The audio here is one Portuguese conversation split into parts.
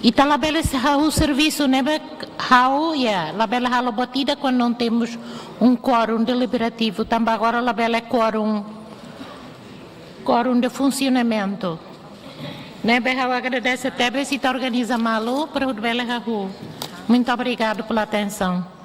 E tá lá o serviço, né? Lá a batida quando não temos um quórum deliberativo. Também agora lá é quórum de funcionamento. Né? Eu agradeço até se está organiza malo para o bela. Muito obrigado pela atenção.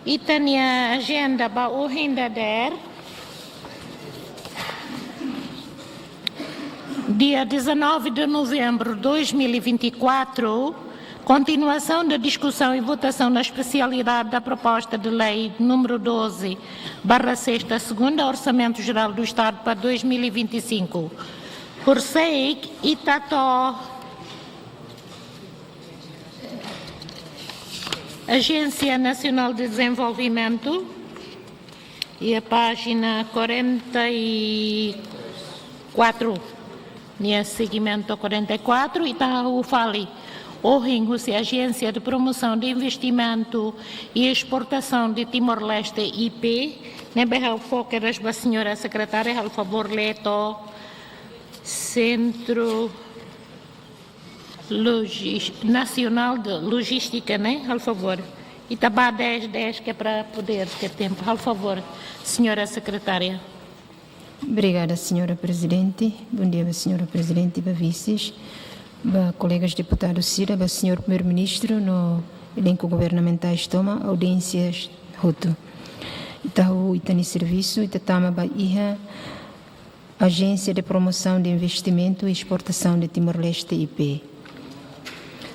Itania agenda ba o hindader dia 19 de novembro de 2024, continuação da discussão e votação na especialidade da proposta de lei número 12/6, segunda Orçamento Geral do Estado para 2025. Por SEIC, Itató, Agência Nacional de Desenvolvimento, e a página 44, seguimento 44, e está o FALI, a Agência de Promoção de Investimento e Exportação de Timor-Leste, IP, nebe foco a senhora secretária, por favor, leto, Centro Nacional de Logística, né? Por favor. E tá 10, que é para poder ter tempo. Por favor, senhora secretária. Obrigada, senhora presidente. Bom dia, senhora presidente e vices, colegas deputados Cira, senhor primeiro-ministro, no elenco governamental toma audiências Ruto. Itaú Itani Serviço, Itatama Bahia, Agência de Promoção de Investimento e Exportação de Timor-Leste, IP.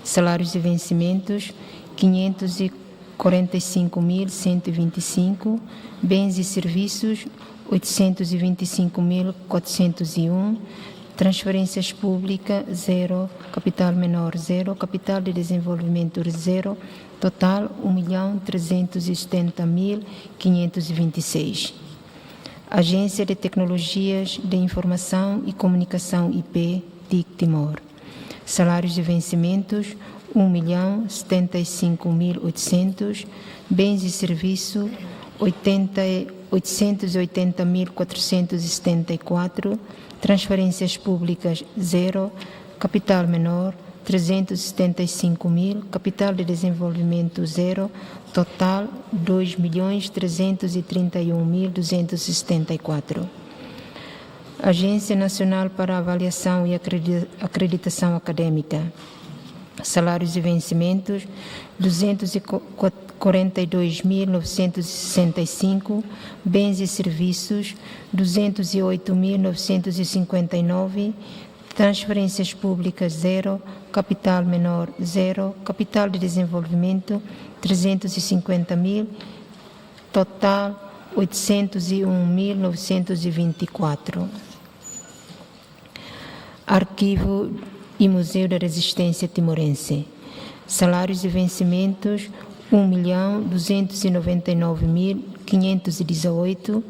Salários e vencimentos, 545.125, bens e serviços, 825.401, transferências públicas, 0, capital menor, 0, capital de desenvolvimento, 0, total, 1.370.526. Agência de Tecnologias de Informação e Comunicação, IP, TIC Timor. Salários e vencimentos, 1.075.800, bens e serviços, 880.474, transferências públicas, 0, capital menor, 375.000, capital de desenvolvimento, 0, total, 2.331.274. Agência Nacional para Avaliação e Acreditação Acadêmica. Salários e vencimentos, 242.965, bens e serviços, 208.959, transferências públicas, 0, capital menor, 0, capital de desenvolvimento, 350.000, total, 801.924. Arquivo e Museu da Resistência Timorense. Salários e vencimentos, 1.299.518,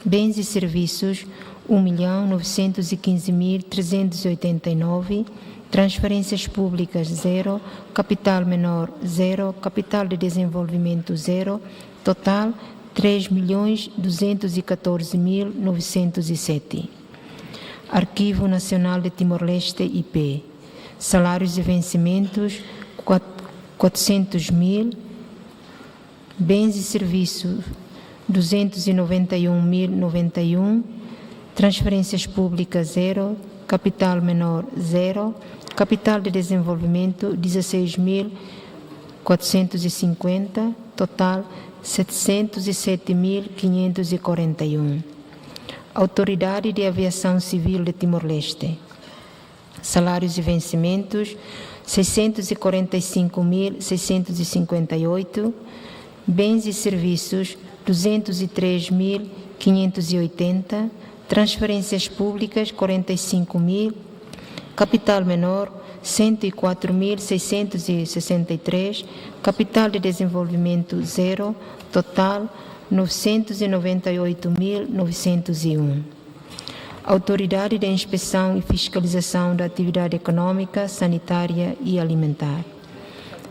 bens e serviços, 1.915.389, transferências públicas, 0, capital menor, 0, capital de desenvolvimento, 0, total, 3.214.907. Arquivo Nacional de Timor-Leste, IP. Salários e vencimentos, 400.000. Bens e serviços, 291.091. Transferências públicas, 0. Capital menor, 0. Capital de desenvolvimento, 16.450. Total, 707.541. Autoridade de Aviação Civil de Timor-Leste. Salários e vencimentos, 645.658. Bens e serviços, 203.580. Transferências públicas, 45.000. Capital menor, 104.663. Capital de desenvolvimento, 0. Total, 998.901. Autoridade de Inspeção e Fiscalização da Atividade Econômica, Sanitária e Alimentar.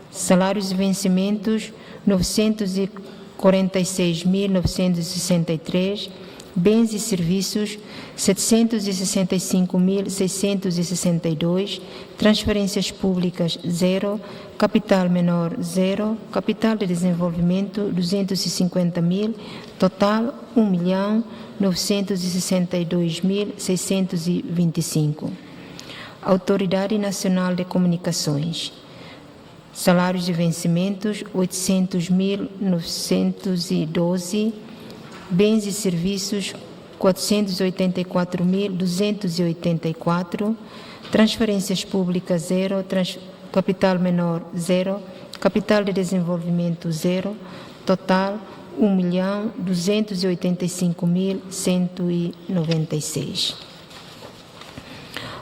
Salários e vencimentos, 946.963. bens e serviços 765.662, transferências públicas 0, capital menor 0, capital de desenvolvimento 250.000, total 1.962.625. Autoridade Nacional de Comunicações, salários de vencimentos 800.912, bens e serviços 484.284, transferências públicas 0, capital menor 0, capital de desenvolvimento 0, total 1.285.196.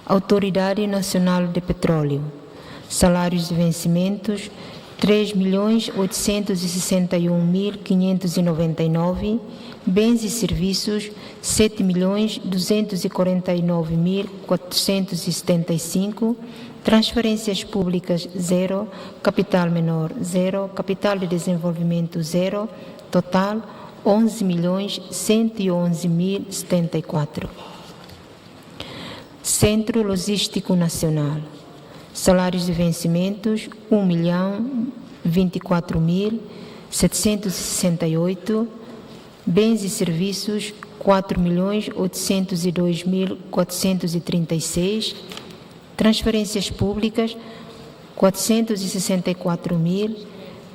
Autoridade Nacional de Petróleo, salários de vencimentos 3.861.599, bens e serviços 7.249.475, transferências públicas 0, capital menor 0, capital de desenvolvimento 0, total 11.111.074. Centro Logístico Nacional, salários de vencimentos 1.024.768, bens e serviços 4.802.436, transferências públicas 464.000,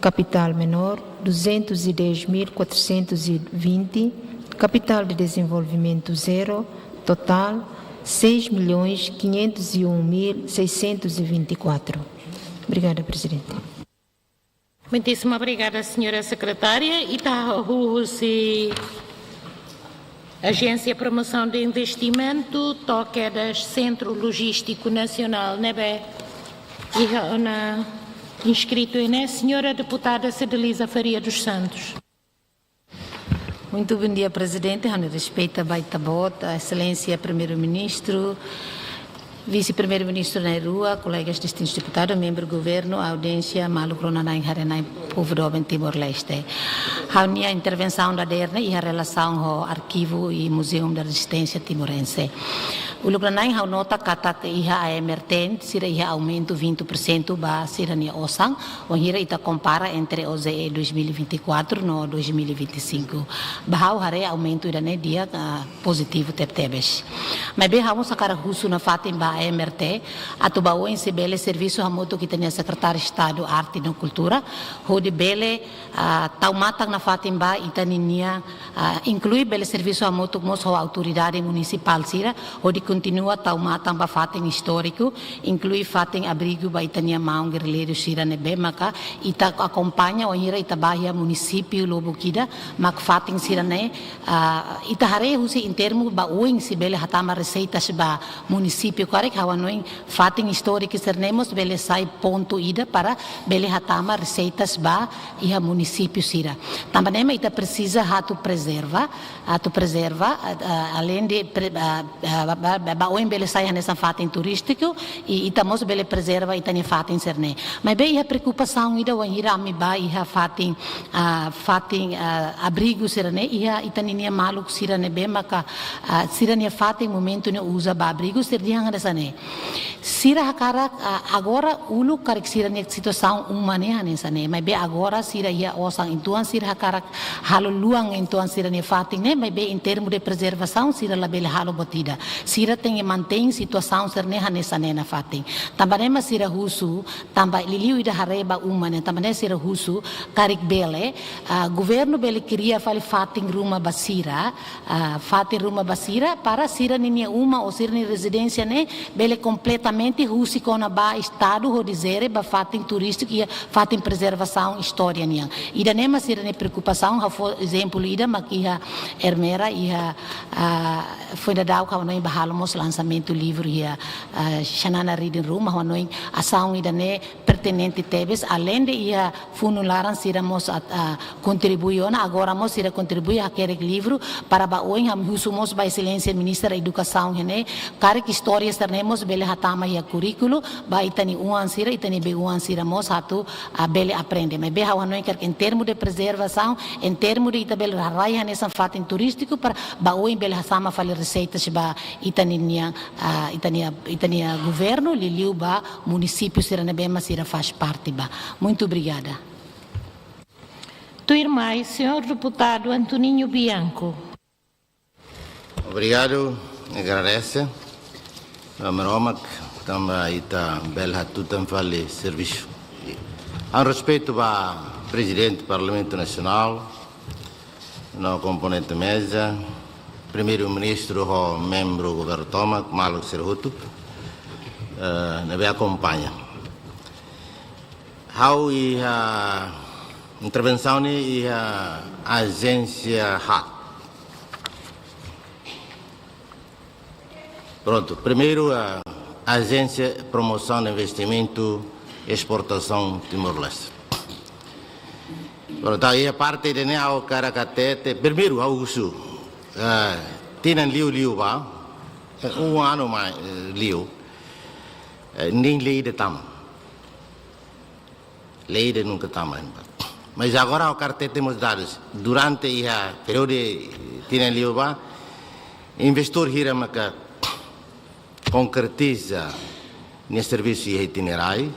capital menor 210.420, capital de desenvolvimento 0, total 6.501.624. Obrigada, Presidente. Muitíssimo obrigada, Senhora Secretária. E está se Agência de Promoção de Investimento, Toquedas Centro Logístico Nacional, nebe e na inscrito né, Senhora Deputada Cedelisa Faria dos Santos. Muito bom dia, Presidente. Respeita Baitabot, a Excelência Primeiro-Ministro, Vice-Primeiro-Ministro Nairua, colegas distintos deputados, membro do Governo, audiência Malu Cronanai Harenai, povo do Timor-Leste. A minha intervenção da DERNA e a relação ao Arquivo e Museu da Resistência Timorense. O Lugranai ha nota kata ke iha AMRT sira iha aumento 20% ba sira ni osang o hira ita compara entre OZE 2024 no 2025 bahau hare aumento idane dia positivo tebes mas be ha sakara husu na fatin ba AMRT atu ba o bele serviço hamoto que tem secretário de Estado Arte e Cultura ho de bele taumatang na fatin ba itaninia inclui bele serviço hamoto mos ho autoridade municipal sira ho de continua taumatang ba fatin histórico, inclui fatin abrigo ba itania maung guerrilheiro sira nebe maka ita acompanha o hira ita bahia município Lobo Kida mak fatin sira ne ita hare husi in termo ba uing si bele hatama receitas ba município correct hawanoing fatin histórico sernemos bele sai ponto ida para bele hatama receitas ba iha município sira tambanema ita precisa hatu preserva além de baoin bele sai nessa fatin turístico e itamos bele preserva itani fatin serne mas bem a preocupação ida o hira mi ba iha fatin abrigo serne iha itani nia maluk sirane be maka sirane fatin momento ne usa ba abrigo serdiang nessa ne sira hakara agora ulu karik sirane situação humana nessa ne mas bem agora sira ia osang intuan sira hakara halo luang intuan sirane fatin ne mas bem em termo de preservação sira la bele halo botida sira tem e mantém situação serneha nessa nena fatin tambanema sira husu tamba liliu ida hareba umane tambane sira husu karik bele governo bele queria fale fatin ruma basira para sira ninia uma ou sira ni residência ne bele completamente husi kona ba estado ho dizer ba fatin turístico e fatin preservação história nia ida nema sira ne preocupação ha exemplo ida makia ermera ia foi da dau ka no bahalmos lançamento livro ia Xanana Reading Room hanoing ação idane pertinente tebes além de ia funularan siramos contribuiona agora mos ira contribui a aquele livro para ba oin ham husumos ba excelência ministra da educação hene cara que história ser nemos bele hatama ya currículo ba itani uan sira itani be uan sira mos hatu a bele aprende mas be hawa não quer em termos de preservação em termos de itabel raia nessa fato turístico para ba o bele hasama fale receitas ba itania governo liliu ba município sira na bema sira faz parte ba. Muito obrigada. Irmã, senhor deputado Antoninho Bianco. Obrigado, agradeço. Vamos também está bel hatutan fale serviço. A respeito do presidente do Parlamento Nacional, no componente mesa, primeiro-ministro ou membro do governo Toma, Malo Serhutu, me acompanha. How intervenção e a agência HAT. Pronto, primeiro a agência promoção de investimento e exportação Timor-Leste. Pronto, aí a parte de ao Caracatete, primeiro ao Sul, tinha liu ba, ano mais liu, nem lei de tam, lei de nunca tam ainda. Mas agora o cartete temos dados durante o período tinha liu ba, investor hirama que concretiza nesse serviço itinerário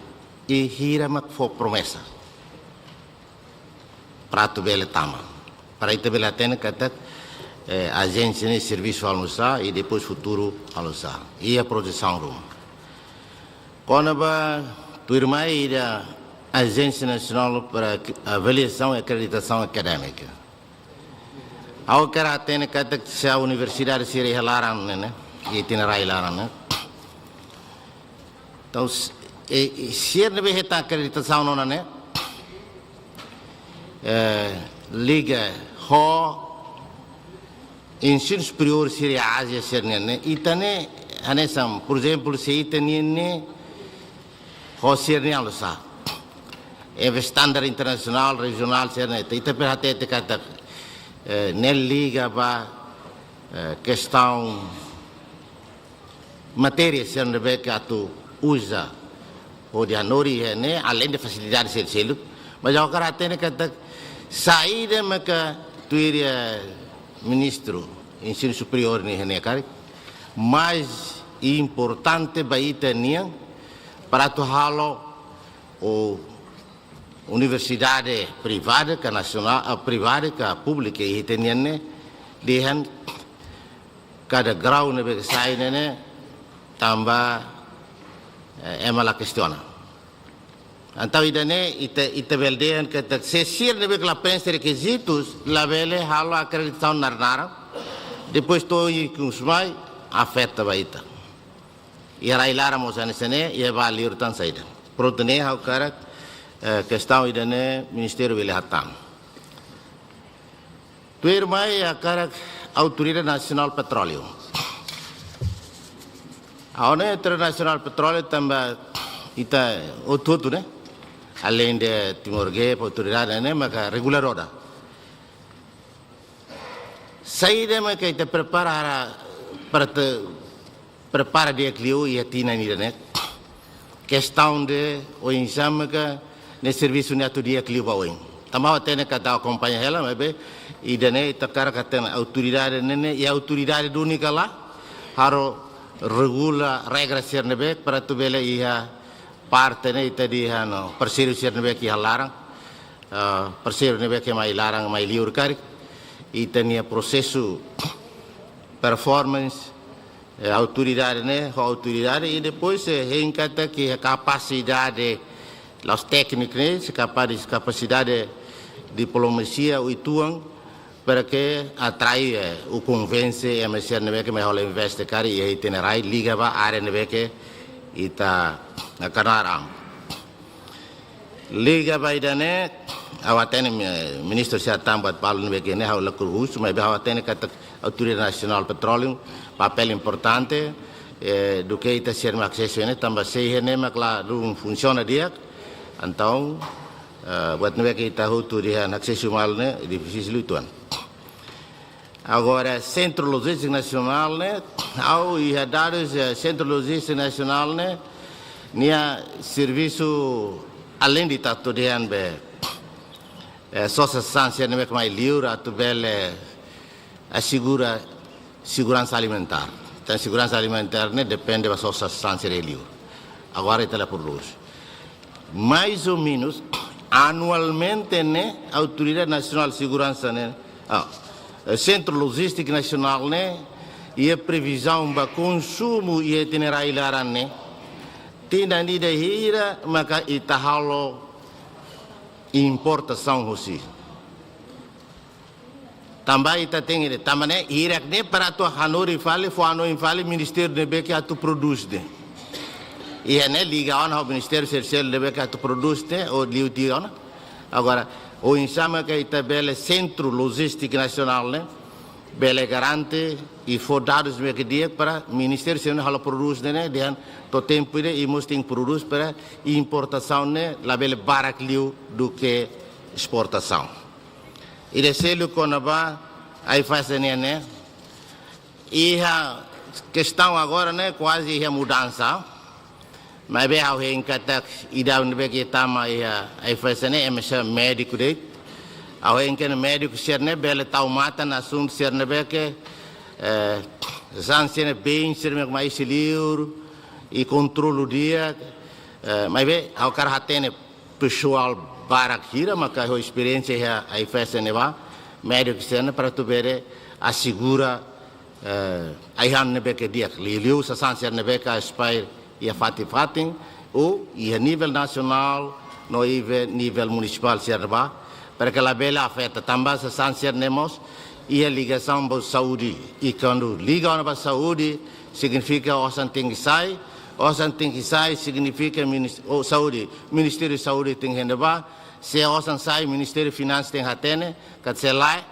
e hirama que foi promessa. Prato bela tama. Para isso bela tem que ter agência de serviço almoçar e depois futuro almoçar. E a produção rum. Quando tu irmã ira Agência Nacional para Avaliação e Acreditação Académica. Ao que era tem que ter se a universidade se relaram, né? E itinerário lá, né? Então se não vai ter acreditação não, né? Liga ho ensino superior seria a Ásia ser né? E também anesam, por exemplo, se itane ho ser né alça. É standard internacional, regional, ser né? E também até te cata nel liga ba questão matéria ser né que tu usa o de anori né? Além de facilidade ser selo, mas agora tem que saída maka tu iria ministro ensino superior ni hene kari mais importante baita niang para tu halo o universidade privada que nacional a privada que a pública e teniane dihan cada grau nebe sai nene tamba emala questiona. Então, ite veldean que se sir nebe que la pensa requisitos, la vele halo acreditação narnara, depois to e consumai afeta baita. E railara mosanesene e vale urtan saída. Protene hau cara questão idane Ministério vele hatam. Tu irmai a cara Autoridade Nacional Petróleo. A União Internacional Petróleo também ita o tudo, né? Além de Timor-Leste, autoridade, né? Mas reguladora. Saída mas que te prepara de aquilo e a tina nida, né? Questão de o exame que no serviço neto de aquilo vai em. Também tem que dar acompanhar ela, mas bem, e daí ita cara que tem autoridade, né? E a autoridade única lá, haro regula regras ser nebe para tu bela ia parte ne tadi hano persiru ser nebe ki halarang persiru nebe ki mai larang mai liur kari itania processo performance autoridade ne autoridade e depois encata que a capacidade los técnicos ne capacidade diplomacia o ituang para que atrai o convence e a mexer nebe que me rola investigar e itinerai liga ba área nebe que ita a canaram liga ba idane awatene ministro se atambat palo nebe que ne rola curus mas ba awatene que autoridade nacional petróleo papel importante do que ita ser acesso ne tamba sei ne makla dum funciona dia então buat nebe que ita hutu dia acesso mal ne difícil tuan. Agora, Centro Logístico Nacional, né? Ao e dados Centro Logístico Nacional, né? Nia serviço além de estar tudo só se sanção não é que mais livre, a tubele assegura segurança alimentar. Então, segurança alimentar né depende da sua sanção de livre. Agora está lá por luz. Mais ou menos anualmente, né? A Autoridade Nacional de Segurança, né? Centro Logístico Nacional, né? E a previsão para consumo e itinerário, né? Tinha nida hira, maka itahalo importação russi. Também ita tem ele, também hira que para tu hanori fale, Ministério de Beca tu produz de. E é né liga ao Ministério Social de Beca tu produz de ou liutiona. Agora o insama que ita bele Centro Logístico Nacional, né? Bele garante e for dados que dia para Ministério Social hala produz né, dan to tempo e mosting produz para importação né, la bele barak liu do que exportação. E deselo conaba aí faz né, e a questão agora né, quase a mudança, mas bem ao reencatar e dar um que tama aí faz né, médico de ao que médico ser né bela tal mata na assunto ser né que sanção bem ser mais livre e controle o dia mas bem ao cara tem pessoal barakira mas a experiência aí faz né va médico ser né para tu ver assegura aí han né que dia liu sa sanção né que a spy e a fatin ou e a nível nacional no nível municipal ser va para que a bela afeta também se sancionemos e a ligação com a saúde. E quando ligam para a saúde, significa o tem que sair, significa saúde, Ministério da Saúde tem que renovar, se o sai, Ministério de Finanças tem que ter, que se lá,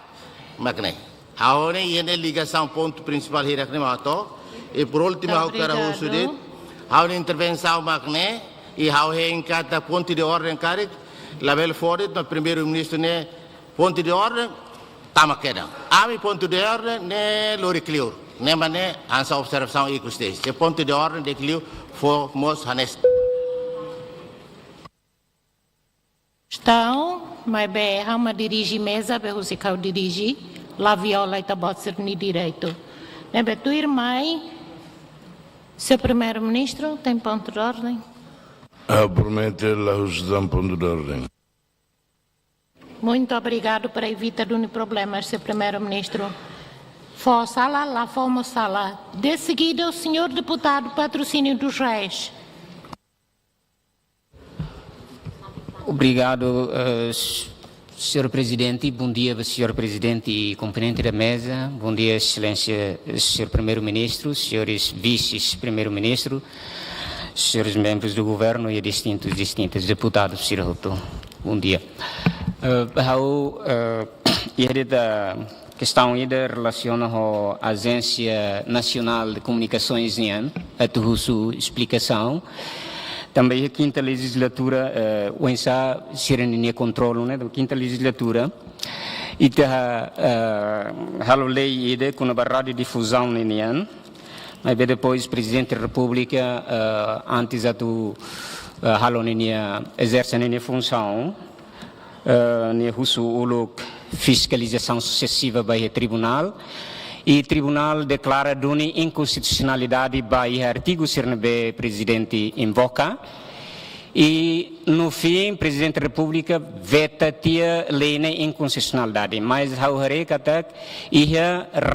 mas não. Agora, e a ligação, ponto principal, e por último, eu quero dizer, a intervenção, mas não, e a cada ponto de ordem, Label Ford, o primeiro-ministro, né? Ponto de ordem, tama queda. Ami ponto de ordem, né? Lori clear. Né, mas né? Ansa observação e custéis. Se ponto de ordem de clear, fomos hanes. Então, mas bem, uma dirige mesa, bem o que dirige, la viola e tabot ser ni direito. Né, bem, tu irmã, seu primeiro-ministro, tem ponto de ordem? Promete a justidão ponto de ordem. Muito obrigado por evitar problemas, Sr. Primeiro-Ministro. For sala, lá fomos sala. De seguida, o senhor deputado Patrocínio dos Reis. Obrigado, Sr. Presidente. Bom dia, Sr. Presidente e componente da mesa. Bom dia, Excelência, Sr. Primeiro-Ministro, senhores vice-primeiro-ministro, senhores membros do governo e distintos deputados, Sr. Ruto. Bom dia. A questão ainda relaciona com a Agência Nacional de Comunicações, a sua explicação. Também a quinta legislatura, o ENSA, serenia controle, né, da quinta legislatura, e a lei com a radiodifusão, mas depois o Presidente da República, antes a tu exerce a função, fiscalização sucessiva para o tribunal e o tribunal declara doni inconstitucionalidade para o artigo que o presidente invoca e no fim o presidente da República veta a lei de inconstitucionalidade, mas a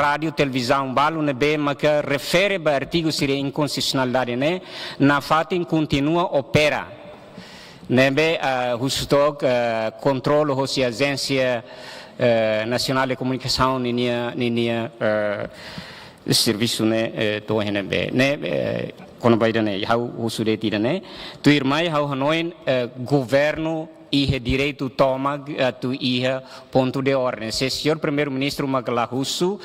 rádio televisão balo nebe mas que refere para o artigo que inconstitucionalidade na fato continua opera nebe controle a Agência Nacional de Comunicação serviço to quando vai o sudete tu irmã o hanoi governo e direito toma tu ponto de ordem se o senhor primeiro-ministro magala russo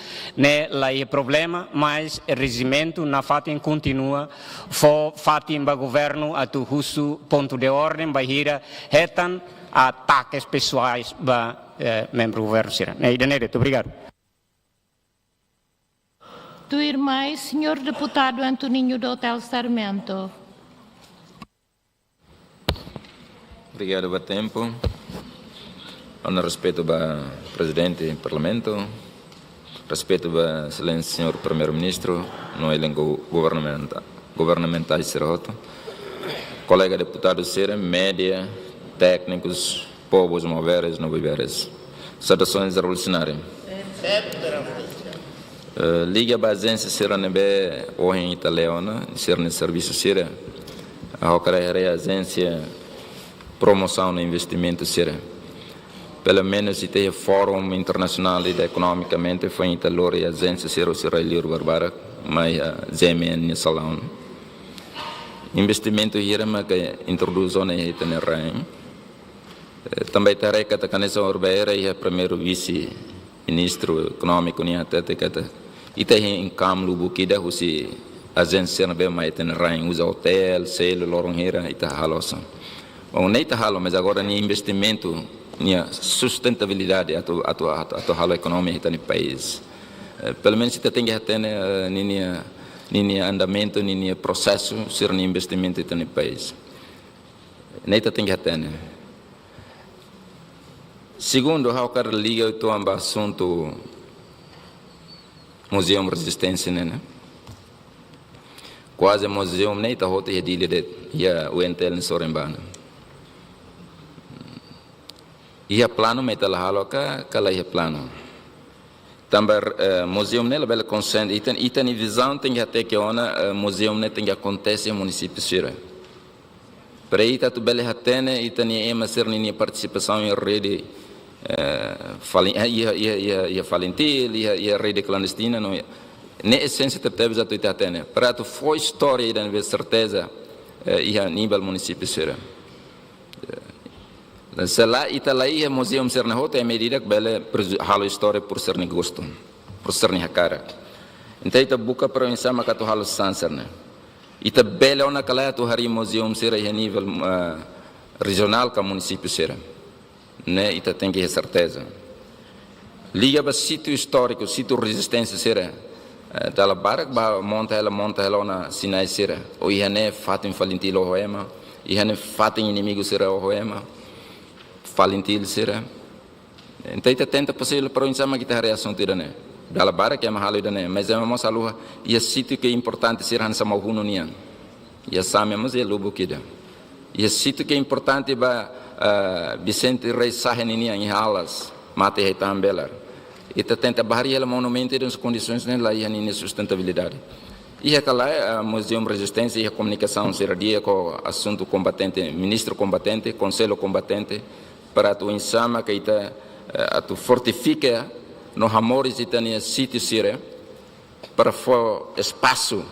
lá é problema mas regimento na fatin continua fatin ba governo tu russo ponto de ordem vai hira retan ataques pessoais ba membro do governo muito obrigado. constituir mais, senhor deputado Antoninho do Hotel Sarmento. Obrigado pelo tempo. Com respeito ao presidente do Parlamento, respeito ao excelente senhor primeiro-ministro, no elenco governamental de Serroto, colega deputado Sira, média, técnicos, povos moveres, não viveres. Saudações revolucionárias. Liga a agência Sira Nebe, hoje em italiano, Sira no serviço Sira, a agência promoção no investimento Sira. Pelo menos se tem fórum internacional e economicamente foi em Italor e a agência Sira Sira Barbara, mas a ZMN Salão. Investimento here que introduzou na Itanerai. Também terei que a Canessa Urbeira e o primeiro vice-ministro econômico nem até que e tem em Camlo Bukida se a agência não vê mais Itanerai usa hotel, selo, loronheira e tá halosa. Bom, nem tá halo, mas agora nem investimento, nem sustentabilidade a tua halo econômica no país. Pelo menos se tem que ter nem andamento, nem processo, ser nem investimento no país. Nem tem que ter. Segundo, eu quero ligar o assunto Museu Resistência, né? Quase museu nem está hota e dile o entel em Sorembana. E a plano meta la halo kala e plano. Também museu nem bela consente e tem visão tem até que ona museu nem tem que acontece no município Sira. Para aí tu bela hatene e tem ema ser nem participação em rede ia falentil ia rede clandestina não nem essência teve já tu hatene. Para tu foi história e dan certeza ia nível município Sira. Se lá Itália museu ser na rota é medida que bela halo história por ser gosto, por ser cara. Então ita buka província mas tu halo sanser né. Ita bela ona kala tu hari museu ser a nível regional com município ser. Né, ita tem que ter certeza. Liga para sítio histórico, sítio resistência ser. Dala barak ba monta ela na Sinai ser. O ihane fato falintil o hoema, ihane fato inimigo ser o hoema. Falintil será. Então ita tenta possível para o mas kita reação tira né. Dala bara que é mahalo ida né, mas é uma saluha e sítio que é importante ser han sama huno nian. E a sama mas é lubo kida. E sítio que é importante ba Vicente Reis Sahen nian em Alas, mate e tambelar. Ita tenta bahari ela monumento das condições né lá e a sustentabilidade. E aquela museu resistência e a comunicação será dia com assunto combatente, ministro combatente, conselho combatente para tu insama que ita tu fortifica no amores e tania sítio sira para for espaço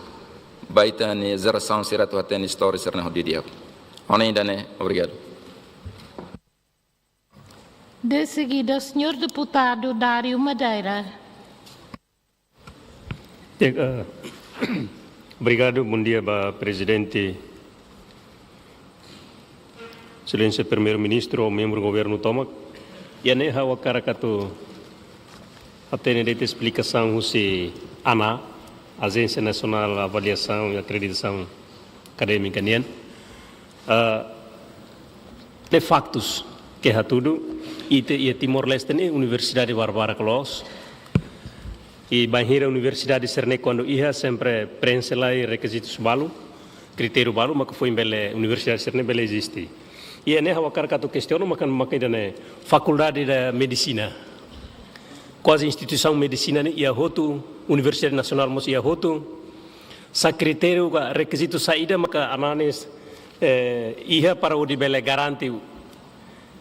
baita ne geração será tu até história será no dia. Ainda né, obrigado. De seguida, o senhor deputado Dário Madeira. Obrigado, bom dia, presidente, excelência primeiro-ministro, membro do governo Toma. E a neha o cara que tu atende de explicação se ANA, Agência Nacional de Avaliação e Acreditação Acadêmica NIAN, de factos que é tudo e Timor-Leste nem Universidade Barbara Clos e Banheira Universidade Cerne quando ia sempre preenche lá e requisitos balu critério balu mas que foi em Belé Universidade Cerne Belé existe e é nessa cara que tu questiona mas que né faculdade de medicina quase instituição medicina né ia roto Universidade Nacional mas ia roto sa critério requisito saída mas que ananes ia para o de Belé garante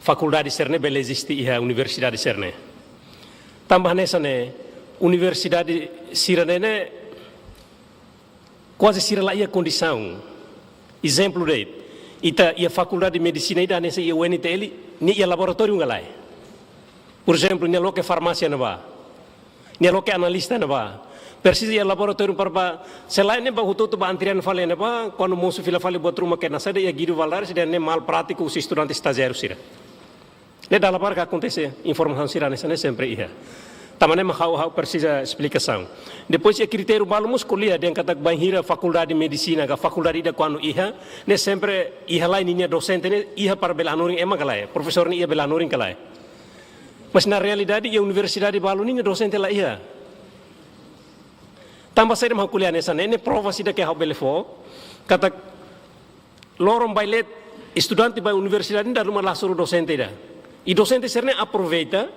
faculdade Cerne Belé existe ia Universidade Cerne tambah nessa né Universidade Siranene quase sira lá ia condição exemplo de ita ia faculdade de medicina ida nessa ia UNTL ni ia laboratório ngalai por exemplo ni loke farmácia na ba ni loke analista na ba precisa ia laboratório para selain ne ba hutu ba antrian fale na ba quando moço fila fale botru uma que nasce ia guido valar se ne mal prático os estudantes estagiários sira le dá lá para que acontecer informação sira nessa sempre ia Também hau precisa explicação. Depois é critério balu mus kuliah dia kata banhira faculdade de medicina, a faculdade da quando iha, ne sempre iha lá ninha docente ne iha para belanoring ema kalai, professor ni iha belanoring kalai. Mas na realidade a universidade balu ninha docente lá iha. Tambah saya mau kuliah nessa ne prova sida que hau belefo, kata lorong bailet estudante ba universidade da rumah lasuru docente da. E docente serne aproveita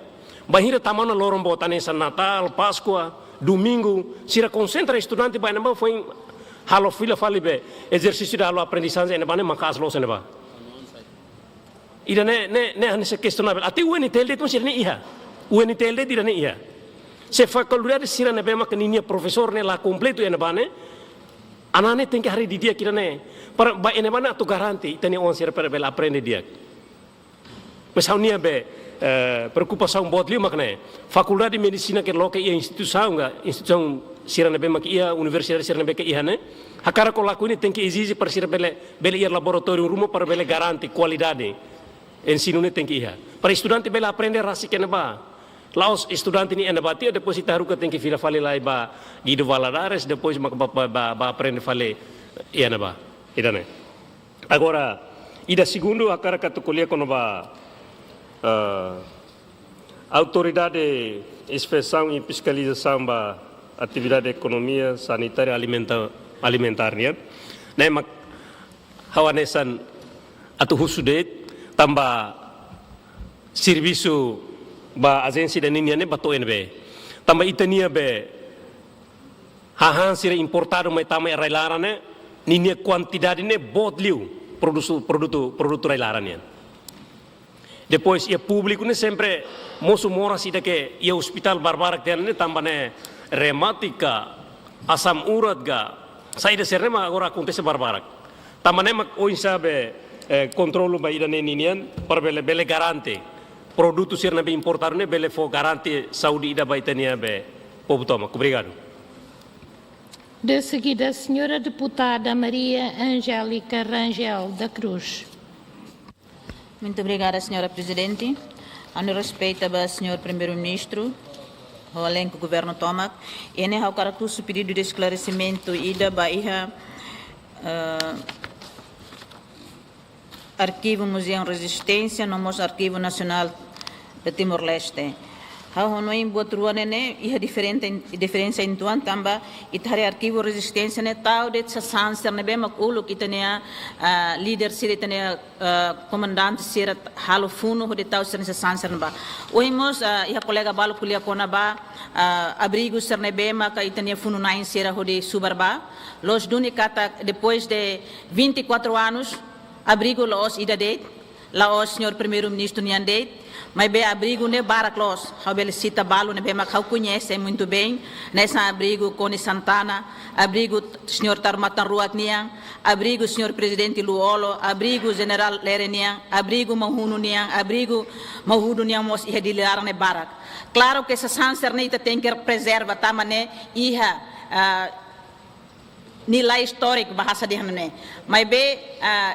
bahira tamana lorong bota nessa Natal, Páscoa, domingo, sira concentra estudante ba namba foi halo fila falibe exercício da halo aprendizagem ne bane makas lo sene ba. Ida ne nessa questionável. Até o NTLD tu sirne iha. O NTLD dira ne iha. Se faculdade sira ne bema keninia professor ne la completo ene bane. Anane tem que hari di dia kira ne. Para ba ene bane atu garanti tani on sira para bela aprende dia. Mas hau nia be preocupação bot liu makne. Faculdade de medicina que loke ia instituição sira ne bema que ia universidade sira ne be que ia ne. Hakara ko laku ini tem que exige para sira bele ia laboratório rumo para bele garanti qualidade. Ensino ne tem que ia. Para estudante bela aprender rasi que ne ba. Laos estudante ni anda batia depois kita ruka tem que vir a falar lá ba Guido Valadares depois ba aprende falar ia na ba ida né agora ida segundo a cara que kuliah kono ba autoridade de inspeção e fiscalização ba atividade economia sanitária alimentar né mak hawanesan atu husudet tambah serviço ba agência da ninha ne bato NB tambah itania be hahan sira importado mai tamai railara ne ninha quantidade ne botliu produto railara ne depois ia público ne sempre moço mora sida que ia hospital barbarak ten ne tambah ne rematika asam urat ga saída serema agora acontece barbarak tambah ne mak oin sabe controlo ba ida ne ninhan para bele garante produto ser nabe importar ne bele fo garante Saudi ida baitania be povo toma. Obrigado. De seguida, a senhora deputada Maria Angélica Rangel da Cruz. Muito obrigada, senhora presidente. A no respeito ao senhor primeiro-ministro, o elenco do governo Tomac, e ne ao característico pedido de esclarecimento ida baia Arquivo Museu Resistência, no nosso Arquivo Nacional de Timor-Leste. Há uma embotrua né, e a diferença em tuan também, e tare Arquivo Resistência né, tal de sanser né, bem maculo que tenha líder siri tenha comandante siri halo funo de tal ser sanser né ba. Oimos e a colega balu kuliah kona ba abrigo ser né bem que tenha funo nain siri de subarba. Los duni kata depois de 24 anos abrigo laos ida deit, laos senhor primeiro-ministro nian deit, mas bem abrigo ne barak laos, how bele cita balu ne bem mak how conhece muito bem, nessa abrigo Cone Santana, abrigo senhor Tarmatan Ruat nian, abrigo senhor presidente Luolo, abrigo general Lere nian, abrigo Mahuno nian, abrigo Mahuno nian mos iha dilar ne barak. Claro que essa sanser ne ita tem que preserva tamane iha nilai histórico bahasa dia né mas be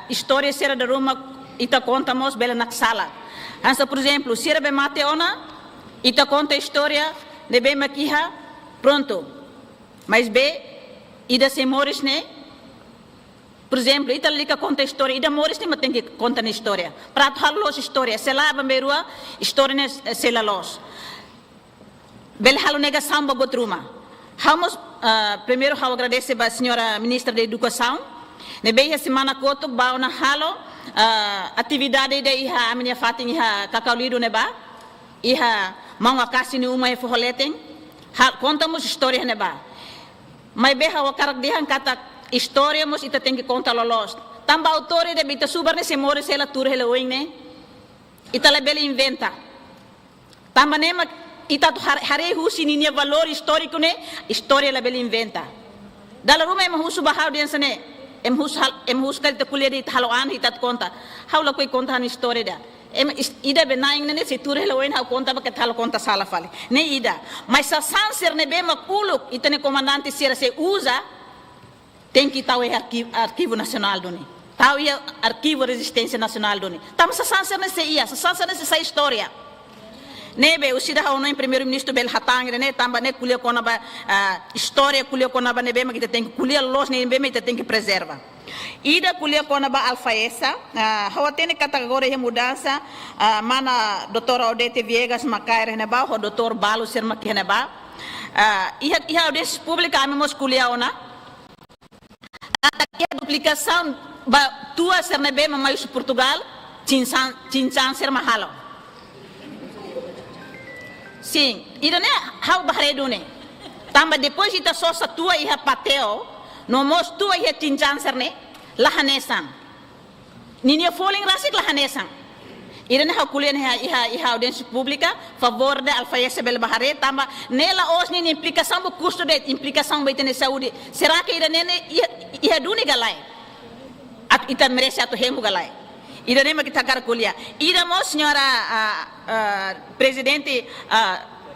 história será da Roma ita contamos bela na sala ansa por exemplo será be mateona ita conta história de be maquiha pronto mas be ida se moris né por exemplo ita liga conta história ida moris né mas tem que contar na história para halos história se lá merua história né se lá los bel halo nega samba botruma. Vamos primeiro eu agradeço a senhora ministra da Educação. Nebe a semana koto ba na halo atividade de iha a minha fatin iha kakaulido neba iha manga kasi ni uma e forleten. Contamos história neba. Mas be ha karak dihan kata história mos ita tem que contar lolos. Tamba autor de bita subar ne se more se la tour hele oine. Ita la bela inventa. Tamba nema ita tu hare husi ni valor histórico ne história la bela inventa dala ruma em husu bahau dia sene em hus kal te kuliah di halo an ita conta how la koi conta ni história da ida benaing ne se tur helo en how conta ba halo conta sala fale ne ida mas sa sanser ne be makuluk ita ne comandante sira se usa tem que tal arquivo nacional do ne tal ia arquivo resistência nacional do ne tam sa sanser ne se ia sa sanser ne se sa história Nebe usida ha ono primeiro-ministro bel hatang ne tamba ne kulia kona ba história kulia kona ba nebe que tem que kulia los ne nebe tem que preserva. Ida kulia kona ba alfaesa hawa tene categoria de mudança mana doutora Odete Viegas Macaire ne ba o doutor Balo Serma que ne ba iha audiência pública amemos kulia ona a duplicação ba tua ser nebe mais Portugal cinsan ser mahalo. Sim, ida ne hau bahredo ne. Tamba depois ita sosa tua iha pateo, no mos tua iha tinjanser ne, lahanesan. Ninia foling rasik lahanesan. Ida ne hau kuliah iha audiência pública, favor de alfaiese bel bahare, tamba nela os ni implicação bo custo de implicação bo itene saúde. Será que ida nene iha duni galai? At ita merece atu hemu galai. Ida nema kita kar kuliah. Ida mo senhora presidente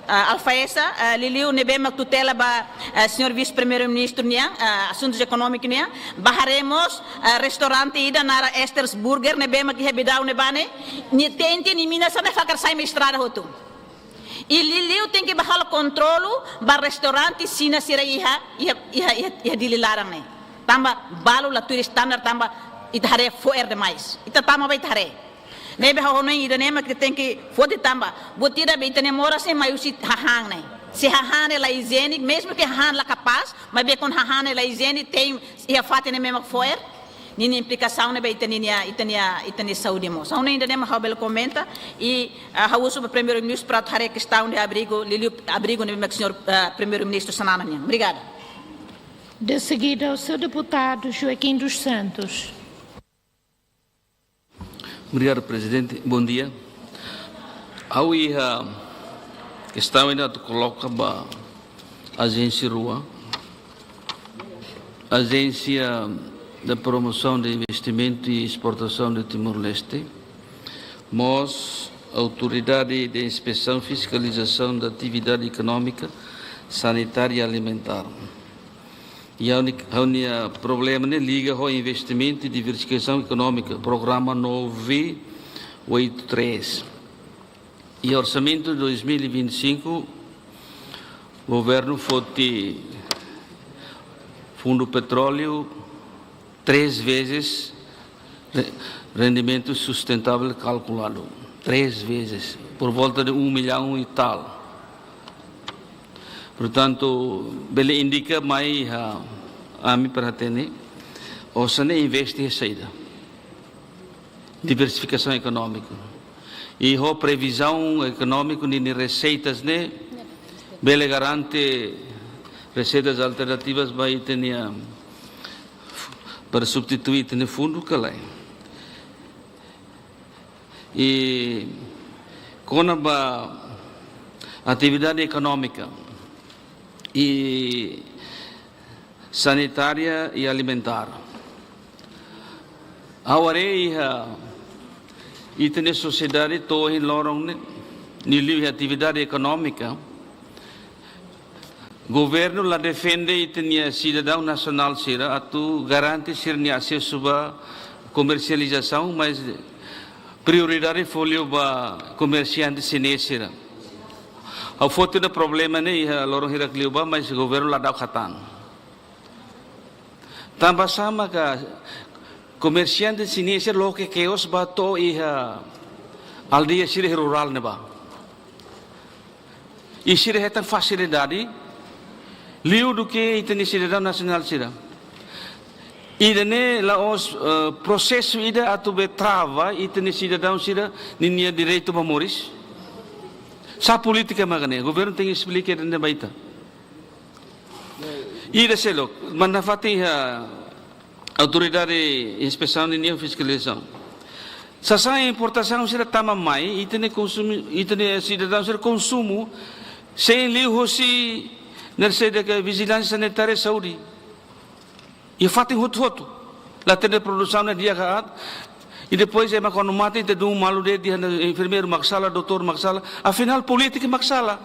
Alfaesa Liliu nebema tutela ba senhor vice-primeiro-ministro nia assuntos econômicos nia baharemos restaurante ida nara Esther's Burger nebema que hebidau nebane ni tente ni mina sana fakar sai mestrada hotu. E Liliu tem que bahal controlo ba restaurante sina sira iha dililarang ne. Tamba balu la turis standard tamba itare foer demais. Ita tama ba itare. Nebe ha honoi ida nema que tem que fote tamba. Botira be itane mora sem maiusi hahang ne. Se hahane la higiene, mesmo que hahan la capaz, mas be con hahane la higiene tem ia fate ne mesmo foer. Nini implicação ne be itania saúde mo. Sa honoi ida nema ha bel comenta e ha uso o primeiro-ministro para tare questão de abrigo, Liliu abrigo ne me senhor primeiro-ministro Sanana minha. Obrigada. De seguida o seu deputado Joaquim dos Santos. Obrigado, presidente. Bom dia. Ao ir a questão ainda coloca a agência RUA, agência de promoção de investimento e exportação de Timor-Leste, mas autoridade de inspeção e fiscalização da atividade econômica, sanitária e alimentar. E o único problema é liga ao investimento e diversificação econômica, programa 983. E orçamento de 2025, o governo foi Fundo Petróleo 3 vezes rendimento sustentável calculado. 3 vezes, por volta de 1 milhão e tal. Portanto, ele indica mais a mim para ter, ou se não investe em saída, diversificação econômica e a previsão econômica de receitas, né? Ele garante receitas alternativas vai ter para substituir o fundo que lá. E com a atividade econômica e sanitária e alimentar. Agora e tem sociedade toda em lorong ni atividade econômica. Governo lá defende e tem cidadão nacional sira atu garante sirnia acesso a comercialização, mas prioridade folio ba comerciante sinesira. A foto do problema nem a lorong hirakliuba, mas o governo lá dá o khatan. Tambah sama que comerciante sinistra lo que os bato e a aldeia siri rural neba. E siri hetan facilidade liu do que tem cidadão nacional sira. E dene lá os processo ida atube trava e tem cidadão sira ninia direito mamoris. Sa política magane, o governo tem que explicar dentro da baita. E desse logo, mandafati a autoridade de inspeção e fiscalização. Sa importação será tama mai, e tem consumo, e tem cidadão será consumo, sem liu hosi nercede que vigilância sanitária e saúde. E fati hot, lá tem produção na dia kaat. E depois é uma quando mata e te dá malu de enfermeiro maksala, doutor maksala, afinal política maksala.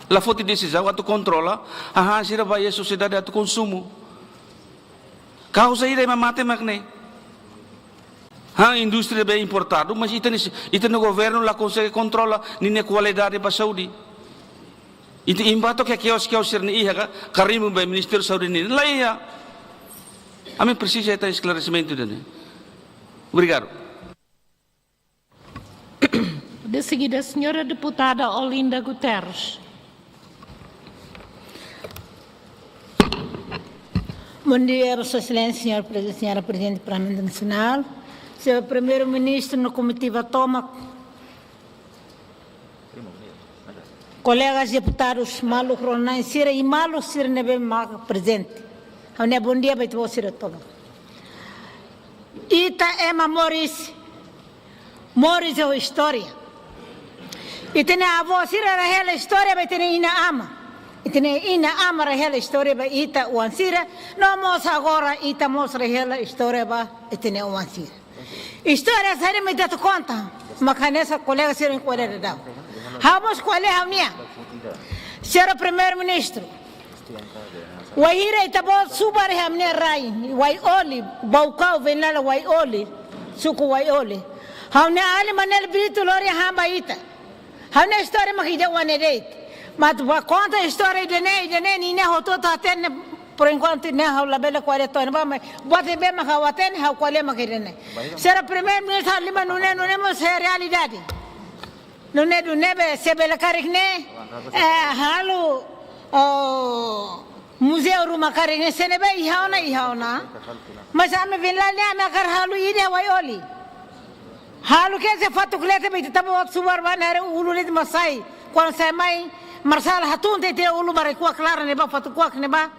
La foto decisão atu controla, a sira vai a sociedade atu consumo. Causa ida é mate magne. A indústria é bem importada, mas isso no governo lá consegue controlar a qualidade para a saúde. Itu imbato que é o serni iha karimu bem Ministério da Saúde ni lá ia. A mim precisa esse esclarecimento dele. Obrigado. De seguida, a senhora deputada Olinda Guterres. Bom dia, Vossa Excelência, Senhora Presidente do Parlamento Nacional, Senhor Primeiro-Ministro na comitiva Toma, colegas deputados Malu Cronan Sira e Malu Sira Nebe presente. Bom dia, Baito Sira Toma. Ita Emma Morris é a história. E tem a avó Sira a história, vai ter ina ama. E tem ina ama a história, vai ita o ansira. Não mostra agora, ita mostra a história, vai e tem o ansira. História sai me dá conta, mas canessa colega Sira em colega da. Vamos colega a minha. Senhor Primeiro-Ministro. Wahira ita bo subar ha minha rai, wai oli, baukau vem lá wai oli, suku wai oli. Haune ali manel brito lori hamba ita. Haune história makida wanedeit. Mas conta a história de nem ni ne hoto ta ten por enquanto ne ha la bela quale to ba mas bote be ma ha ten ha quale makida ne. Será Primeiro-Ministro lima não é mas é realidade. Não é be se bela carik ne halu museu rumah karing sene be ihauna mas ame velale ame kar halu ide wayoli halu ke se fatu klete be tabo subar banare ululit masai quando sai mai marsal hatun te ulu bare ku clara ne ba fatu ku ne ba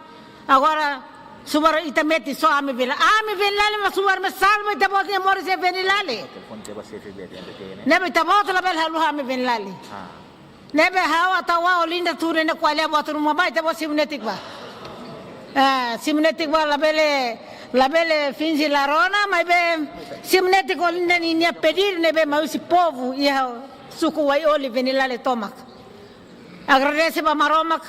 agora subar itameti so ame velale mas subar masal me tabo ne mor se venilale ne be tabo la bel halu ame velale nebe hawa tawa Olinda ture ne kwale ba turu mabai tabo simnetik ba simnetik ba la bele fingi la rona mas be simnetik Olinda ni ne pedir nebe mausi povo e suku wai oli venilale tomak agradece ba maromak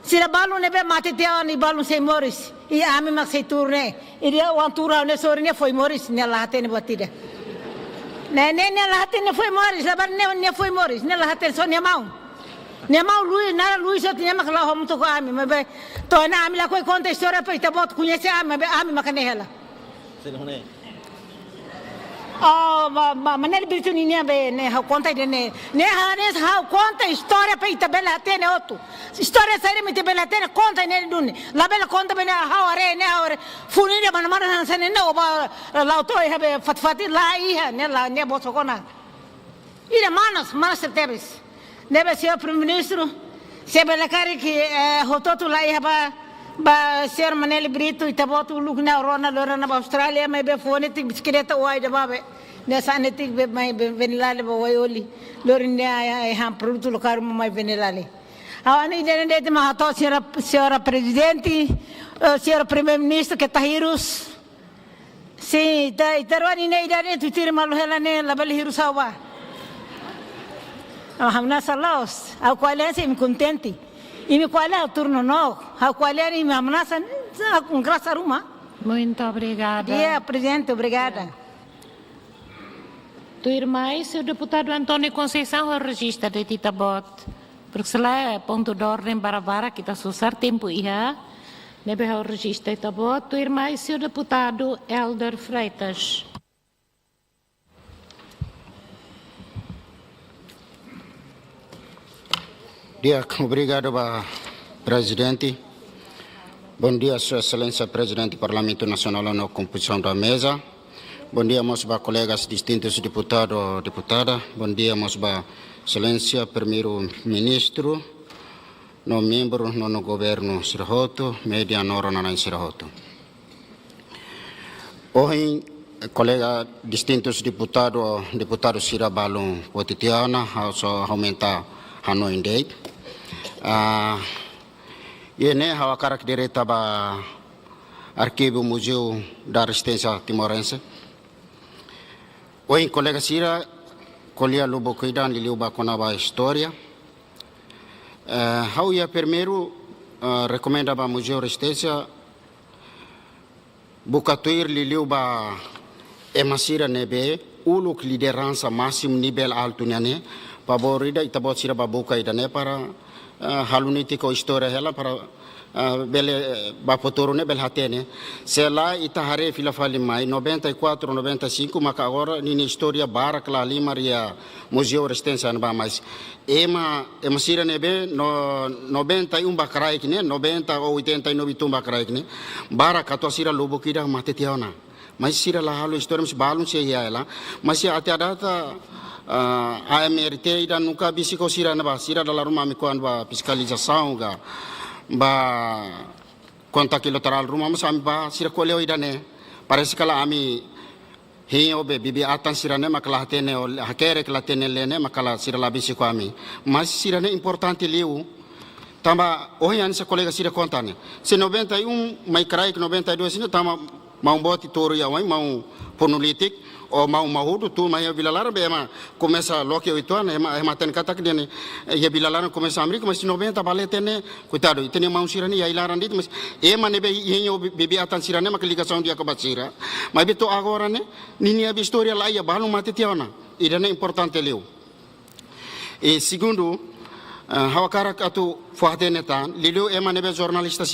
sira balu nebe mate te ani balu sei moris e ame mak sei turne e dia wantura ne sorine foi moris ne la hatene batida ne la hatene foi moris la bar ne foi moris ne la hatene so ne mau Luis, nada Luis eu tinha makala hom to ami, mas be to na ami la koi conta história pe tabot conhece ami, be ami makanela. Oh, manel bituni ne be ne ha conta de ne hanes ha conta história pe tabela tene outro. História sai me tabela tene conta ne dun. La bela conta be ne ha ore funire man sene ne oba la to e be fatfati la iha ne la ne bosokona. Ira manas tebes. Nebe senhor Primeiro-Ministro, se belacari que rototo lá ia ba senhor Manel Brito e taboto luk na rona lora na Austrália, mas be fone tik bicicleta o ai da babe. Nessa netik be mai venilale ba waioli. Lori ne ai ham produto local mai venilale. Awani dene de mahato senhora Presidente, senhor Primeiro-Ministro que tahirus. Sim, tarwani ne idane tu tira malu helane la bel hirusawa. Hamna salos, ao qual é me contente. E me qual é o turno não, ao qual é me ameaça com graça ruma. Muito obrigada. Dia, Presidente, obrigada. Tua irmã e seu deputado Antônio Conceição o registro de Titabot. Porque se lá é ponto de ordem para que está susar tempo ia, deve o registro de Titabot. Tua irmã e seu deputado Helder Freitas. Dia, obrigado, Presidente. Bom dia, Sua Excelência, Presidente do Parlamento Nacional, na composição da mesa. Bom dia, meus colegas distintos deputados e deputadas. Bom dia, meus Excelência, Primeiro-Ministro, no membro no governo Sirahoto, média nora na Sirahoto. Hoje, colegas distintos deputados Sirabalum, Potitiana, aumentar Hanoi Date. Ini hawa karak direta ba arquivo Museu da Resistência Timorense. Oi, colega Sira, colia lubo cuidan li liuba konaba história. Hau ia primeiro recomenda ba Museu Resistência bukatuir li liuba masira nebe uluk liderança máximo nível alto nene paborida itabot sira babuka idane para haluniti ko história ela para bele bapotoro ne bel hatene sela itahare filafali mai 94 95 maka agora nini história barak la limaria museu resistência ba mais sira nebe no 91 bakrai kine 90 ou 89 tumba bakrai kine barak ato sira lobo kida matetiona mas sira la halo história mas balun se ia ela mas até a data AMRT ida nunca bisiko sira na ba sira dalam rumah mi kuan ba fiscalização ga ba konta kilometeral rumah mas ami ba sira ko leo idane parece kala ami heo be bibi atan sirane makala tene hakere kala tene lene makala sira la bisiko ami mas sira ne importante leo tamba ohian sa colega sira kontane se 91 mai krai 92 sini tama mau boti toru ya wai mau ponolitik o mau mahudu tu mai bilalara be ma começa loque oito anos ema ten kata que dene e bilalara começa América mas 90 vale tene coitado tene mau sirani ya ilaran dit mas ema nebe yenho bebe atan sirane ma ligação dia ke basira mas beto agora ne nini a história lá ia balu mate tiona idane importante leu e segundo hawakara atu fuatene tan lileu ema nebe jornalista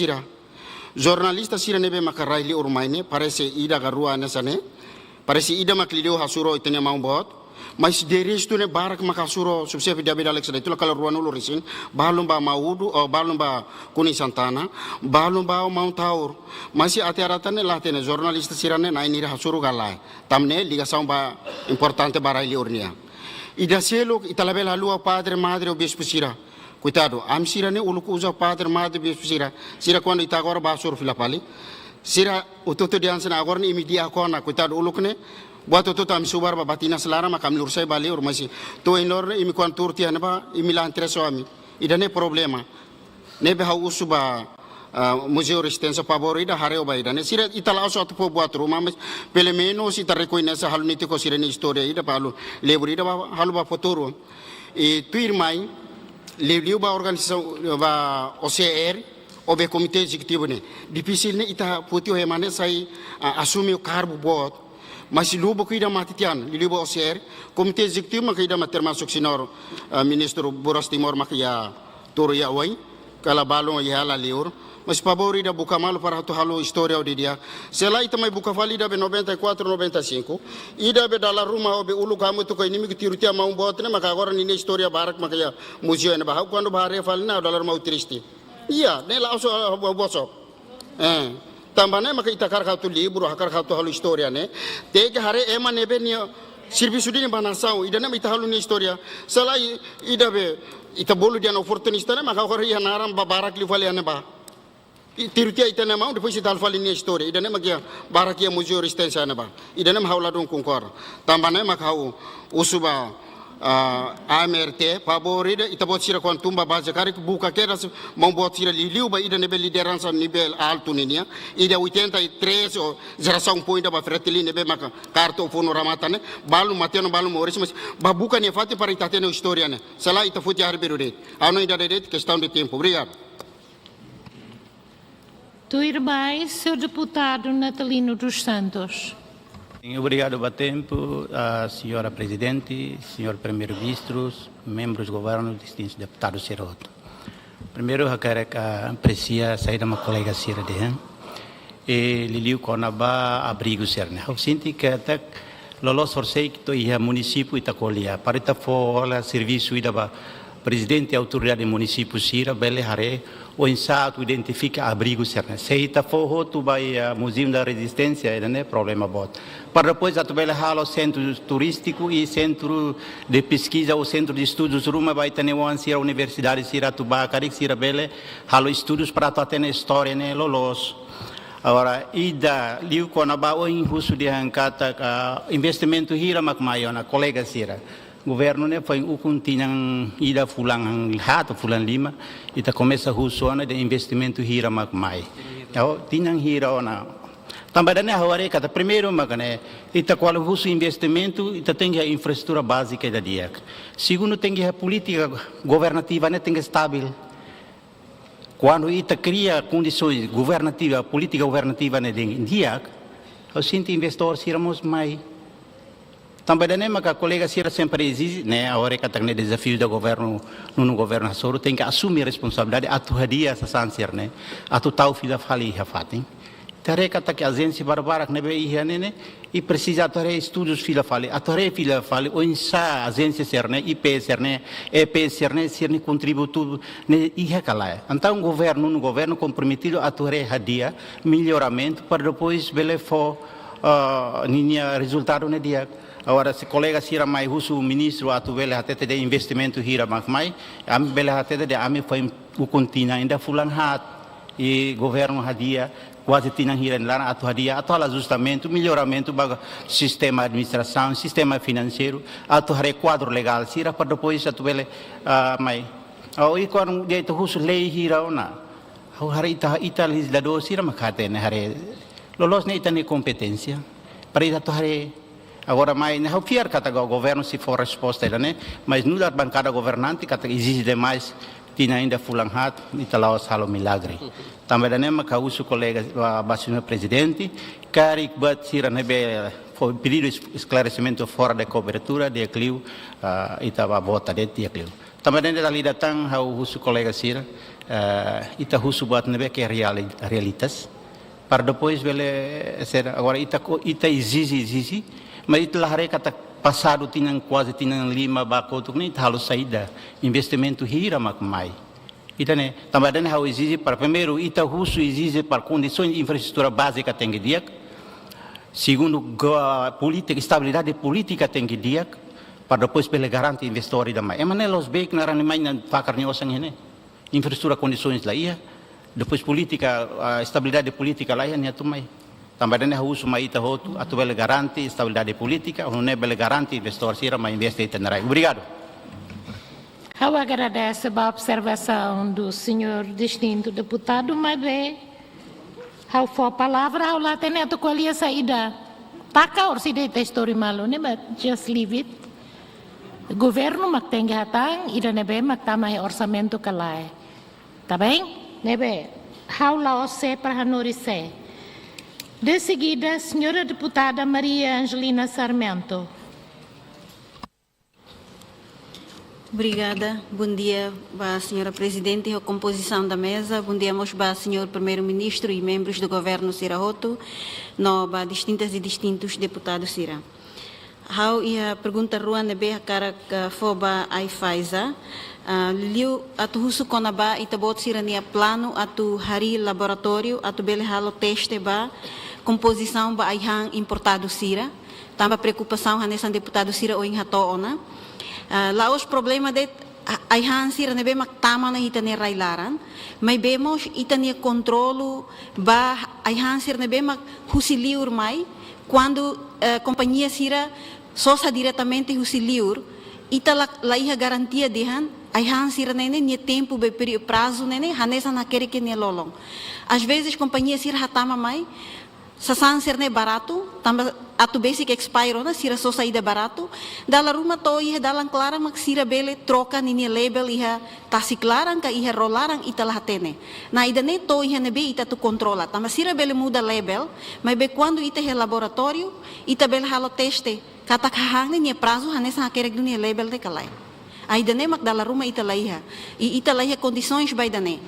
sira nebe makarai li urmaine parece ida garua nesane parece ida maklideu hasuro itene mau bot mas deris tu ne barak makasuro subsep dia beda lex itu kalau ruan ulu risin balum ba maudu o balum ba kuni santana balum ba mau taur masih ati-aratan ne latene jornalista sirane na ini hasuro galai tamne ligação ba importante barai li urnia ida selo italabela lua padre madre o bispo sira cuidado am sira ne ulu usa padre madre bispo sira quando ita agora ba sur filapali sira ututu diansen agora ni media kona cuidado ulukne buat ututu am subar ba batina selara makam lursai bali urmasi to enorne imi kwan turti anaba imi lan treso ami idane problema nebe ha usuba museu resistência favorita hareo ba idane sira itala aso atu buat rumah mas pelo menos ita reconhece haluniti ko sira ni história ida palu leburi ida halu ba futuro e tuirmai lebliu ba organização ba OCR obe comitê executivo ne difícil ne ita putio hemane sai assumir o cargo bot mas lubo cuida matitian libo OCR comitê executivo makida termasuk sinor ministro Boras Timor makia toro ya wai kala balong ya la liur mas pabori da buka malu para tu halo história de dia sela ita mai buka valida be 94 95 ida be dalam rumah obe ulu kamu tu ko inimigo tirutia mau bot ne maka agora ni história barak makaya museu ne bahau quando bahare falna dalam mau triste iya nela oso boso tambane maka itakar khatu libro hakar khatu halu historia ne te ke hare ema nebe ni serviço de banasau ida nem ita halu ni historia salai ida be ita bolu dia no oportunista ne maka hore ya naram barak li vale ne ba tirutia ita ne mau depois ita fali ni historia ida nem magia barak ya museu resistência ne ba ida nem haula don konkor tambane maka hau usuba AMRT favorida ita bot sira kon tumba base kari buka kera mau bot sira liliu ba ida nebe liderança nível alto ninia ida 83 o geração point ba fretili nebe maka karto fono ramatane balu mateno balu moris mas ba buka ne fati para ita teno história ne sala ita futi harbiru det ano ida det questão de tempo obrigado Tuirmai, seu deputado Natalino dos Santos. Obrigado pelo tempo, senhora Presidente, senhor Primeiro-Ministro, membros do governo, distintos deputados Siroto. Primeiro, eu quero apreciar a saída da minha colega Sira de e Liliu Conaba abrigo Serne. Eu sinto que até Lolo Sorsei que o município Itacolia, para estar fora serviço da Presidente e autoridade do município Sira, Bele Hare, o insato identifica abrigo Serne. Se está fora, tu vai ao Museu da Resistência, não é problema bot. Para depois a tabela halo centro turístico e centro de pesquisa ou centro de estudos Ruma vai ter uma universidade Sira Tubacari Sira Bele halo estudos para ter história né lolos agora ida liu conaba o injusto de arrancata investimento hira macmaiona colega Sira governo né foi o continhang ida fulang hato fulan lima ita começa rusona de investimento hira macmai tinhang hira ona também né agora cada primeiro magane ita qual o investimento ita tem a infraestrutura básica da dia segundo tem a política governativa né tem estável quando ita cria condições governativa política governativa né dia eu sinto investidor seremos mais Também daí mas a colega Sira sempre exige, né, a hora que está no desafio do governo, no governo Açores, tem que assumir a responsabilidade, a tua dia essa sancer, né, a tu tal filha fali a fatem. Tareka que a agência barbara que nebe ia né, e precisa atuar estudos filha fali, atuar filha fali, ou insa agência ser né, IP ser né, EP ser né, ser né contributo né, ia calai. Então o governo comprometido a atuar a dia melhoramento para depois bele for ninha resultado né dia. Agora, se colega Sira mais o ministro atuele até de investimento hira mais, a mim bele até de a mim foi o continente ainda fulan hat e governo hadia quase tinha hira lá atu hadia atual ajustamento, melhoramento do sistema administração, sistema financeiro, atu hare quadro legal Sira para depois atuele mais. Aí quando dia tu husu lei hira ona, hare ita legislador Sira makate ne hare lolos ne ita ne competência para ita tu hare. Agora, mas não pior que o governo se for resposta, né? Mas não da bancada governante que exige demais, tinha ainda fulanhat e tal os halo milagre. Também da nema que o colega senhor presidente, cari batir nebe foi pedido esclarecimento fora da cobertura de Clio e estava vota de Clio. Também da lida tang o colega Sira e tá o buat nebe que realitas para depois vele ser agora ita exige mas itulah hari kata passado tinham quase 5 bakotuk ni halos saída investimento hira makmai ita ne também dan how exige para primeiro ita husu exige para condições de infraestrutura básica tem que dia segundo política estabilidade política tem que dia para depois pela garante investor da mai emane los baik na ran mai na fakar ni osang hene infraestrutura condições lá ia depois política estabilidade política lá ia ni atumai também nem a uso mais ita hotu atu bele garanti estabilidade política ou não bele garanti investor Sira mais investe itenerário. Obrigado. Eu agradeço a observação do senhor distinto deputado, mas ao for a palavra, ao lá tem a colher saída. Taka or se deita história malo, né? But just leave it. O governo mak tem hatang, ida nebe mak tamai orçamento kalai. Tá bem? Nebe, ao lá ose para hanorise. De seguida, senhora deputada Maria Angelina Sarmento. Obrigada. Bom dia, senhora presidente e a composição da mesa. Bom dia, senhor primeiro-ministro e membros do governo Sira Roto, distintas e distintos deputados Sira. How ia pergunta rua nebe a cara foba ai faiza. Liu atu husu konaba itabot Sira nia plano atu hari laboratório atu bele halo teste ba composição ba aihan importado Sira, tamba preocupação hanesan deputado Sira o inhatoona. Lá os problema de aihan Sira nebe maktama na hitane railaran, mas bemos itania controlo ba aihan Sira nebe mak husiliur mai quando companhia Sira sosa diretamente husiliur ita la iha garantia dehan aihan Sira nene nia tempo be prazo nene hanesan nakere que ne lolong. Às vezes companhia Sira hatama mai sasan serne barato, tamba atu basic expire na Sira só saída barato, dala ruma to ia dalang clara mak Sira bele troca nini label ia tasiklarang ka ia rolarang italah tene. Na idane to ia nebe ita tu controla, tamba Sira bele muda label, mas be quando ita he laboratório, ita bele halo teste, kata kahang ni prazo hanesa hakerek dunia label de kalai. A idane mak dala ruma ita laiha, e ita laiha condições by dane.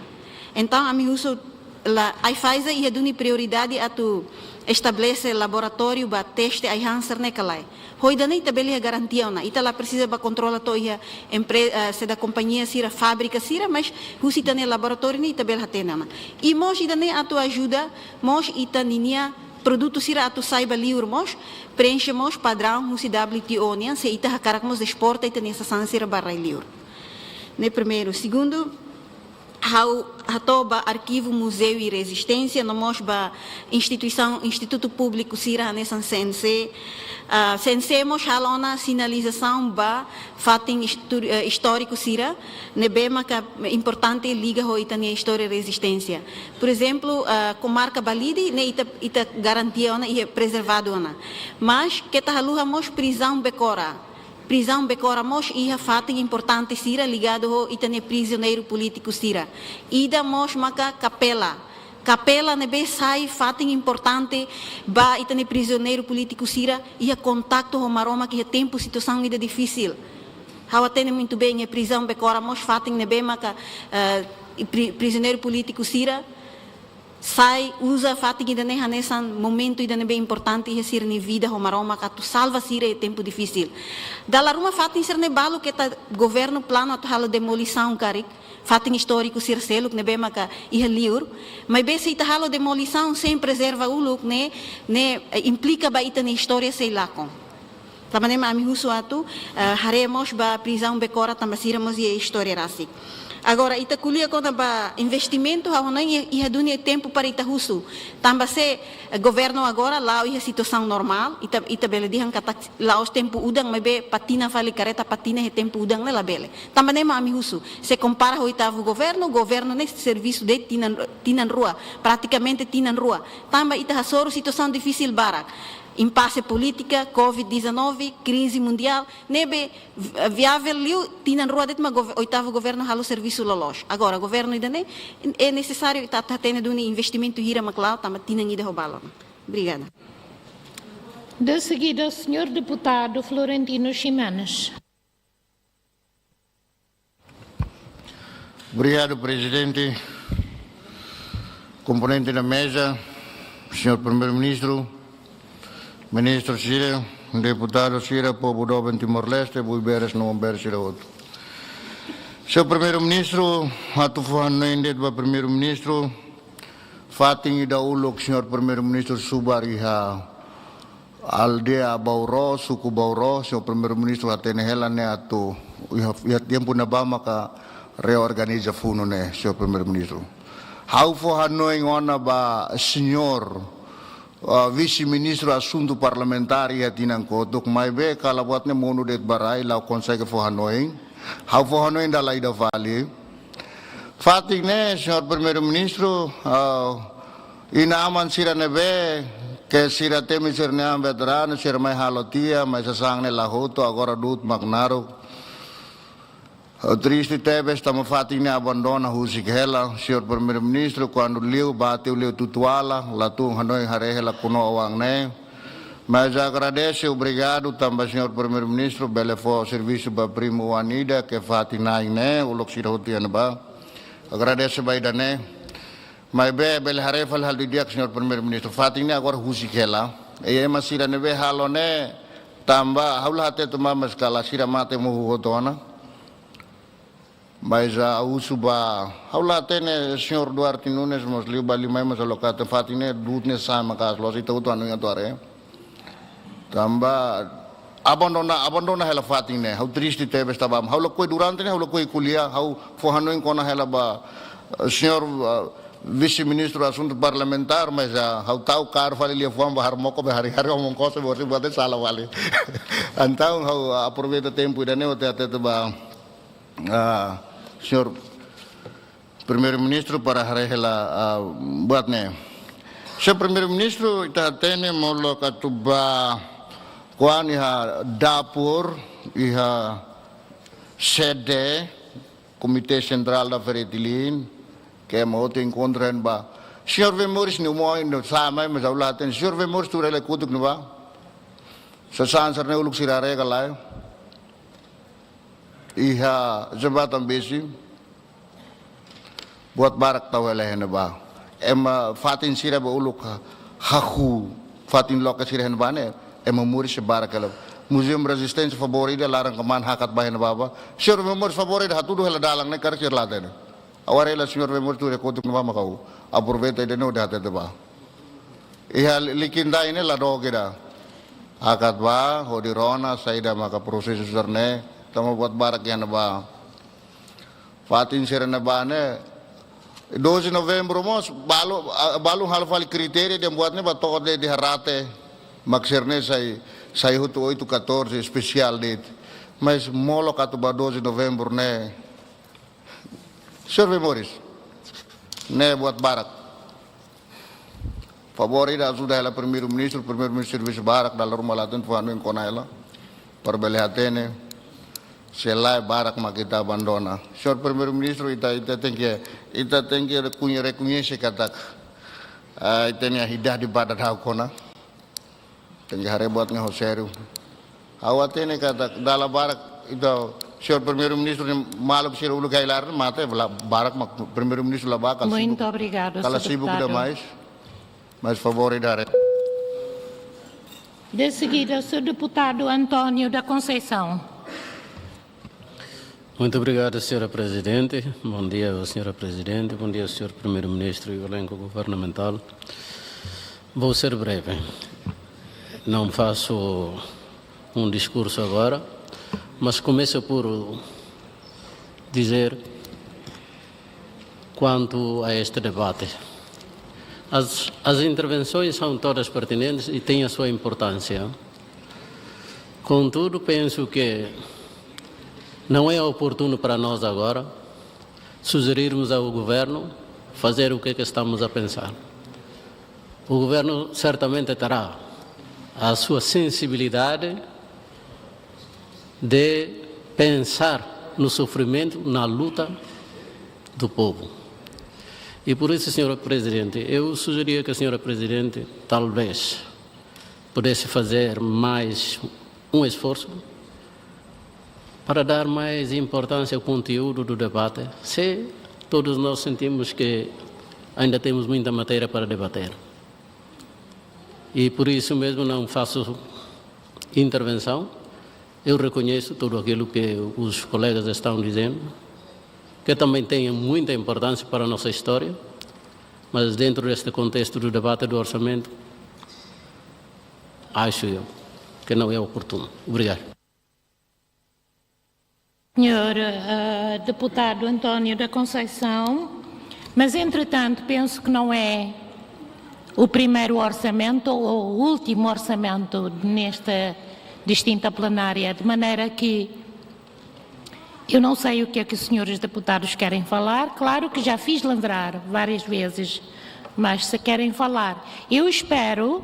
Então a mi uso la ai faz ia duni prioridade a tu estabelece laboratório ba teste ai hanser ne kalai hoi dani tabeli garantia na ita lá precisa ba controla to ia empresa se da companhia Sira fábrica Sira mas husi tane laboratório ni tabel hatena na e mos dani a tu ajuda mos ita ninia produto Sira a tu saiba liur mos preenche mos padrão husi WTO nian se ita hakarak mos exporta ita nessa Sira barra liur ne primeiro segundo Hatoba Arquivo, Museu e Resistência, no Mosba Instituto Público Sira Hanesan CNC. CNC mos halona sinalização ba fatin histórico Sira, nebema que importante liga ho itania história e resistência. Por exemplo, com marca balidi, ne ita garantia ona e preservado ona. Mas que tahaluha mos prisão becora. Prisão becora mos ia fato importante Sira ligado ao itane prisioneiro político Sira. Ida mos maka capela capela nebe sai fato importante ba itane prisioneiro político sira ia contato com maroma que tempo situação ida difícil hawa tene muito bem a prisão becora mos fato nebe maka prisioneiro político sira sai usa fato que dane nesse momento ida nebe importante ia ser ni vida com maroma que tu salva sira é tempo difícil dala ruma fato ser ne balo que tá governo plano tu hala demolição carik fato histórico circelo que nebe maka ia liur mas bem se halo demolição sem preserva o look né implica ba ita na história sei lá com também mami husu atu haremos ba prisão becora tambasiramos e história rasi agora ita kulia quando ba investimento ha não ia dunia tempo para ita husu tamba se governo agora lá ia situação normal ita bele dihan kata lá os tempo udang mas be patina fali careta patina é tempo udang lá bele também mami husu se compara o oitavo governo nesse serviço de tinan rua praticamente tinan rua tamba ita hasoro situação difícil barak impasse política, Covid-19, crise mundial, nebe viável liu tinan rua det ma oitavo governo halo serviço lolos. Agora governo idane é necessário tá tendo um investimento hira maclau, tá tinan ida robalo. Obrigada. De seguida, o senhor deputado Florentino Ximenes. Obrigado, presidente. Componente da mesa, senhor primeiro-ministro, ministro Sira, deputado Sira, povo do Timor-Leste, Buiberes, não Buiberes, outro. Senhor primeiro-ministro, atu fuhanoinde do primeiro-ministro, fating ida ulok senhor primeiro-ministro subariha aldea Bauro, suku Bauro, senhor primeiro-ministro atene helane atu ia tempo na ba maka reorganiza funo ne senhor primeiro-ministro. How fuhanoing ona ba senhor vice-ministro assunto parlamentar ia tinang kotok mai be kala buatne monu det barai lau consegue for Hanoi how for Hanoi da laida vale fating ne senhor primeiro-ministro inaman sira nebe que sira temi sirne am veterano sira mai halotia mai sasang ne lahoto agora dut magnaro triste teve estamos fating ne abandona husikela senhor primeiro-ministro quando liu bateu liu tutuala latung Hanoi harehela kuno awang ne mas agradeço obrigado também senhor primeiro-ministro bele fo serviço ba primo anida que fating nai ne ulok sira hotian ba agradeço baida ne mas bele harefal hal diak senhor primeiro-ministro fating ne agora husikela e masira ne be halone tamba haula hate tuma mas kala sira mate mu hotona mas a usuba haula tene senhor Duarte Nunes mos liu bali mai mas alocate fatine dutne sama kas los itu anu yang tuare tamba abandona hela fatine hau triste teve estava haula koi durante ne haula koi kuliah hau fohano em kona hela ba senhor vice-ministro assunto parlamentar mas hau tau car fali lia fuam bahar moko bahari omong kose borsi buat salah wali antau hau aproveita tempo idane o te ba senhor primeiro-ministro para harehela buatne senhor primeiro-ministro ita tene molo katuba kuan iha dapur iha sede komite central da Feretilin que mo te encontran ba senhor Vemoris ni mo no sama mas aulaten senhor Vemoris tu rele kutuk no ba sa sansar ne uluk sirare kalai iha jabatan besi buat barak tawelehen ba fatin sira ba uluk haku fatin loka sirahen ba ne muri se barak ala museum resistência favorita larang keman hakat bahen baba senhor memor favorita hatudu hela dalang ne karsir latene awarela senhor memor tu rekotuk no ba makau aproveita de no data de ba iha likinda ini la dogeda hakat ba hodirona saida maka proses serne tamo buat barak yan ba fatin sira na ba ne 12 novembro mos balu halfal kriteria de buatne ba to de harate makserne sai hutu 814 especial dit mas molo katu ba 12 novembro ne serve moris ne buat barak favorita sudah ela primeiro-ministro serviço barak dalam rumah latun fuanu en konaela perbelihatene selai barak makita abandona senhor primeiro-ministro ita tem que reconhecer katak Tem a ideia de badat hakona. Tem que rebuat dengan Rosério. Awak ini kata dalam barak itu senhor primeiro-ministro malam sira ulu gailar mata barak primeiro-ministro lá bakal. Muito obrigado, Kala sibuk dah mais favor dar. De seguida, o Sr. Deputado Antônio da Conceição. Muito obrigado, Sra. Presidente. Bom dia, Sra. Presidente. Bom dia, Sr. Primeiro-Ministro e o elenco governamental. Vou ser breve. Não faço um discurso agora, mas começo por dizer quanto a este debate. As intervenções são todas pertinentes e têm a sua importância. Contudo, penso que não é oportuno para nós agora sugerirmos ao governo fazer o que estamos a pensar. O governo certamente terá a sua sensibilidade de pensar no sofrimento, na luta do povo. E por isso, Sra. Presidente, eu sugeria que a Sra. Presidente talvez pudesse fazer mais um esforço para dar mais importância ao conteúdo do debate, se todos nós sentimos que ainda temos muita matéria para debater. E por isso mesmo não faço intervenção. Eu reconheço tudo aquilo que os colegas estão dizendo, que também tem muita importância para a nossa história, mas dentro deste contexto do debate do orçamento, acho eu que não é oportuno. Obrigado. Senhor Deputado Antônio da Conceição, mas entretanto penso que não é o primeiro orçamento ou o último orçamento nesta distinta plenária, de maneira que eu não sei o que é que os senhores deputados querem falar. Claro que já fiz lembrar várias vezes, mas se querem falar, eu espero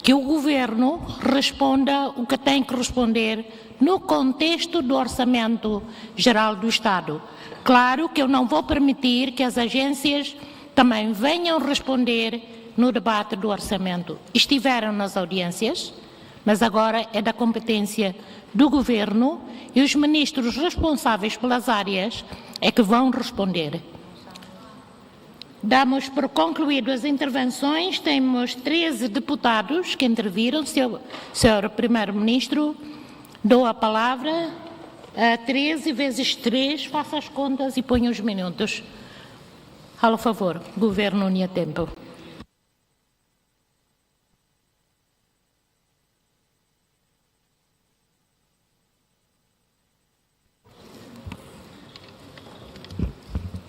que o Governo responda o que tem que responder no contexto do Orçamento Geral do Estado. Claro que eu não vou permitir que as agências também venham responder no debate do orçamento. Estiveram nas audiências, mas agora é da competência do Governo e os ministros responsáveis pelas áreas é que vão responder. Damos por concluído as intervenções. Temos 13 deputados que interviram. Senhor Primeiro-Ministro, dou a palavra a 13 vezes 3, faça as contas e ponha os minutos. Por favor, Governo Unia Tempo.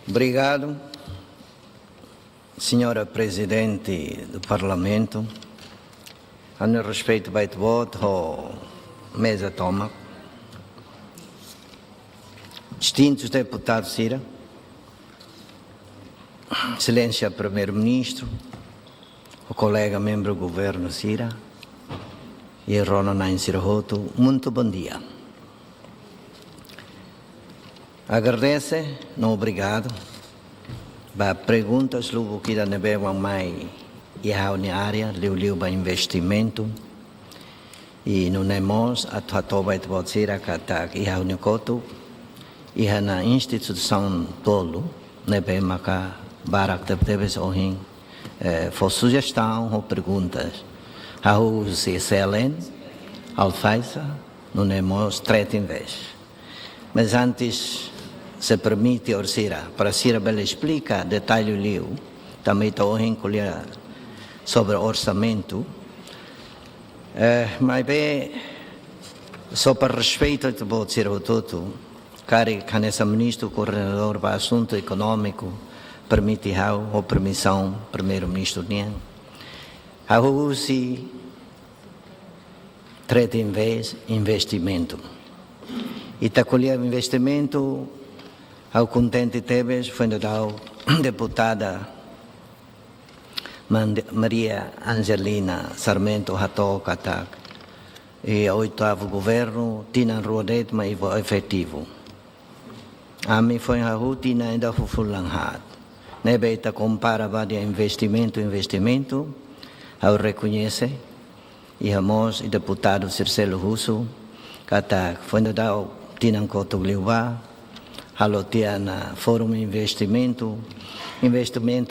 Obrigado, Senhora Presidente do Parlamento. A meu respeito, vai te voto, mesa toma. Distintos deputados, Cira. Excelência Primeiro-Ministro, o colega membro do Governo, Cira, e Ronanain Sirahoto, muito bom dia. Agradeço, não obrigado. Ba perguntas logo que ainda bebam mais e a área, liu ba investimento e não nemos a tua vai te botar a catar e a unicoto e na instituição tolo nebe maca barak deve ser ohin for sugestão ou perguntas a os excelente alfaisa não nemos treta em vez mas antes se permite orsira para Sira bela explica detalhe liu também estou encolher sobre orçamento mas bem só para respeito de vou dizer o todo cari canessa ministro coordenador para assunto econômico permite ou permissão primeiro-ministro nian a usi treta em vez investimento e tá colher investimento ao contente Teves foi da deputada Maria Angelina Sarmento Hato Katak e o oitavo governo tinha rodet mas efetivo a mim foi a rotina ainda fufulanhat nebe ita compara vadia investimento, ao reconhece, e amos e deputado Circelo Russo, kata quando dá tinan koto liwa, halo tia na Fórum investimento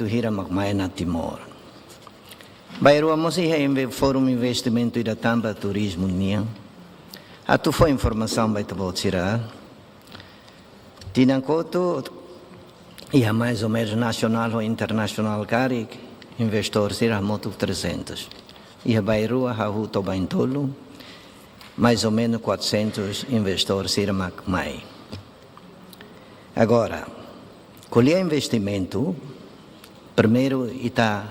hira makmai na Timor. Bairro amos e Fórum investimento ida tamba turismo nia. Atu foi informação vai tabotira. Tinan koto ia mais ou menos nacional ou internacional cari investor sira moto 300. Ia bairro a huto baintolo mais ou menos 400 investidores sira makmai. Agora, colher investimento, primeiro ita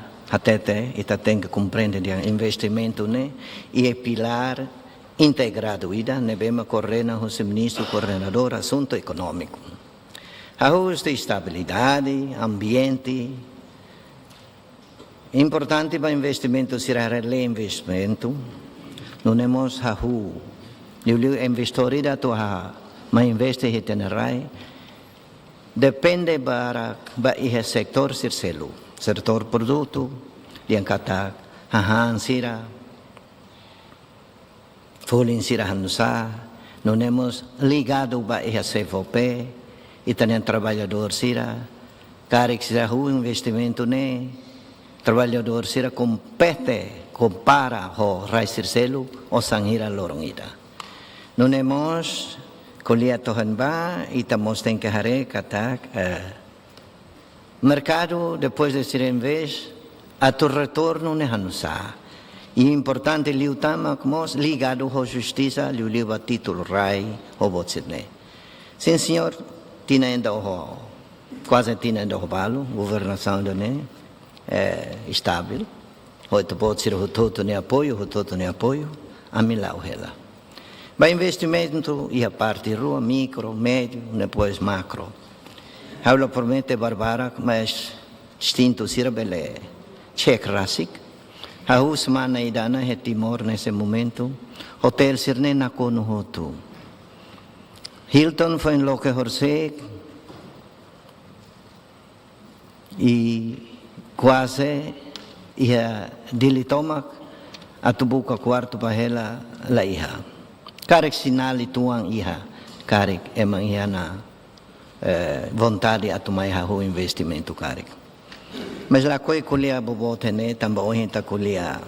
tem que compreender que investimento né e é pilar integrado ida nebema correna o ministro coordenador assunto econômico. Ajuste estabilidade, ambiente. Importante para investimento será reinvestimento. Não temos o investor ida to mas investe retenerai. Depende para o setor Circelo, setor produto, yang kata sira, folin sira hanusa, não temos ligado para o CVP, e também trabalhador sira, carik sira o investimento ne, trabalhador sira compara o rai Circelo o sangira lorongida. Não temos colher tohan ba e estamos tem que hare katak mercado depois de ser em vez a tu retorno ne hanusa e importante liutama como ligado à justiça liu a título rai o botsine sim senhor tina ainda o quase tina ainda o balo governação do ne estável o te pode ser o todo ne apoio a milau hela. Ba investimento e a parte rua, micro, médio, depois macro. Habla promete Barbara, mas distinto sira bele check rasik. A semana idana é Timor nesse momento. Hotel sirne na kono hotu. Hilton foi em loke horsek. E quase ia dilitomak atubuka quarto para ela la iha. Karek sinali tuang iha, karek emang iha na vontade a tomar o investimento karek. Mas lá coi colher bobote né, também hoje está colher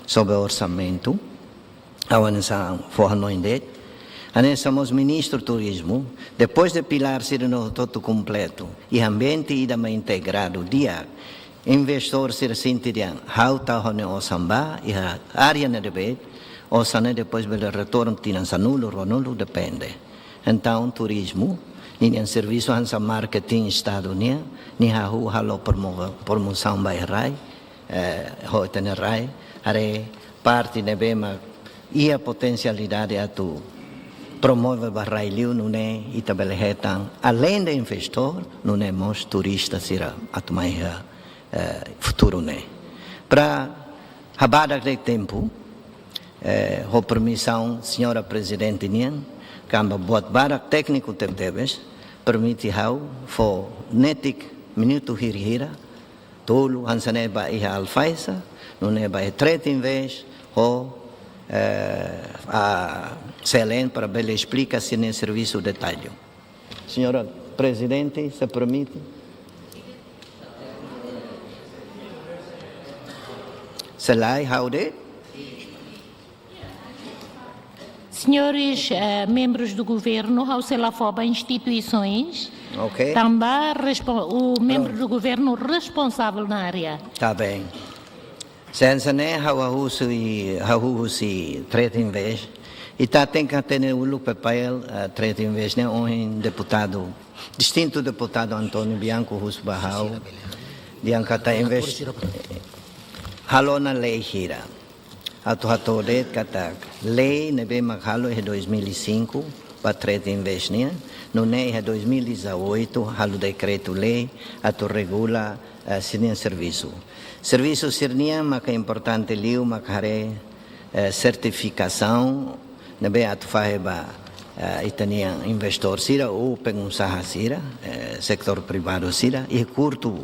sobre orçamento, aonde são fornoindet. Ané somos ministro do turismo, depois de pilar ser no todo completo e ambiente ida mais integrado dia, investor ser sentidian, how ta hone o samba e a área na debate. O sana depois pelo retorno tinha nulo depende. Então turismo, nem serviço hansa marketing estado nia, ni hahu halo promoção bairai, ho tenerai, are parte de bema e a potencialidade a tu promove barrai liu não é itabelehetan além de investor não é mos turista sira atmai futuro né. Para habada de tempo com permissão, senhora Presidente Nian, camba buat barak técnico tebes, permite hau, fo netik minuto hira, tolo, hansane ba iha alfaisa, não é ba tret em vez, a Selen para bela explica se nem serviço detalhe. Senhora Presidente, se permite. Selai, haude? Senhores membros do governo, ao se lá for instituições, também o membro do governo responsável na área. Tá bem. Senza né, hauhusi treta em vez, e tá tem que ter o papel treta em vez, né, um deputado, distinto deputado Antônio Bianco Husbahau, diangkata em vez, halona lei hira. Atuatoret katak lei nebe maghalo é 2005 para treta invesnia no é 2018 halo decreto lei atu regula sirnia serviço sirnia maka importante liu makare certificação nebe atu faheba itania investor sira ou pengusaha sira sector privado sira e curto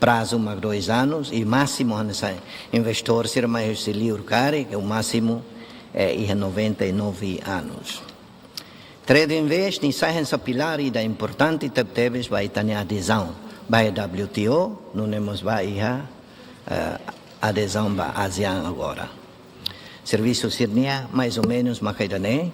prazo mais 2 anos e máximo nessa investor será mais auxílio caro, que o máximo é 99 anos. Trade Invest em essa pilar e da importante teve vai ter adesão vai WTO, não temos vai adesão para ASEAN agora. Serviço Sirnia mais ou menos macaidane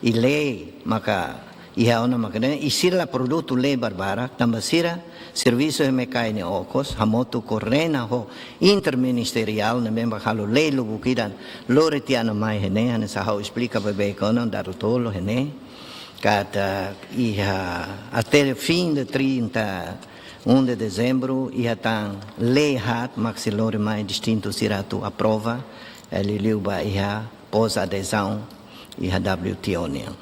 e lei maca e ona macaidane e sira produto lei barbara também sira serviço mecânico ocos hamoto correna ho interministerial na member halo lei lugu kidan loretiana mai hene nessa how explica bem quando dar o tolo hene cada até fim de 31 de dezembro ia tan lei hat maxilore mai distinto siratu aprova Liliuba ia pós adesão ia WTO nia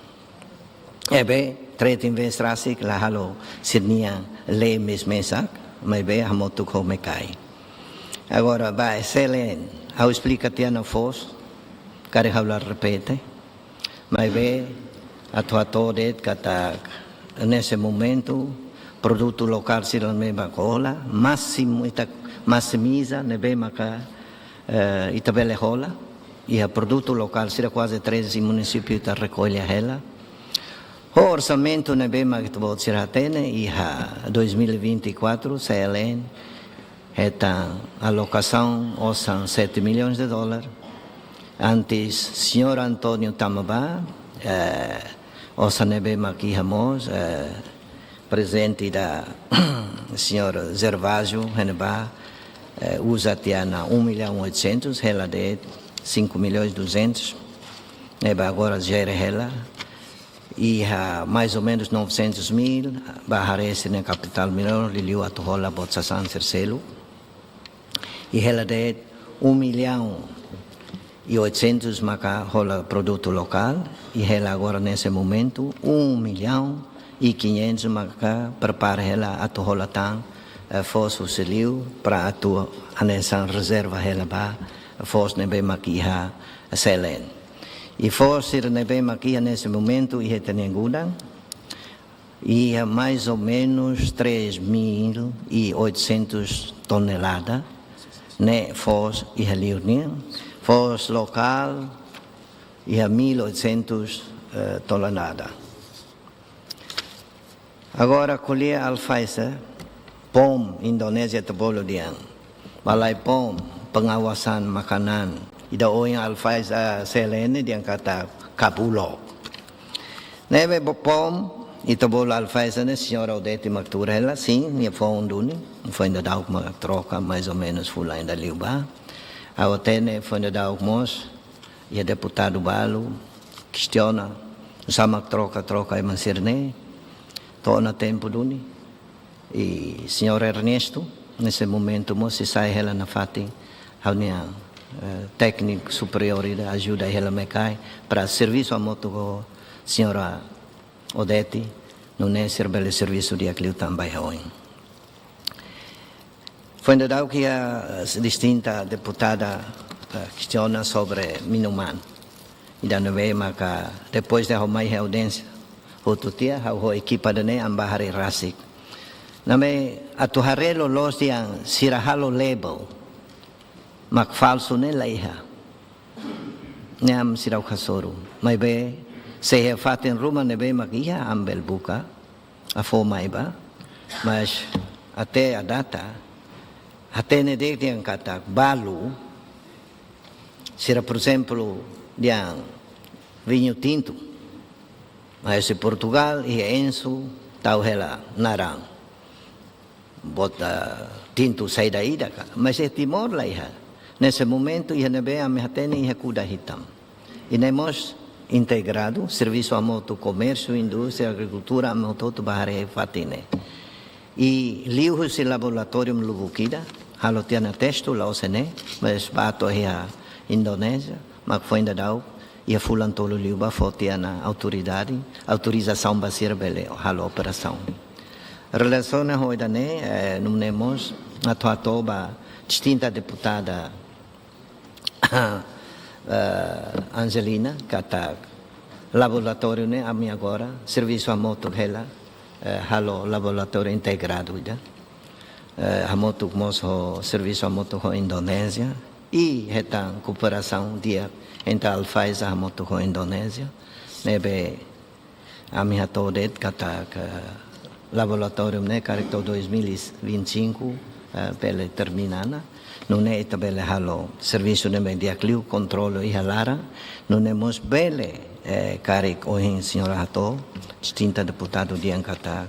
trade investasi la halo Sydney lei mesmesak mas bem hamotu como cai agora vai excelente ao explica tiana fos care hablar repete mas bem atuatore kata nesse momento produto local sira mesma cola máximo ita maximiza nebe maka itabele rola e a produto local sira quase 13 municípios da recolhe ela o orçamento nebe maka to sira tene e a 2024 CLN eta alocação são 7 milhões de dólares antes senhor Antônio Tamaba osa nebe maki hamos presente da senhor Zervásio Reneba usa tiana 1.800.000 ela de 5.200.000 neba agora gera ela e mais ou menos 900.000 baharese na capital menor liliu atohola botsasan sercelo e ela de 1.800.000 maka rola produto local e ela agora nesse momento 1.500.000 maka prepara ela atohola tan fosso seliu para atua nessa reserva ela ba fosso nebe makiha selen e fosso nebe makiha nesse momento e retenenguda e mais ou menos 3.800 toneladas né fosso e reliunia fosso local e 1.800 toneladas agora colher alfaisa POM Indonesia tebolo diang balai POM pengawasan makanan ida oyang alfaisa selene diang kata kapulo nebe POM itebolo alfaisa ne senhora Odete Macturella sim minha fundo ni foi ainda dá uma troca mais ou menos fula ainda liuba a Otene foi ainda dá mos e deputado Balo questiona sama troca e mansirne to na tempo duni e senhor Ernesto nesse momento se sai ela na fati haunia técnico superior da ajuda ela me cai para serviço a moto com senhora Odete não é servir serviço de aquilo também hoje foi ainda que a distinta deputada questiona sobre Minuman e da novema que depois de mais audiência outro dia a equipa da ne ambahari rasik name atuharelo los yang sirahalo label mak falso ne laiha nem sirau khasoro mai be se faten ruma ne be makia ambel buka a formai ba mas até a data até ne de yang kata balu sira por exemplo yang vinho tinto mas em Portugal e Enzo tau hela narang bota tinto sai daí da mas é Timor lá nesse momento ia nebe a mehatene ia kuda hitam e nemos integrado serviço a moto comércio indústria agricultura a moto bahare fatine e liu se laboratório lubukida halotiana testo lá osene mas bato ia Indonésia mas foi ainda dau ia fulan tolo liu ba fotiana autoridade autorização basir bele halo operação relação na hoida né não temos a toba distinta deputada Angelina kata laboratório né a mim agora serviço a moto ela halo laboratório integrado ida hamoto moso serviço hamoto com Indonésia e retan cooperação dia entre Alfaiza hamoto com Indonésia nebe ami hatodet kata laboratório né caracto 2025 pela terminana não é tabela halo serviço de mediacliu controle e halara não é mos bele caric ohin senhora hato distinta deputado de Ancata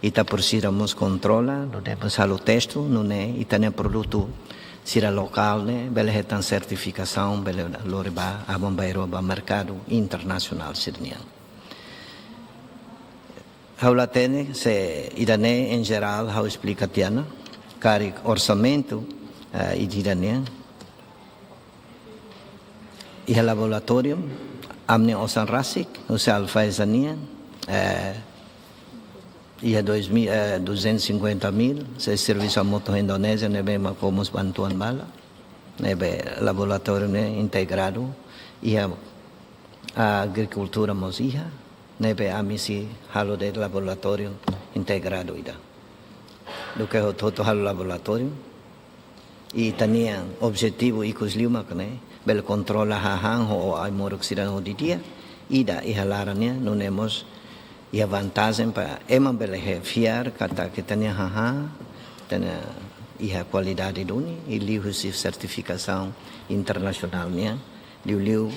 ita por sira mos controla não é halo texto não é ita ne produto sira local né bele retan certificação bele loriba abombairo ba mercado internacional sirnian Haula tene se idane em geral how explica tiana cari orçamento idane e laboratório amne osan rasik o alfaizania e 250.000 se serviço a moto Indonésia nebe ma como bantuan bala nebe laboratório né integrado e a agricultura mosiha nebe amisi halo de laboratório integrado ida do que todo halo laboratório e tinha objetivo icos lima né bel controla hahan ho ai moroxidano ho dia ida e halarania não temos e a vantagem para ema bel fiar kata que tinha hahan tinha e a qualidade doni e liu certificação internacional né liu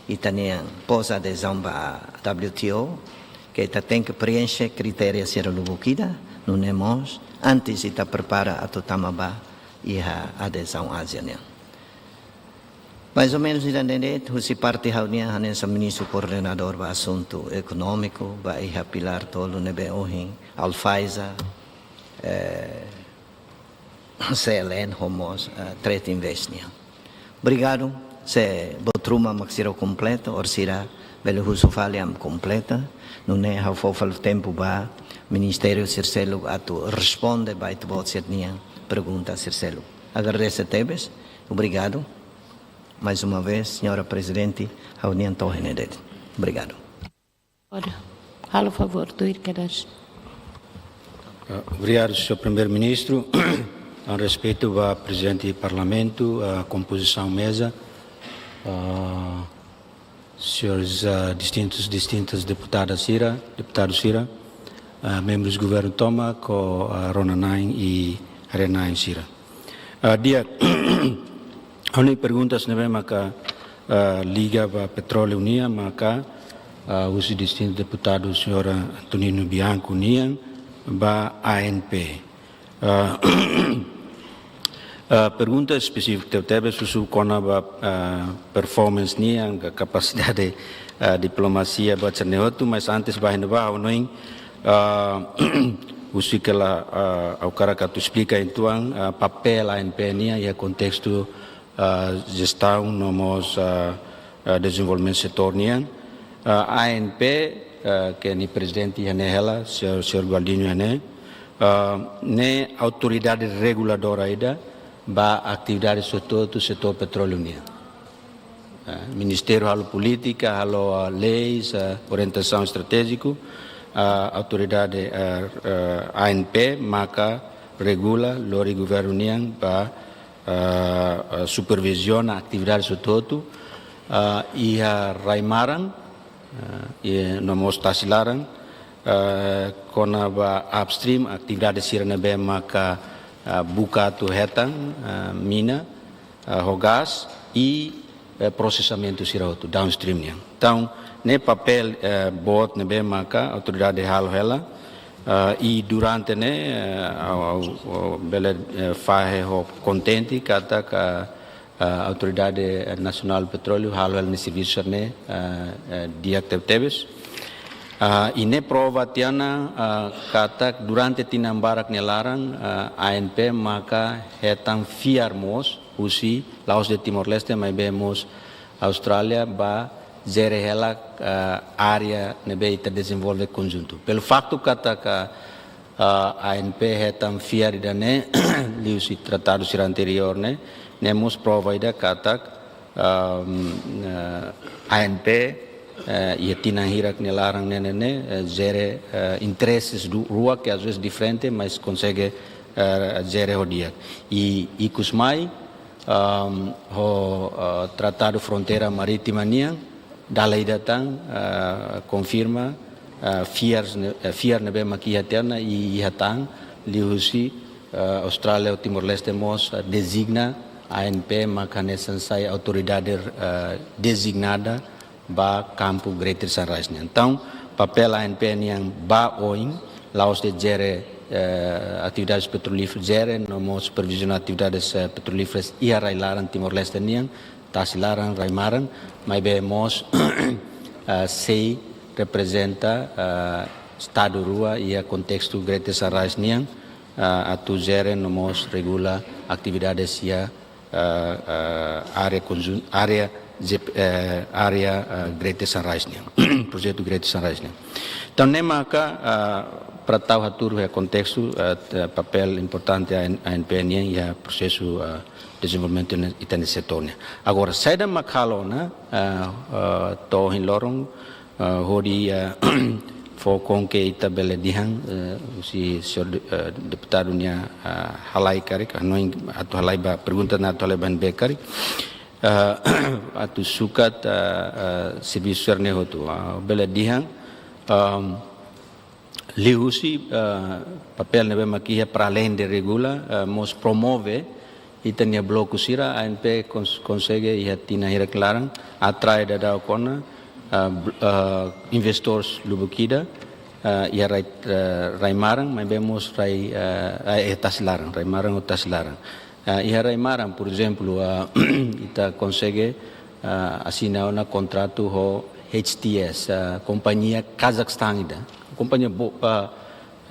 e tinha pós adesão para WTO que tem que preencher critérios ser lubukida não temos antes está prepara a totamaba e a adesão asiana mais ou menos entender se parte reunião nessa ministro coordenador para assunto econômico para a pilar tolo nebe ohin Alfaiza CLN homos trade investment obrigado se botruma maxiro completa or sira belo huso faliam completa não é how fofal tempo ba ministério Circelo atu responde ba itu bot sernia pergunta Circelo agradeço tebes obrigado mais uma vez senhora presidente reunião to renedet obrigado ora a favor do Ircadas obrigado senhor primeiro-ministro a respeito ao presidente do parlamento a composição mesa senhores distintos deputados Sira, membros do governo Toma, com Ronanain e Renain Sira. Dia, a única pergunta é maka liga para petróleo unia maka os distintos deputados senhora Antonino Bianco Nian ba ANP. Pergunta específica teve susu kona ba performance ni ang capacidade diplomacia ba cerneotu mas antes ba hinba onoing usikala au cara tu explica então papel ANP ni e contexto gestão nomos desenvolvimento setor ni ANP que ni presidente Hanela senhor Gualdinho ne autoridade reguladora ida ba atividade do setor petróleo unia Ministério halo política halo leis orientação estratégico autoridade ANP maka regula lori governo união ba supervisiona atividade todo e raimaran e nomos tasilaran kona ba upstream atividade sirana be maka buka tu hetang mina rogas e processamento sirauto downstream nya então ne papel bot ne be maka autoridade halo hela e durante ne bele fahe ho contente kata ka autoridade nacional petróleo halo hela ne serviço ne dia teves e ne prova tiana kata durante tinambarak nelarang ANP maka hetang fiarmos usi Laos de Timor-Leste mai bemos Austrália ba zere hela área nebe ita desenvolve conjunto pelo facto kata ka ANP hetang fiar idane liusi tratado sir anterior ne nemos prova ida kata ANP e tinha hirak nelarang nenene zere interesses do rua que às vezes diferente mas consegue jere hodia e ikusmai o tratado fronteira marítima niang dalai datang confirma fiar nebe makia terna e hatang lihusi Australia Timor-Leste mos designa ANP makane sansai autoridade designada ba campo Greater Sunrise. Então, papel ANP yang ba oing laos de gere atividades petrolíferas gere no supervisionar atividades petrolíferas e arrailaran Timor-Leste niang tasilaran raimaran mas vemos sei representa estado rua e a contexto Greater Sunrise niang atu gere no regula atividades ia área Greater Sunrise projeto Greater Sunrise. Então, nem maka para tal atur é contexto papel importante a ANP e a processo desenvolvimento no setor. Agora, sai da macalona to em lorong hori com que itabele dihang si deputado nia halai karik anoing atau halai ba pergunta na atau halai ban bekari atau sukat serviço serne hotu bele dihang lihusi papel nebe makia para além de regula mos promove itania bloco sira ANP consegue ia tina hira clarang atrai dada kona investors lubukida ia raimarang mas vemos tasilarang raimarang ou tasilarang ia raimarang por exemplo ita consegue assinar um contrato com HTS companhia Kazakhstan ida companhia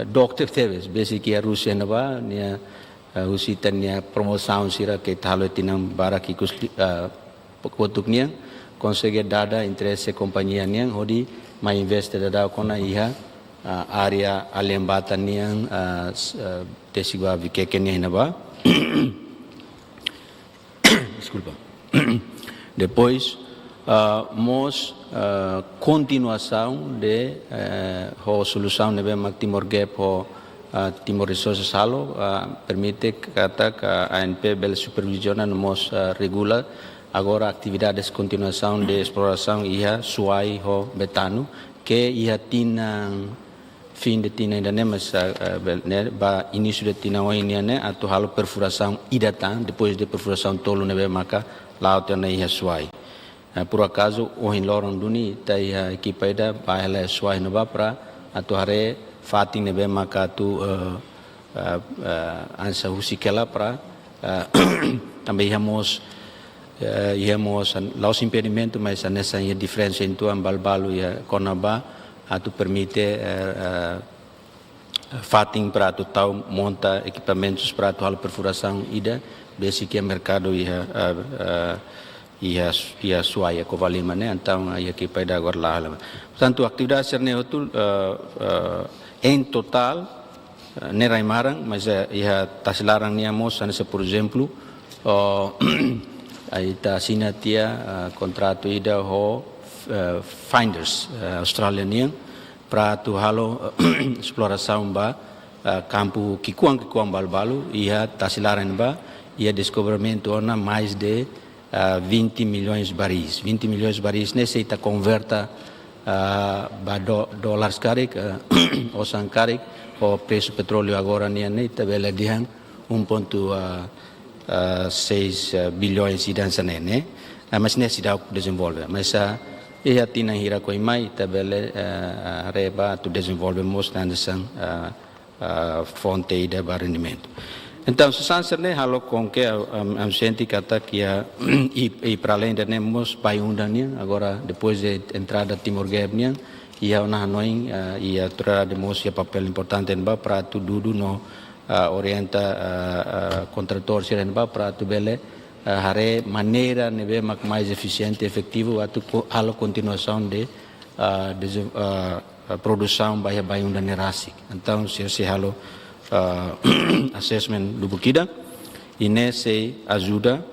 Dr. Teves basically a Rússia nova nia Rússia tenia promoção sira que talo tinam baraki kus potuknya consegue dada interesse companhia niang hodi mai investe dada kona iha área alembata niang tesigua vikeke niang ba desculpa depois mos continuação de solução nebe mak Timor Gap Timor Resources Halo permite kata ka ANP bel supervisiona mos regula agora atividades de continuação de exploração ia suai ho betano que ia tinang fim de tina ainda nem mas ba início de tina o ini né atau halo perfuração idatan depois de perfuração tolo nebe maka laut na ia suai por acaso o em lorong duni ta ia equipa ida ba ela suai no ba para atau hare fating nebe maka tu ansa husikela para também íamos los impedimentos mas nessa diferença entre o balbalo e a conaba tu permite fating para tu tal monta equipamentos para tu hal perfuração ida basic mercado e a suaia covalima né então aí aqui para dar agora lá portanto atividade serne tu em total ne raimarang mas ia tasilarang niamos nessa por exemplo aí tá assinatia contrato ida ho finders australian para tu halo exploração ba campo kikuang balbalo ia tasilaran ba ia descobrimento ona mais de 20 milhões de baris nesse ita converta ba dólares carik ou sankarik o preço petróleo agora nem ita bela dihan 1.6 bilhões de dança né mas nesse dá desenvolve mas e a tina hira coi mai tabele reba tu desenvolvemos dançan fonte de rendimento então se sanser né halo com que a gente kata que e para além de nemos paiundania agora depois de entrada Timor Gap nia e a na noin e a tra demos papel importante para tu dudu no orienta contrator siren ba para tu bele hare maneira nebe mak mais eficiente efetivo atu halo continuação de produção by unda nerasik então se halo assessment do Bukida e nesse ajuda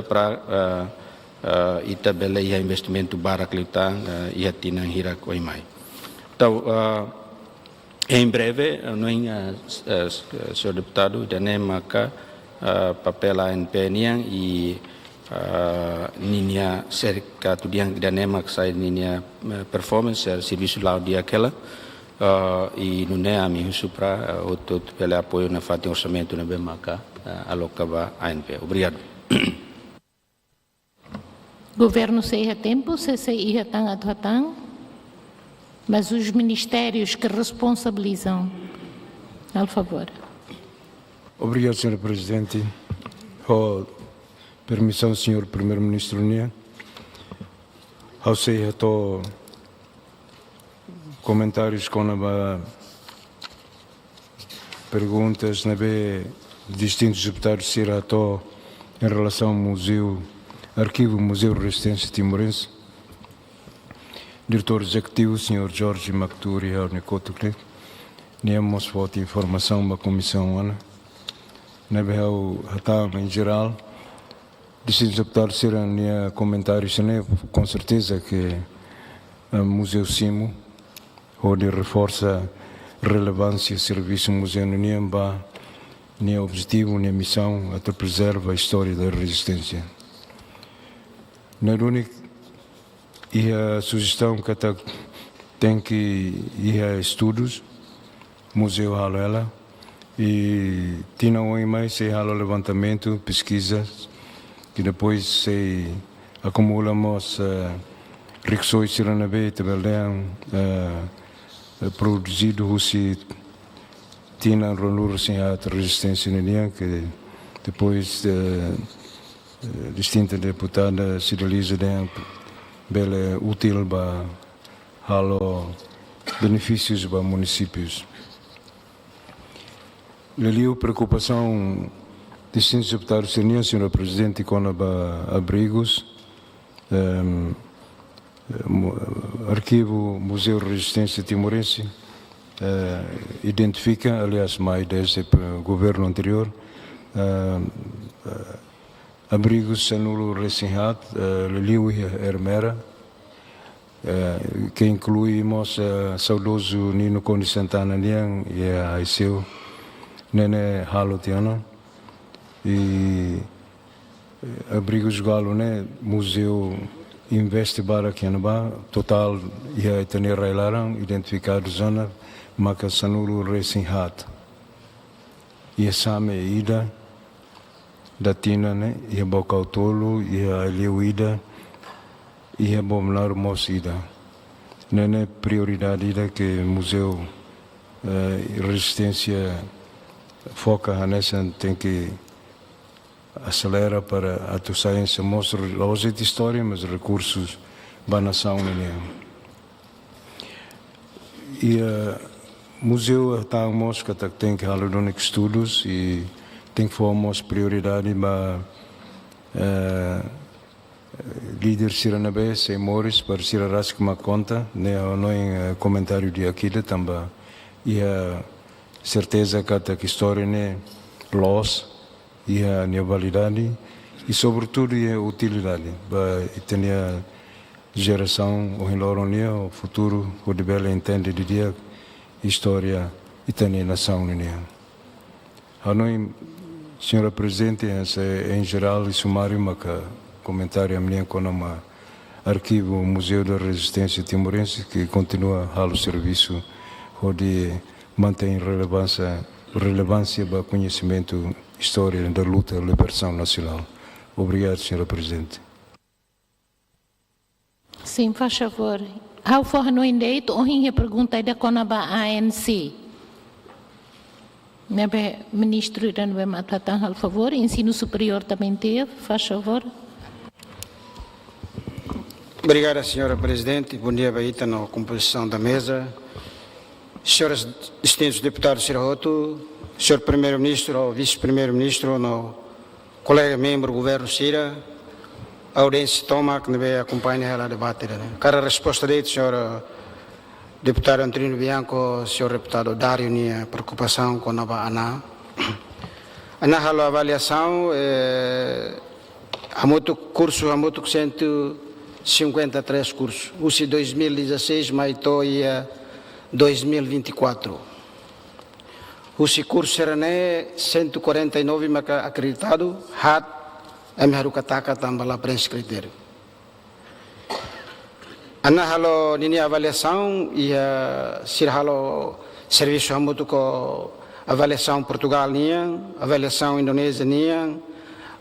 para itabele ia investimento barak litang ia tina hira koi mai então Em breve, senhor deputado, danema cá papel ANP niang e ninia cerca tu diang danema que sai ninia performance serviço lá dia aquela e não é a mim supra outro pelo apoio na fati orçamento na bemaca alocava ANP. Obrigado. Governo sei a tempo, se ia tão atuatão, mas os ministérios que responsabilizam, ao favor. Obrigado, Sr. Presidente. Com permissão, Sr. Primeiro-Ministro Nia, ao sei a comentários com a perguntas na distintos deputados Sirato em relação ao museu, arquivo Museu de Resistência Timorense, diretor executivo, Sr. Jorge Macturi, Arnicotucle, temos forte informação da comissão Ana, na em geral, distintos deputados Sirato comentários, com certeza que o Museu Simo, onde reforça a relevância do serviço museu no Niamba, nem objetivo, nem missão, até preserva a história da resistência. Na única e a sugestão que tem que ir a estudos, museu halo ela, e tinha mais se halo levantamento, pesquisas, que depois se acumulamos riquezas Siranabe, também produzido se tinha rolur sem a resistência nele que depois distinta deputada Cidaliza bela útil para halo benefícios para municípios. Leliu preocupação distintos deputados Sr. Presidente com abrigos, arquivo Museu de Resistência Timorense identifica, aliás, mais desde o governo anterior, abrigos sanulo recém-hat, Leliu e Hermera, que incluímos saudoso Nino Conde Santana Niang e a Aiseu Nene Halotiano, e abrigos galo, né, museu investe para aqui no bar, total ia ter railaram identificado zona maka sanulu recém-hat. Ia same ida da tina, né, ia bocau tolo, ia liuida, ia bomlar mosida. Nene prioridade ida que museu resistência foca nessa tem que acelera para a tua ciência mostra a história, mas recursos para a nação. E o museu está em Mosca, tem que fazer estudos e tem que formar prioridade para líder Siranabe, Sei Morris, para Sirarás que me conta, não em comentário de aqui também. E a certeza que a história é loss, e a validade e sobretudo a utilidade para ter a geração o futuro o de bela entende de dia história e também nação a nós senhora presidente em geral e sumário mas comentário a minha com uma arquivo Museu da Resistência Timorense que continua a serviço onde mantém relevância para conhecimento história da luta e liberação nacional. Obrigado, Sra. Presidente. Sim, faz favor. Ao for no indeito, a pergunta da Conaba ANC. Nebe ministro Iranbe Matatan, ao favor. Ensino superior também teve, faz favor. Obrigado, Sra. Presidente. Bom dia, Baita, na composição da mesa. Senhores distintos deputados Sirahoto, Senhor Primeiro-Ministro, Vice-Primeiro-Ministro, no colega membro do governo Sira, a audiência toma que me acompanha a debate. Cada resposta dele, Senhor Deputado Antonino Bianco, Senhor Deputado Dário, minha preocupação com a nova ANA. Na avaliação, há muito curso, há muito 153 cursos. O 2016, mas estou 2024. O curso será 149 maka acreditado, hat MHRUKataka também lá para esse critério. Ana halo nini avaliação e sir halo serviço hamuto ko avaliação Portugal niang, avaliação Indonésia niang,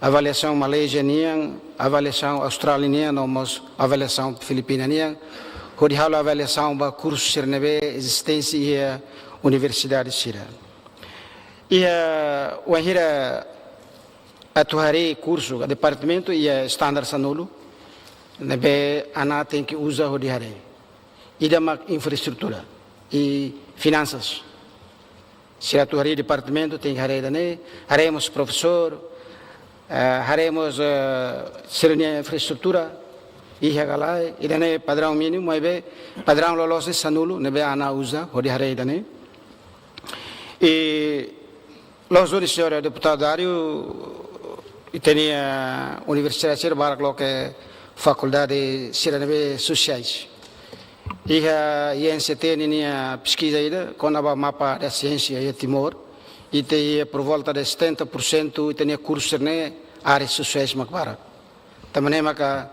avaliação Malaysia niang, avaliação Austrália niang, nomos avaliação Filipina niang. Hodi halo avaliação ba curso sirnebe existência e universidade sira. E o ahira atuare curso a departamento e standard sanulo nebe ana tem que usar o diare e da infraestrutura e finanças. Se atuare departamento tem que hareda né, haremos professor, haremos serenia infraestrutura e regala e dane padrão mínimo nebe padrão lolos sanulo nebe ana usa o diare dane e los outros senhor deputado e tinha universidade ser barco que faculdade ciências sociais e a INCT tinha pesquisa ainda com a mapa da ciência em Timor e tinha por volta de 70% e tinha cursos na áreas sociais macbara também maca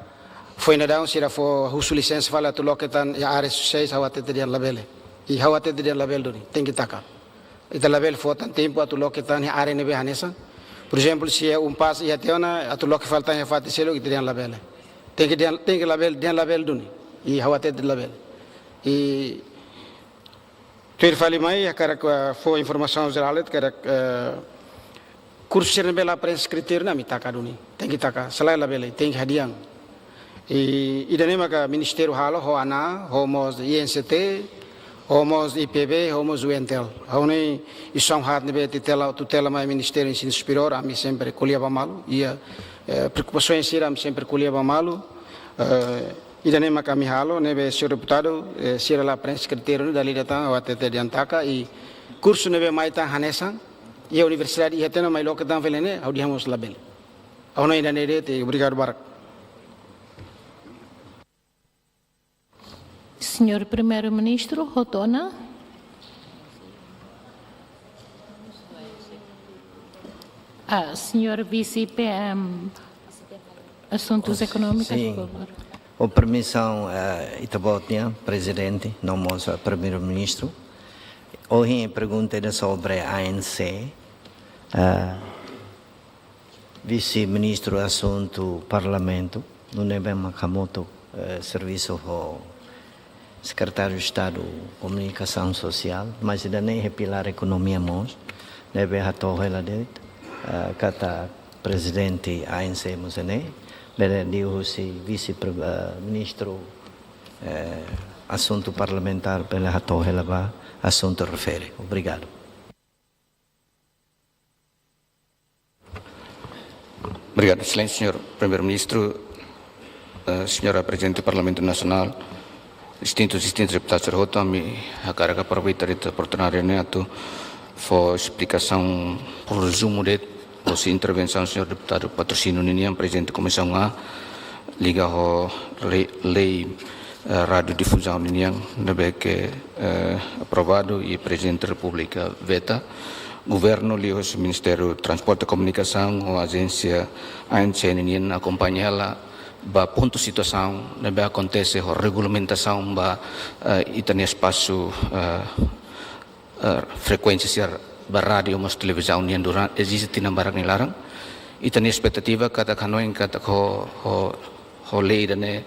foi na down se era for uso licença fala tu loketan a áreas sociais hawa teterian label e hawa teterian label do tem que tacar e da label for tanto tempo a tu loketan a área nebe hanesa por exemplo se é passo e até ona a tu loke falta a fati selo que terian label tem que label den label do e hawa tet label e ter fali mai a cara for informação geral que era curso nebe lá para inscritir na mitaka do tem que tacar sala label tem que hadiang e danema ka ministério halo ho ana homos INCT homos IPB homos UNTEL haune isang hat nebe tutela mai ministério ensino superior a mim sempre colheva malo e preocupações sira sempre colheva malo e danema ka mi halo nebe senhor deputado sira lá para secretário da lidata o até de antaka e curso nebe mai ta hanesa e a universidade e até mai local dan velene ao diamos label haune ainda nere te obrigado barak. Senhor Primeiro-Ministro, Rotona. Senhor Vice-PM, Assuntos Econômicos, sim. por favor. Com permissão, Itabotnia, Presidente, não moça Primeiro-Ministro. Hoje a pergunta é sobre a ANC. Vice-Ministro Assunto Parlamento, no Nebe Makamoto, Serviço Secretário de Estado Comunicação Social, mas ainda nem repilar a economia mos, nebe hatorre lá dentro, kata Presidente ANC Mosene, bele diusi Vice-Ministro Assunto Parlamentar bele hatorre lá ba assunto refere. Obrigado. Obrigado, excelente senhor Primeiro-Ministro, senhora Presidente do Parlamento Nacional, distintos deputados da Rota, a carga aproveitar esta oportunidade neto for explicação por resumo de vossa intervenção, senhor deputado Patrocínio Ninian, Presidente da Comissão A, liga ao lei radiodifusão Ninian, que aprovado e Presidente da República veta, Governo, o Ministério do Transporte e Comunicação, a agência ANC Ninian acompanha-la ba ponto situação nebe acontece a regulamentação ba itani espaço frequência ser ba rádio mas televisão nian durante existe na barang nilarang itani expectativa kata kanoin kata ho lei dane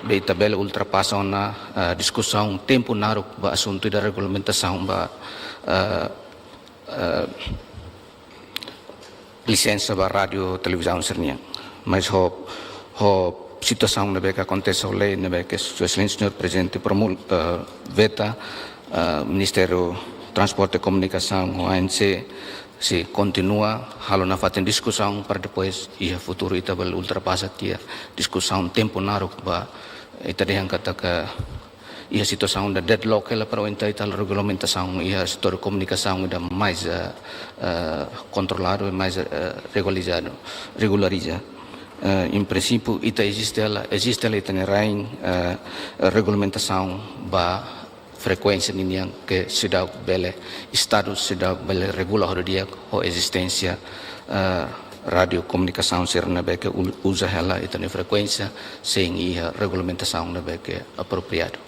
be tabela ultrapassa na discussão tempo naru ba assunto da regulamentação ba licença ba rádio televisão sernia mas situação que acontece a lei que o excelente senhor Presidente veta Ministério do Transporte e Comunicação o ANC se continua a fazer discussão para depois e a futuro ita bel ultrapassa tia discussão tempo naru ba ita diang kata que a situação da deadlock ela para o tal regulamentação e a setor de comunicação da mais controlado e mais regularizado. Em princípio, existe ela tem regulamentação ba frequência ninguém que sudah bele Estado sudah bele regular dia a existência rádio comunicação ser na beque usa ela e tem frequência sem a regulamentação na beque apropriado.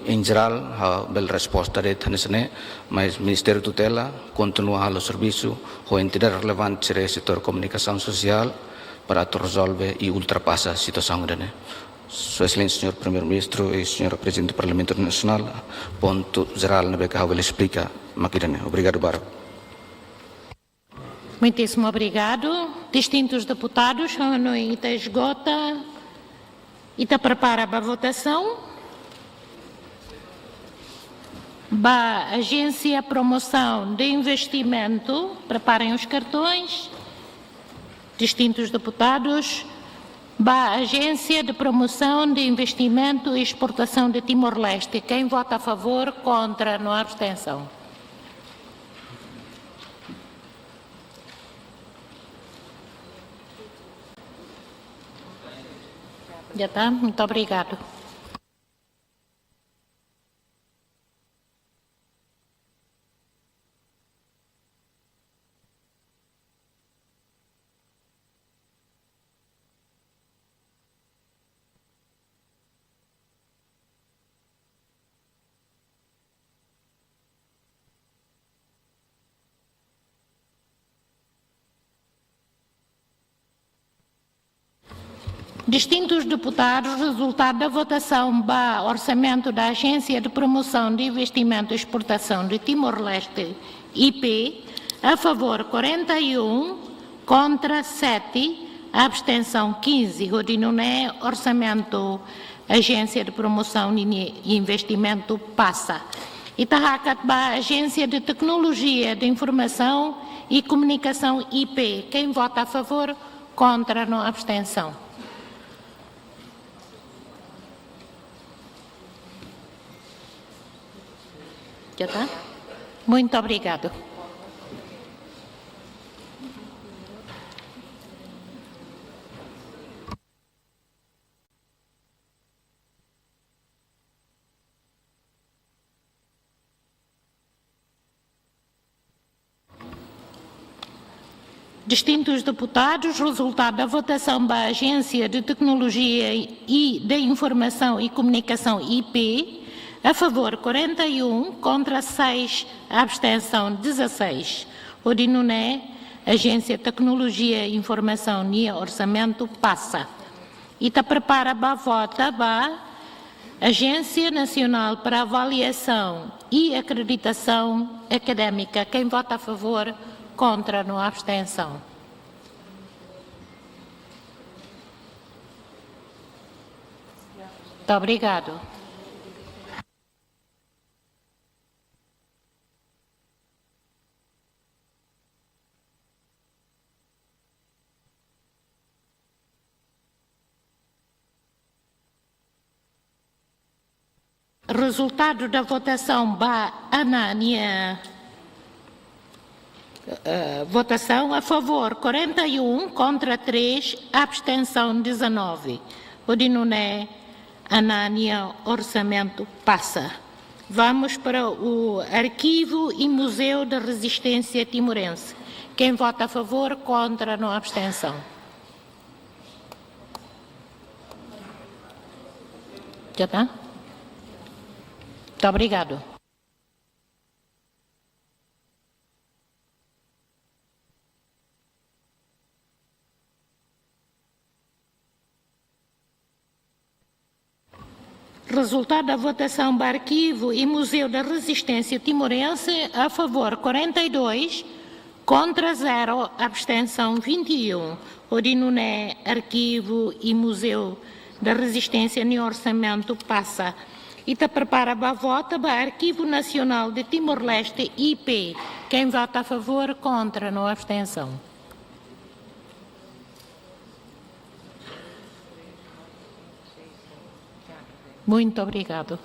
Em geral, a bela resposta de Tanesane, mas o Ministério da Tutela continua o serviço ou entidade relevante para o setor comunicação social para resolver e ultrapassar a situação. Sua Excelência, Senhor Primeiro-Ministro e Senhora Presidente do Parlamento Nacional, ponto geral na beca ele explica maquidane. Obrigado, Baro. Muitíssimo obrigado. Distintos deputados, a noite esgota e prepara para a votação. A Agência Promoção de Investimento, preparem os cartões. Distintos deputados, a Agência de Promoção de Investimento e Exportação de Timor-Leste. Quem vota a favor, contra, não há abstenção. Já está? Muito obrigado. Distintos deputados, resultado da votação do orçamento da Agência de Promoção de Investimento e Exportação de Timor-Leste, IP, a favor 41, contra 7, abstenção 15. Rodinuné, orçamento Agência de Promoção e Investimento passa. Itahacat, a Agência de Tecnologia de Informação e Comunicação, IP. Quem vota a favor, contra, não abstenção. Já está? Muito obrigado. Distintos deputados, resultado da votação da Agência de Tecnologia e de Informação e Comunicação, IP, a favor 41, contra 6, abstenção 16. Odinuné, Agência de Tecnologia, Informação e Orçamento passa. E prepara para a vota a Agência Nacional para Avaliação e Acreditação Académica. Quem vota a favor, contra, não há abstenção. Muito obrigado. Resultado da votação Anânia. Votação a favor 41, contra 3, abstenção 19. Odinuné, Anânia, orçamento passa. Vamos para o Arquivo e Museu da Resistência Timorense. Quem vota a favor, contra, não abstenção. Já está? Muito obrigado. Resultado da votação do Arquivo e Museu da Resistência Timorense, a favor 42, contra 0, abstenção 21. Odinuné, Arquivo e Museu da Resistência e Orçamento passa. E prepara para a vota para Arquivo Nacional de Timor-Leste, IP. Quem vota a favor, contra, não abstenção. Muito obrigado.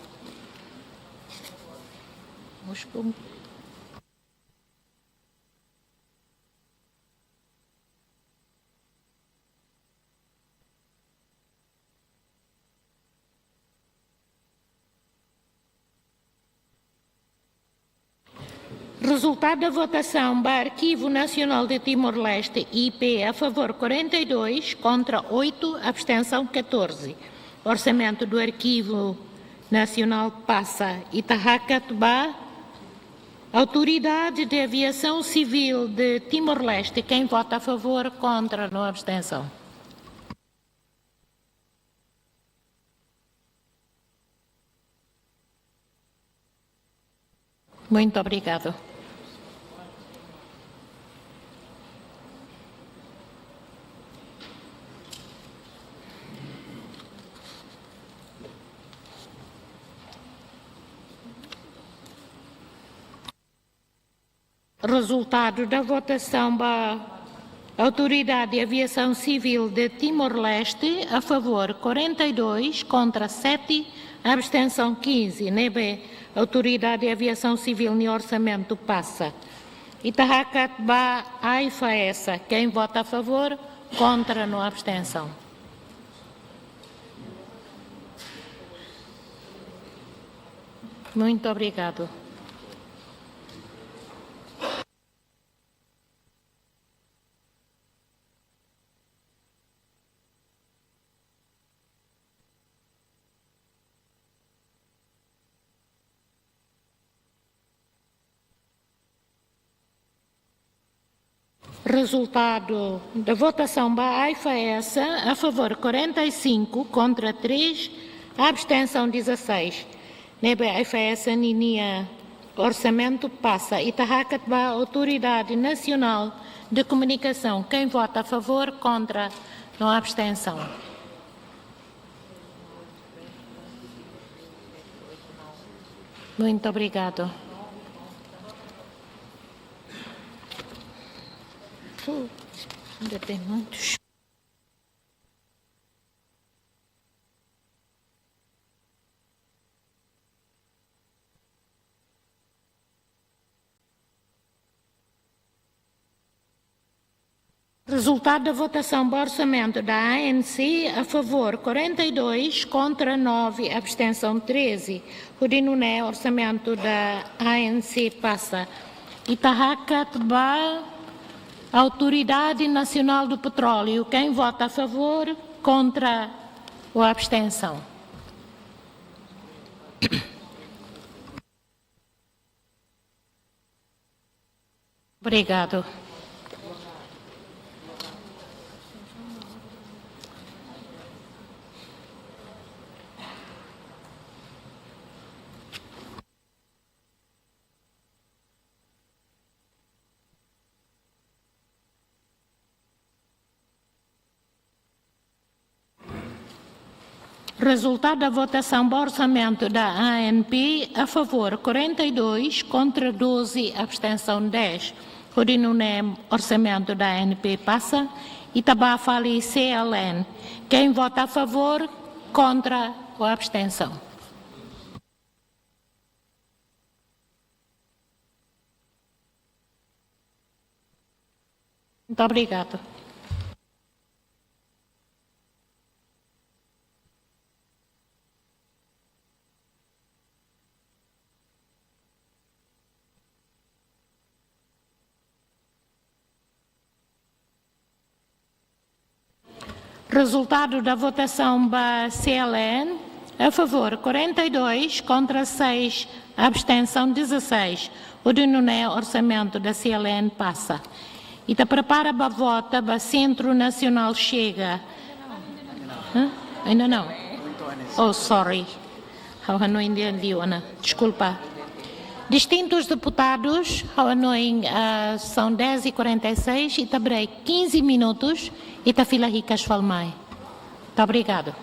Resultado da votação para Arquivo Nacional de Timor-Leste, IP, a favor 42, contra 8, abstenção 14. Orçamento do Arquivo Nacional passa. Itahaca-Tubá, Autoridade de Aviação Civil de Timor-Leste. Quem vota a favor, contra, não abstenção. Muito obrigado. Resultado da votação da Autoridade de Aviação Civil de Timor-Leste, a favor 42, contra 7, abstenção 15. Nebe, Autoridade de Aviação Civil e Orçamento passa. Itahaca-Tubá, AIFA essa. Quem vota a favor, contra, não abstenção. Muito obrigado. Resultado da votação da AIFA essa, a favor 45, contra 3, abstenção 16. Nebe AIFA essa, Ninia, orçamento passa. Itahaca-Tubá, Autoridade Nacional de Comunicação. Quem vota a favor, contra, não abstenção. Muito obrigado. Ainda tem muitos. Resultado da votação do orçamento da ANC, a favor 42, contra 9, abstenção 13. O Dinuné, orçamento da ANC passa. Itahaca-Tubá, Autoridade Nacional do Petróleo. Quem vota a favor, contra ou abstenção? Obrigado. Resultado da votação do orçamento da ANP, a favor 42, contra 12, abstenção 10. O Dinunem, orçamento da ANP passa. Itabá Fali CLN. Quem vota a favor, contra ou abstenção? Muito obrigado. Resultado da votação da CLN, a favor 42, contra 6, abstenção 16. O Dinuné, orçamento da CLN passa. E te prepara para a vota, para Centro Nacional Chega. Ainda não? Oh, sorry. Desculpa. Distintos deputados, são 10h46 e tabrei 15 minutos e ta fila ricas falmai. Muito obrigado.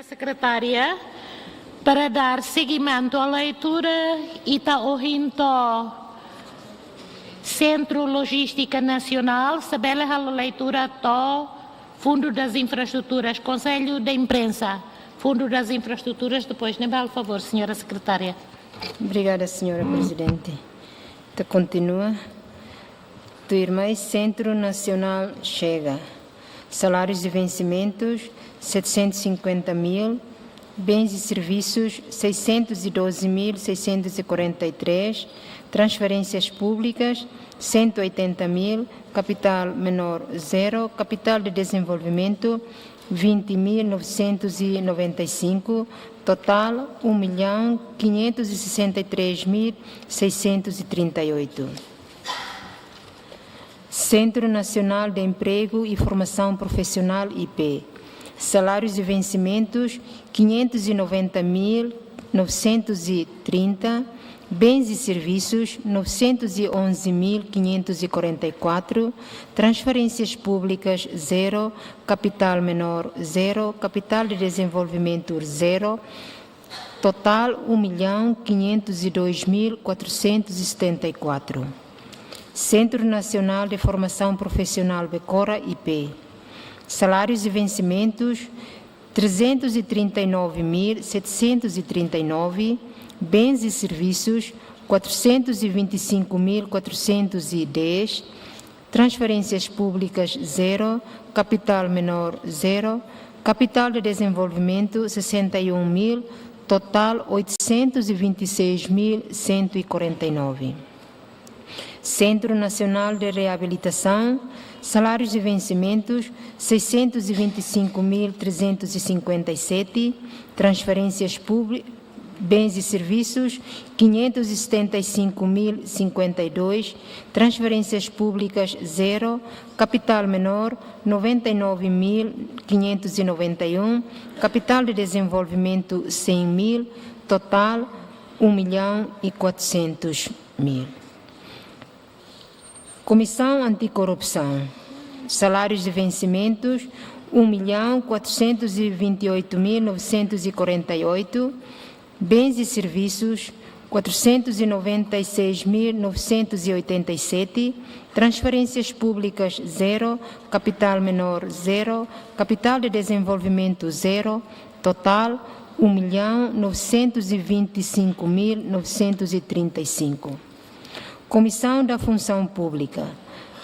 Secretária, para dar seguimento à leitura e está ouvindo Centro Logística Nacional, sabela a leitura do Fundo das Infraestruturas, Conselho da Imprensa, Fundo das Infraestruturas, depois, né, por favor, senhora secretária. Obrigada, senhora presidente. Então, continua. Do irmão Centro Nacional chega. Salários e vencimentos, 750 mil. Bens e serviços, 612.643. Transferências públicas, 180 mil. Capital menor, 0. Capital de desenvolvimento, 20.995. Total, 1.563.638. Centro Nacional de Emprego e Formação Profissional, IP. Salários e vencimentos, 590.930. Bens e serviços, 911.544. Transferências públicas, 0. Capital menor, 0. Capital de desenvolvimento, 0. Total, 1.502.474. Centro Nacional de Formação Profissional, Becora, IP. Salários e vencimentos, 339.739. Bens e serviços, 425.410. Transferências públicas, 0. Capital menor, 0. Capital de desenvolvimento, 61 mil. Total, 826.149. Centro Nacional de Reabilitação, salários e vencimentos, 625.357. Transferências públicas, bens e serviços, 575.052. Transferências públicas, 0. Capital menor, 99.591. Capital de desenvolvimento, 100 mil. Total, 1.400.000. Comissão Anticorrupção, salários e vencimentos, 1.428.948. Bens e serviços, 496.987. Transferências públicas, 0. Capital menor, 0. Capital de desenvolvimento, 0. Total, 1.925.935. Comissão da Função Pública,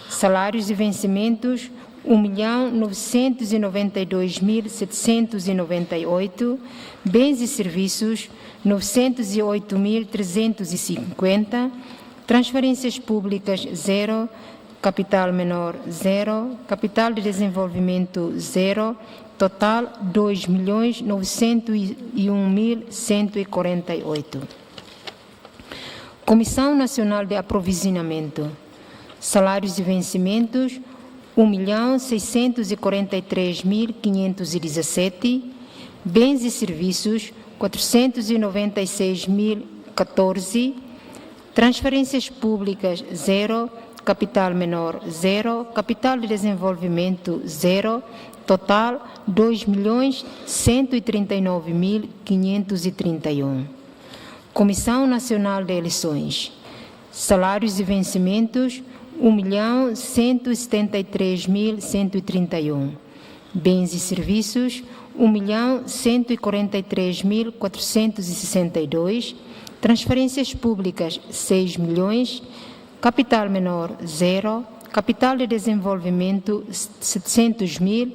salários e vencimentos 1.992.798, bens e serviços 908.350, transferências públicas 0, capital menor 0, capital de desenvolvimento 0, total 2.901.148. Comissão Nacional de Aprovisionamento, salários e vencimentos 1.643.517, bens e serviços 496.014, transferências públicas 0, capital menor 0, capital de desenvolvimento 0, total 2.139.531. Comissão Nacional de Eleições, salários e vencimentos 1.173.131, bens e serviços 1.143.462, transferências públicas 6 milhões, capital menor 0, capital de desenvolvimento 700.000,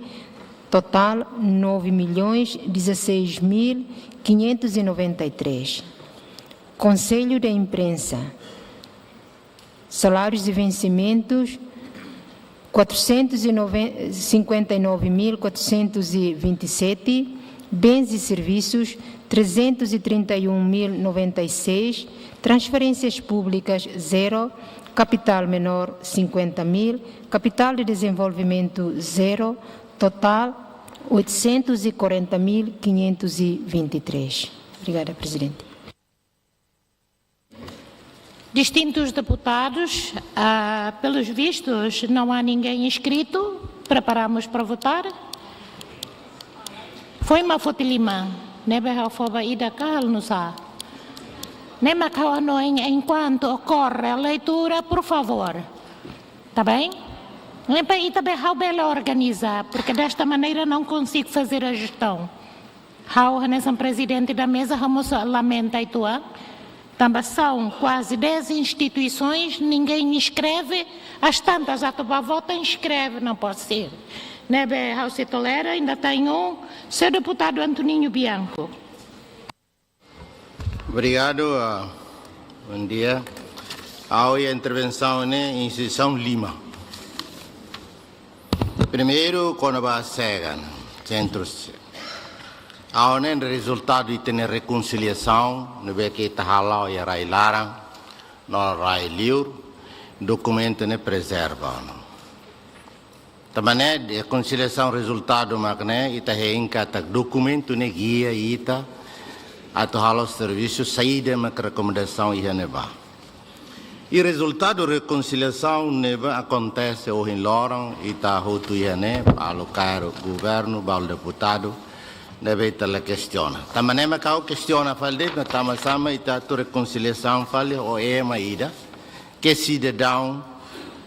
total 9.016.593. Conselho de Imprensa, salários e vencimentos 459.427, bens e serviços 331.096, transferências públicas 0, capital menor 50.000, capital de desenvolvimento 0, total 840.523. Obrigada, Presidente. Distintos deputados, pelos vistos, não há ninguém inscrito. Preparamos para votar. Foi uma fotilima. Nebe foba ida kahal nusa. Nema kahano enquanto ocorre a leitura, por favor. Tá bem? Lempa ita behau bela organizar, porque desta maneira não consigo fazer a gestão. Hau nessa presidente da mesa, vamos lamenta e tua. Também são quase 10 instituições, ninguém inscreve, as tantas a tomar voto inscreve, não pode ser. Nebe ao se tolera, ainda tem seu deputado Antoninho Bianco. Obrigado, bom dia. A intervenção em instituição Lima. Primeiro, quando vai chegar, centros. Há um resultado de ter reconciliação, não é que está halal e rai larang, não rai livre, documento ne preserva. Também a reconciliação resultado magné ita hengka tak documento ne guia ita atau halal serviço saída mak recomendação ia neba. E resultado reconciliação neba acontece hoje em Lorong ita hotu ia ne alocar o governo, bal deputado deve ter a questão. Também é que questiona falde na sama-sama ita tu reconciliação fale o ida que cidadão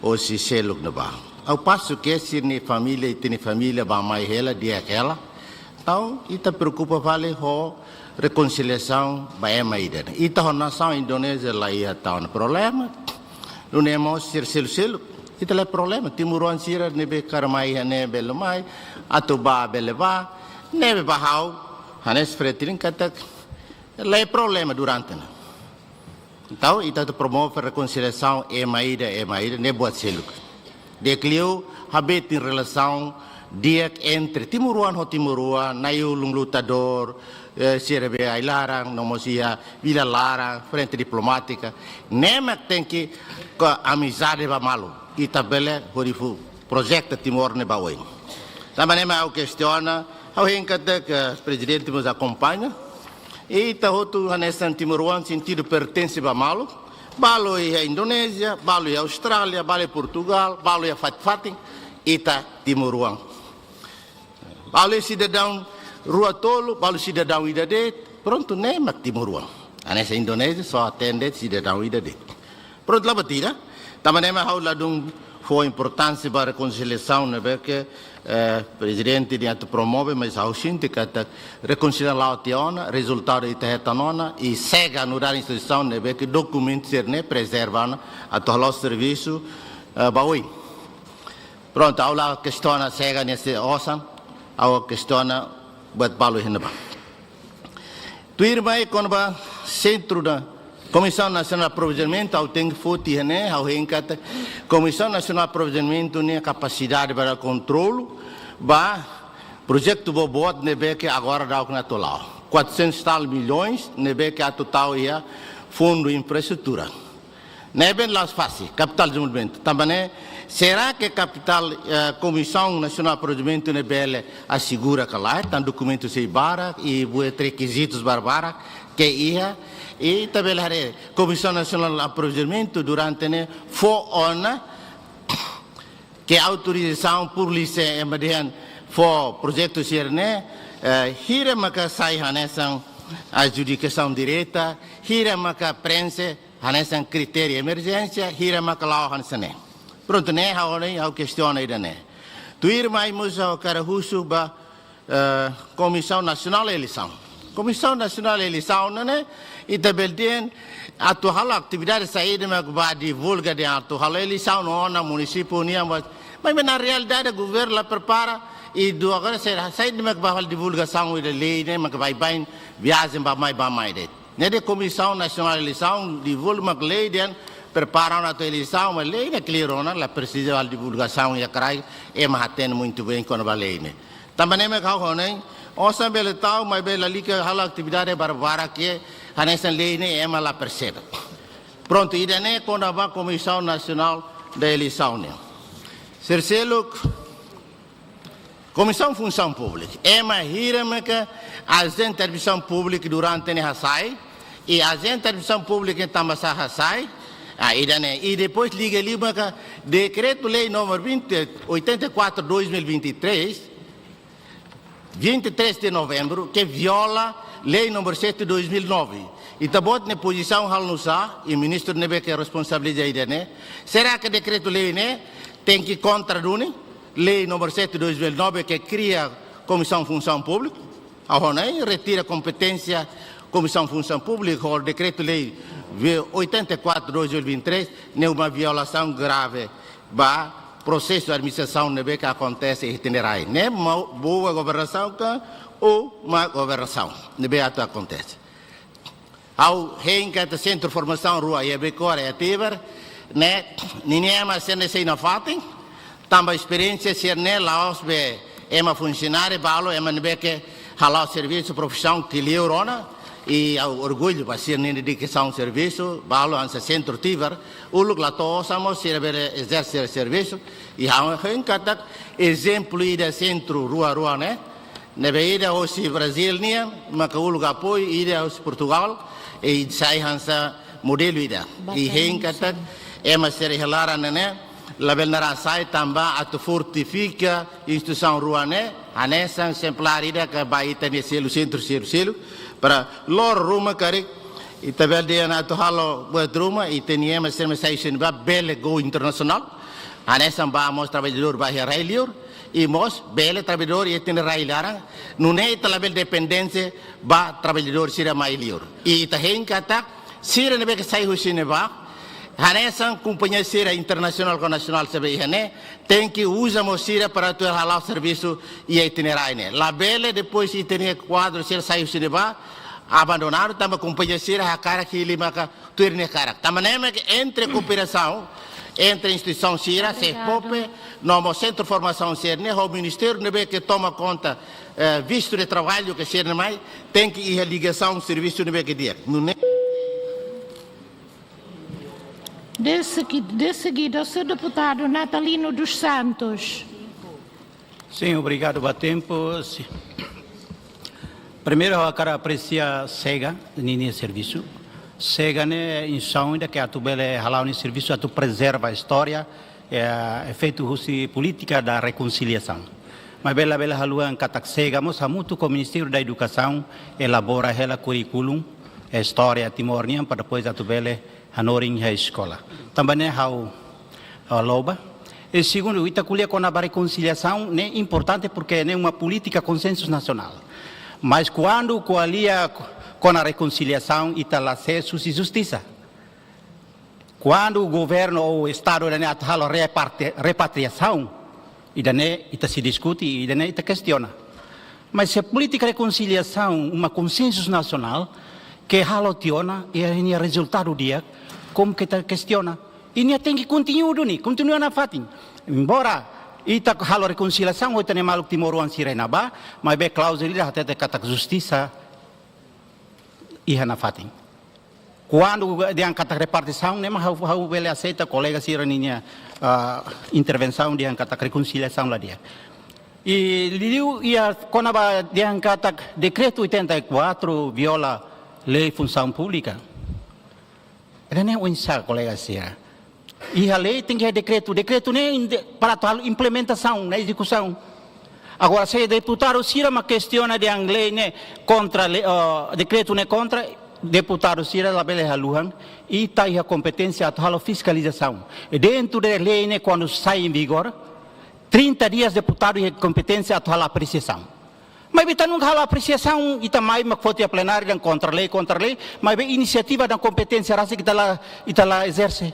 ou se seluk na ba. Ao passo que se ni família e tem família ba mai ela dia aquela, então ita preocupa fale ho reconciliação ba ida. Ita ho nação Indonésia lá ia tá problema. Não é mais ser seluk. Ita é problema. Timuruan sira nebe karmai ne belmai atau ba beleba. Neve bahau, hanes fretilin kata, lá é problema durante. Então, itu promove a reconciliação emaída, nem buat seluk. Decliu habit em relação dia entre Timuruan ho Timuruan, nayu lutador, serbe ai larang, nomosia vila larang, frente diplomática, nemak tem que amizade ba malu. Itabele horifu projeto Timor ne bawin. Também é o questiona. Ao encata que o presidente nos acompanha, e está outro nesse Timuruan sentido pertence a Malo, Balo é a Indonésia, Balo é a Austrália, Balo é Portugal, Balo é a Fatfating, e está Timuruan. Balo é cidadão Rua Tolo, Balo é cidadão Idade, pronto, nem é Timuruan. Nessa Indonésia só atende cidadão Idade. Pronto, lá batida, também é ao lado foi importância para a reconciliação, né, que o presidente de promove, mas ao sinto que a reconciliação lá tiona, resultado de terra e cega no dar instituição, né, que documentos né, preservam a todo o serviço, baui. Pronto, a questão cega nesse osan, a questão buat balu hinaba. Tu irmai quando ba centro da Comissão Nacional de Aproveitamento, ao tem que fotir, né? Ao encata Comissão Nacional de Aproveitamento né capacidade para controle, ba projeto bobot nebe que agora dá o que na total 400 tal milhões nebe que a total ia fundo infraestrutura. Nebe las fácil capital de desenvolvimento. Também será que capital Comissão Nacional de Aproveitamento nebe assegura que lá tem documentos se bara e requisitos barbara que ia e também a Comissão Nacional de Aproveitamento durante né ona que a autorização por licença mediante for projeto serne hira maka sai hanesan adjudicação direta hira maka prensa hanesan critério emergência hira maka lau hanesane pronto né a questão aí né tu ir mais musa cara russo ba Comissão Nacional de Eleição Comissão Nacional de Eleição né e também a tua atividade saída mas divulga de a tua eleição no município mas na realidade o governo lá prepara e do agora será sair de uma divulgação da lei né mas vai bem viagem para mais de né de Comissão Nacional de Eleição divulga uma lei de prepara a eleição uma lei né claro né lá precisa de divulgação e a crai é maten muito bem quando a lei né também me cau né osa bela tal mas bela ali que a atividade barbara que a nessa lei né é lá percebe pronto e né quando a Comissão Nacional da Eleição né terceiro, Comissão Função Pública. É uma hierarquia a televisão pública durante a sai e a televisão pública também sai. E depois liga ali para Decreto-Lei número 84/2023, 23 de novembro, que viola Lei número 7/2009. E também na posição halnusa e o ministro nebe que é responsabilidade né. Será que Decreto-Lei né tem que contradune Lei número 7/2009 que cria Comissão Função Pública, a retira competência Comissão Função Pública, o Decreto-Lei 84/2023, é uma violação grave do processo de administração que acontece em itinerário. Não é uma boa governação ou má governação que acontece. Ao reencata Centro de Formação Rua e Becora e Tiber, né, ninguém mais se na fatem, também experiência se né lá os be é uma funcionária balo é uma que halal serviço profissão que lhe orona e ao orgulho para ser nem dedicação serviço balo ansa centro tiver o lugar lá somos se exercer serviço e há cada exemplo ida centro rua né ida hoje Brasil né mas o lugar apoio ida hoje Portugal e sai hansa modelo ida e cada é uma série relara né label nara sai também a fortifica instituição rua né a nessa exemplar ida que vai ter selo centro para lor ruma cari e também dia na to halo buat ruma e tenia mas station ba bele go internacional a nessa vamos trabalhador vai railior e mos bele trabalhador e tem railara não é label dependência ba trabalhador sira mailior e tahen kata sira nebe que sai husine ba Hanesan companhia sira internacional com nacional sabe né tem que usar mosira para tu halar serviço e itinerário né la bele depois se tem quadro sira saiu cinema abandonaram também companhia sira a cara que ele marca tu ir ne cara também é entre cooperação entre instituição sira se pope no centro de formação sira né o ministério né que toma conta visto de trabalho que sira mais tem que ir a ligação serviço né que dia não é De seguida, o senhor deputado Natalino dos Santos. Sim, obrigado pelo tempo. Primeiro, eu quero apreciar SEGA, no serviço. SEGA é instituição que a tu bele halau no serviço, a tu preserva a história, é feito política da reconciliação. Mas bela haluan katak SEGA, mas muito com o Ministério da Educação elabora ela currículum, a história timor-nian para depois a tu bele hanoring a escola. Também é a loba, E segundo, Itaculia com a reconciliação é importante porque é uma política consenso nacional. Mas quando coalia com a reconciliação, está lá acesso e justiça. Quando o governo ou o Estado fala repatriação, ita se discute e ita questiona. Mas se a política de reconciliação, uma consenso nacional, que halotiona e é o resultado dia, como que ita questiona. E não tem que continuar na fatin. Embora ita halo reconciliação, ou tem maluco timoruan sirenaba, mas be cláusula até kata justiça e na fatin. Quando diangkat repartição, nem mais how ele aceita colega siraninha intervenção diangkat reconciliação lá dia. E liu ia quando diangkat decreto 84 viola lei função pública. Ele nem uinsa colega sira. E a lei tem que é decreto nem para a implementação, na execução. Agora se deputado sira uma questiona de lei né contra decreto né contra deputado Sira labele haluhan e tá a competência a fiscalização. E dentro da lei, né, quando sai em vigor, 30 dias deputado e competência a apreciação. Mas bita não há apreciação e também uma foto plenária contra lei, mas bem iniciativa da competência raça que está lá exerce.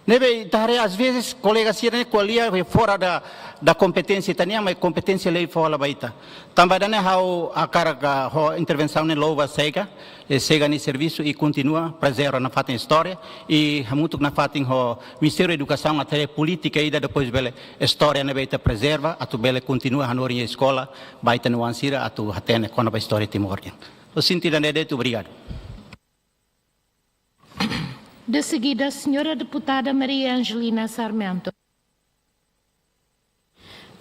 Nebe tare às vezes colegas Sira colia fora da competência tania, mas competência lei fora baita. Também dane a carga a intervenção ne louva cega no serviço e continua preserva na fatin história e muito na fatin o Ministério da Educação até política e depois bele história ne baita preserva, atu bele continua hanori escola baita no ansira atu hatene quando a história timordia. O sentido ne tu obrigado. De seguida, a senhora deputada Maria Angelina Sarmento.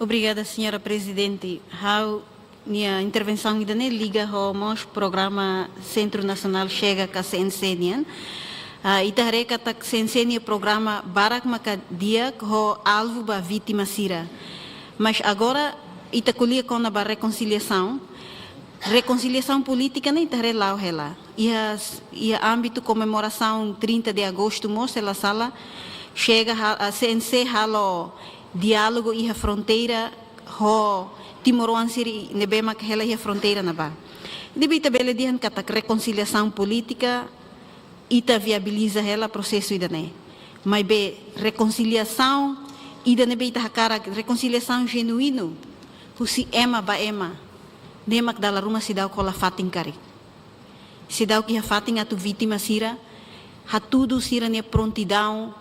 Obrigada, senhora presidente. Minha intervenção ainda nem liga ao nosso programa Centro Nacional Chega com a CNCNN. Itareka tak CNCNN programa barak maka dia ho alvo ba vítima sira. Mas agora itaculia com a reconciliação política nem está lá ela. E a âmbito comemoração 30 de agosto mostra ela sala chega a CNC halo diálogo e a fronteira ho Timoruan siri nebema que ela e a fronteira na ba. Debita bele dihan kata reconciliação política ita viabiliza ela processo ida né. Mas be reconciliação ida ne beita cara reconciliação genuíno. Husi ema ba ema. Nemak dala rumah sidau kola fating kari. Sidau que a fating atu vítima sira, hatudo sira ne prontidão,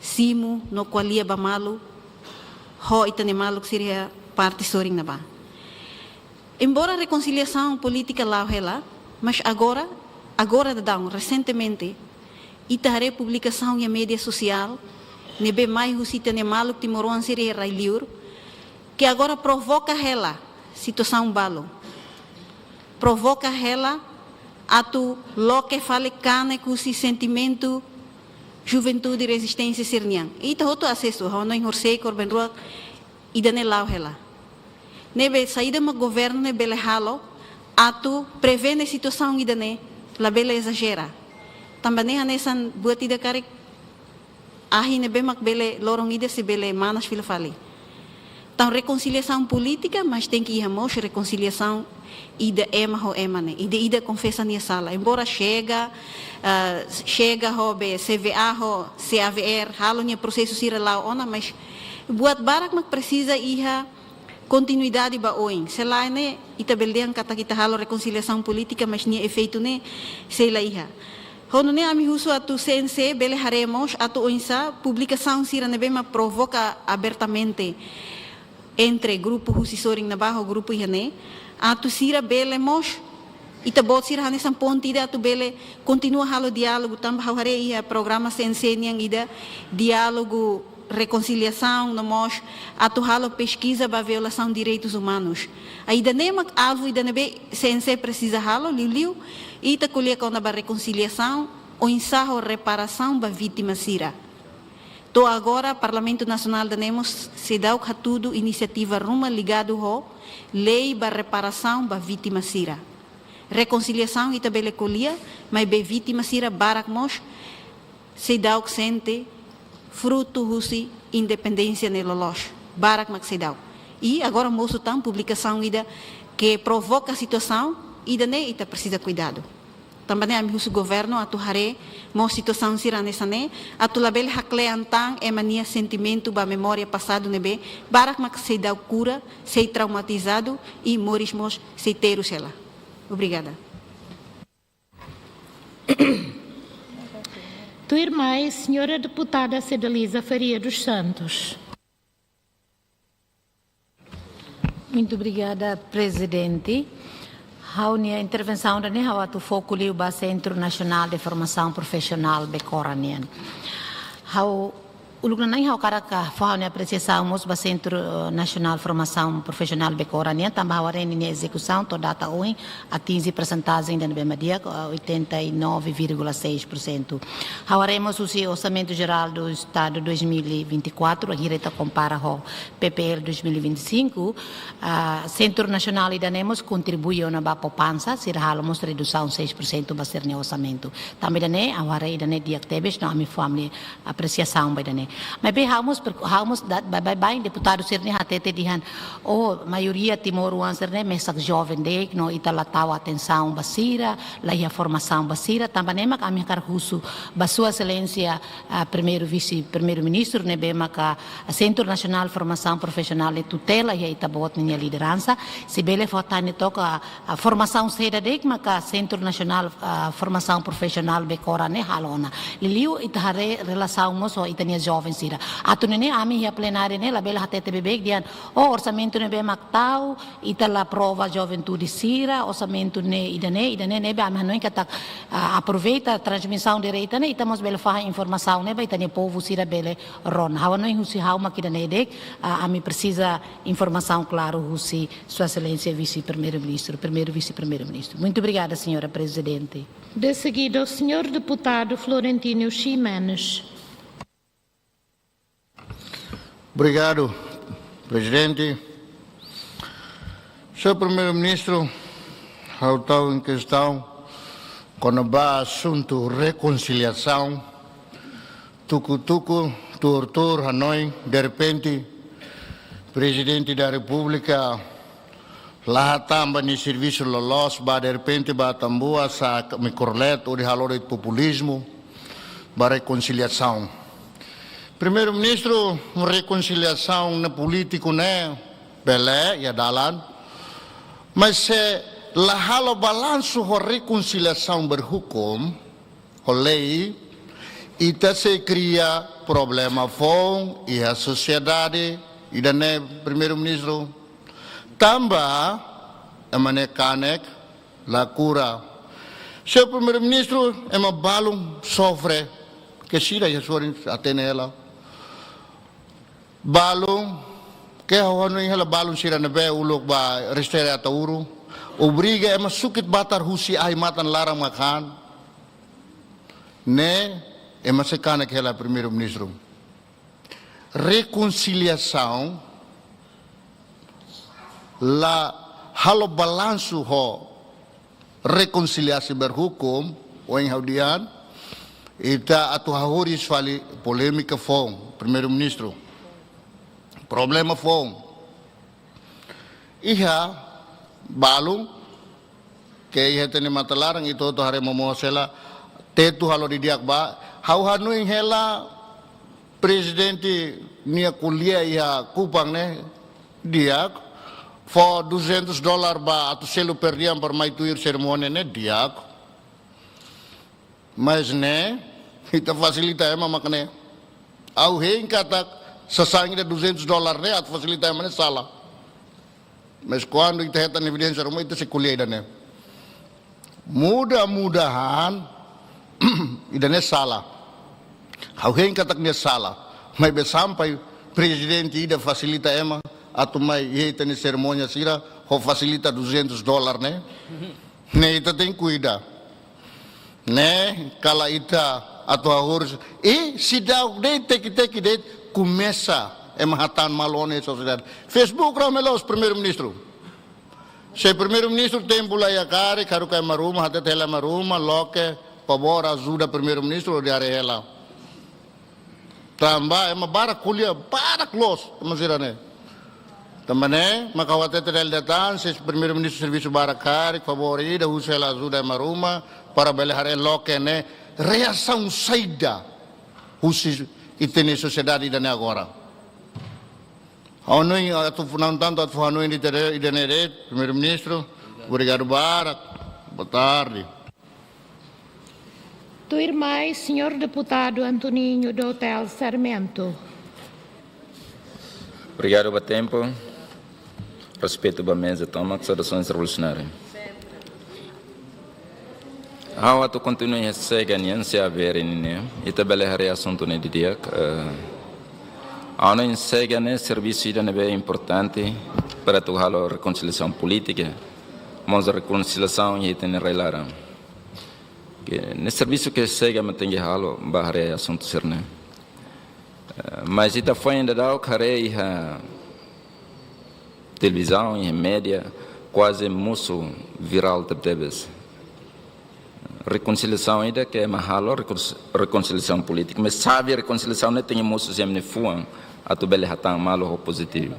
simo no qualia ba malu, ho itane malu sira parte soring na ba. Embora a reconciliação política lá ela, mas agora dadão recentemente ita publicação e a mídia social, nebe mais husita ne malu timoruan sira railiur, que agora provoca ela situação balo. Provoca ela a tu lo que fale cane com esse sentimento juventude e resistência sirnian. E tá outro acesso, não enrorsei corben rua e dane lá ela. Nebe saída do governo ne bele halo a tu prevene situação e dane la bele exagera. Também a nessa buatida care ahi nebe mak bele lorong ida se bele manas fila fali. Então, reconciliação política, mas tem que ir a mostrar reconciliação e de ema ho emane, e de ida confessa na sala. Embora chega ho be CVA ho CAVR, halo nia processo sira lá ona, mas buat barak mak precisa iha continuidade ba oin. Se lá ne ita beldean kata kita halo reconciliação política, mas nia efeito ne sei lá iha. Hono ne ami husu atu CNC bele haremos atu oinsa publicação sira ne bema provoca abertamente entre grupo Husisoring na barro grupo Ihane, atu sira bele mos ita bot sira hanesan ponti ida atu bele continua halo diálogo tamba hare ia programa CNC niang ida diálogo reconciliação no mos atu halo pesquisa ba violação de direitos humanos. Aida nemak alvo ida nebe CNC precisa halo liu ita colher com ba reconciliação o ensaio reparação ba vítima sira. Então agora, Parlamento Nacional tenemos se dá o tudo iniciativa ruma ligado ao lei para reparação para vítima sira. Reconciliação e tabelecolia, mas be vítima sira barak mos se dá o sente fruto da independência no Lolosh, Barak Maxidau. E agora moço tem publicação ida que provoca a situação e daí ita precisa cuidado. Também a o governo atuharé uma situação sira nessa né, atulabel hakle antang emania sentimento ba memória passado nebe, Barak Maxidau cura, sei traumatizado e morismos sei teru ela. Obrigada. Tua irmã é a senhora deputada Cedalisa Faria dos Santos. Muito obrigada, presidente. A minha intervenção da NEA é o foco do Centro Nacional de Formação Profissional Becoranian. O lugar não é o cara que faz a apreciação do Centro Nacional de Formação Profissional Becoranian, também a em execução, toda a hoje, atinge percentagem da BMD, 89,6%. Haremos o orçamento geral do Estado 2024, a direita compara com o PPL 2025, Centro Nacional Idanemos contribui na poupança, se halamos redução 6% para ser no orçamento. Também dane, a hora dane diactebes, não a minha família apreciação by dane. Mas bem, hamos deputado Sirne hatete dihan, maioria timoruan Sirne, mesak jovem dek, no italatau atenção basira, lá a formação basira, também mak kami karhusu, basua excelência primeiro-ministro, nebe maka Centro Nacional de Formação Profissional de tutela e itabot minha liderança, se bele fotani toca a formação seda dek maka Centro Nacional de Formação Profissional becora ne halona. Liliu itahare relação moso itania jovem sira. Ato nene ami a plenária ne la bela hatete bebek dian orçamento nebe maktau itala prova juventude sira orçamento ne idane nebe ami hanoin kata aproveita a transmissão direita ne itamos bela fa informação nebe itane povo sira bele ron. Hawanoi husi hauma kidane dek ami precisa informação claro husi sua excelência vice-primeiro-ministro, primeiro vice-primeiro-ministro. Muito obrigada, senhora presidente. De seguida, o senhor deputado Florentino Ximenes. Obrigado, presidente. Senhor primeiro-ministro, ao tal em questão, quando vai assunto reconciliação, tucu-tucu, tortur, Hanoi, de repente, presidente da República, lá tamba ni serviço lolos, ba de repente ba tambua sa micorlet o de halor de populismo, ba reconciliação. Primeiro-ministro, reconciliação na político né, belé e dalan, mas se la halo balanço ho reconciliação berhukum, ho lei, ita se cria problema fom e a sociedade e da né, primeiro-ministro, tamba a manekanek la cura. Seu primeiro-ministro é uma balão sofre que sira e sofre até nela. Balão que a hora ela balão sira na be ulok ba restera tauru obriga é uma sukit batar husi ai matan larang makan né é uma secana que ela primeiro-ministro. Reconciliação la halo balanço ho reconciliação berhukum o em haudian ita atu hahoris fali polêmica fom primeiro-ministro problema fom iha balung que iha tene matalarang ito to hare momosela tetu halo didiak ba hau hanu ing hela presidente nia kuliah iha kupang ne diak for $200 ba atu selo per dia per mai tuir cerimônia ne diak mas ne ita facilita ema makne au hein katak sasang de $200 ne atu facilita ema ne sala mas quando ita hetan evidência rumah ita se kuliah idane mudah-mudahan idane sala au hein katak ne sala mas be sampai presidente ida facilita ema atu mai ita ni cerimônia sira ho facilita $200 ne ne ita tem cuida né kala ita atu harus se dá de tek de começa mahatan malone sociedade Facebook ramelos primeiro-ministro se primeiro-ministro tem bulaya kare karu kai maruma hata tela maruma loke pabor ajuda primeiro-ministro de arela Tamba ema bara kuliah bara close masirane. Tambane makawate tel datan se primeiro-ministro serviço bara cari favorida usela ajuda maruma para bele hare lokene reação saída usi itene sociedade dane agora. Hanoi atu não tanto atu Hanoi idene primeiro-ministro, obrigado bara. Boa tarde. Tuir mais, senhor deputado Antoninho do Hotel Sarmento. Obrigado pelo tempo. Respeito pela mesa, toma, saudações revolucionárias. How to continue a seguir se haver in itabele hare assunto ne dia. Ano in seguir ne serviço é importante para tu halo reconciliação política, mas a reconciliação e tem relaram. Que ne serviço que segue mantém halo bahare assunto serne. Mas ita foi ainda dá o care a televisão e mídia quase muso viral tebes. Reconciliação ainda que é mahalo reconciliação política, mas sabe a reconciliação não tem muso sempre fuam a tu bele hatang malo ou positivo.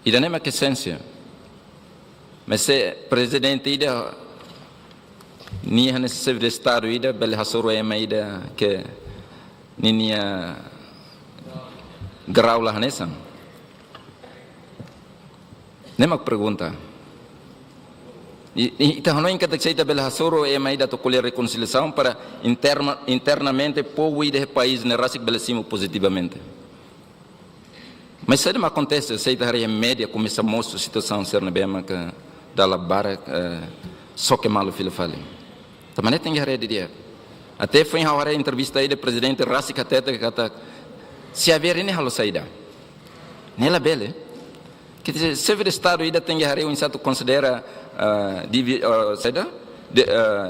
Ida nem que essência. Mas se presidente ida ni hane se de estado ida bele hasoro ema ida que ninia grau lá nessa. Nem uma pergunta. E então não encanta que seita bele hasoro ema ida to colher reconciliação para internamente povo ida país ne rasik bele simo positivamente. Mas se não acontece, seita a média começa a mostrar a situação ser na bema que dá la bara só que malo filho fale. Também tem que de dia. Até foi a entrevista aí do presidente Rasik Ateta que kata se haver nem halo saída. Nela bele. Que se o estado ainda tem que haver um insato considera saída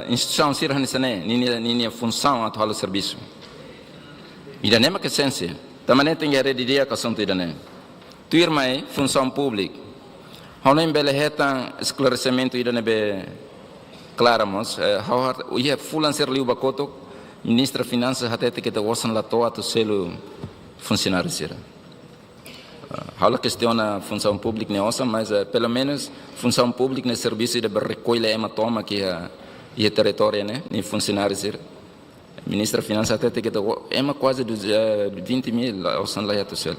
instituição sirra nessa função atual serviço. Ida nem que essência. Também tem que de dia que assunto ida nem. Tu irmã função pública. Honem bele hetan esclarecimento ida nebe claramos, o ia fulan ser liu bakoto, ministra finanças até que te osan la toa tu selo funcionário sira. Hala questiona função pública ne osan, mas pelo menos função pública ne serviço de recolhe ema toma que a território né, nem funcionário sira. Ministra finanças até que te ema quase 20.000 osan lá tu selo.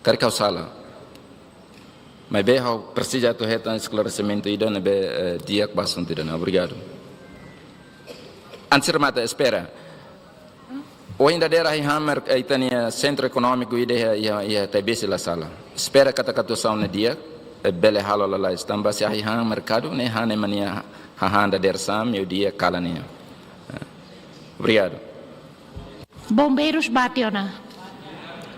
Carca sala. Mas bem, precisa de um esclarecimento e dona dia que bastante dona. Obrigado. Antes de mata, espera. O ainda der aí hammer itania centro econômico e a TBC la sala. Espera que a catuação no dia bele halo la estamba se aí ham mercado ne hane mania hahanda der sam e o dia calania. Obrigado. Bombeiros Bationa.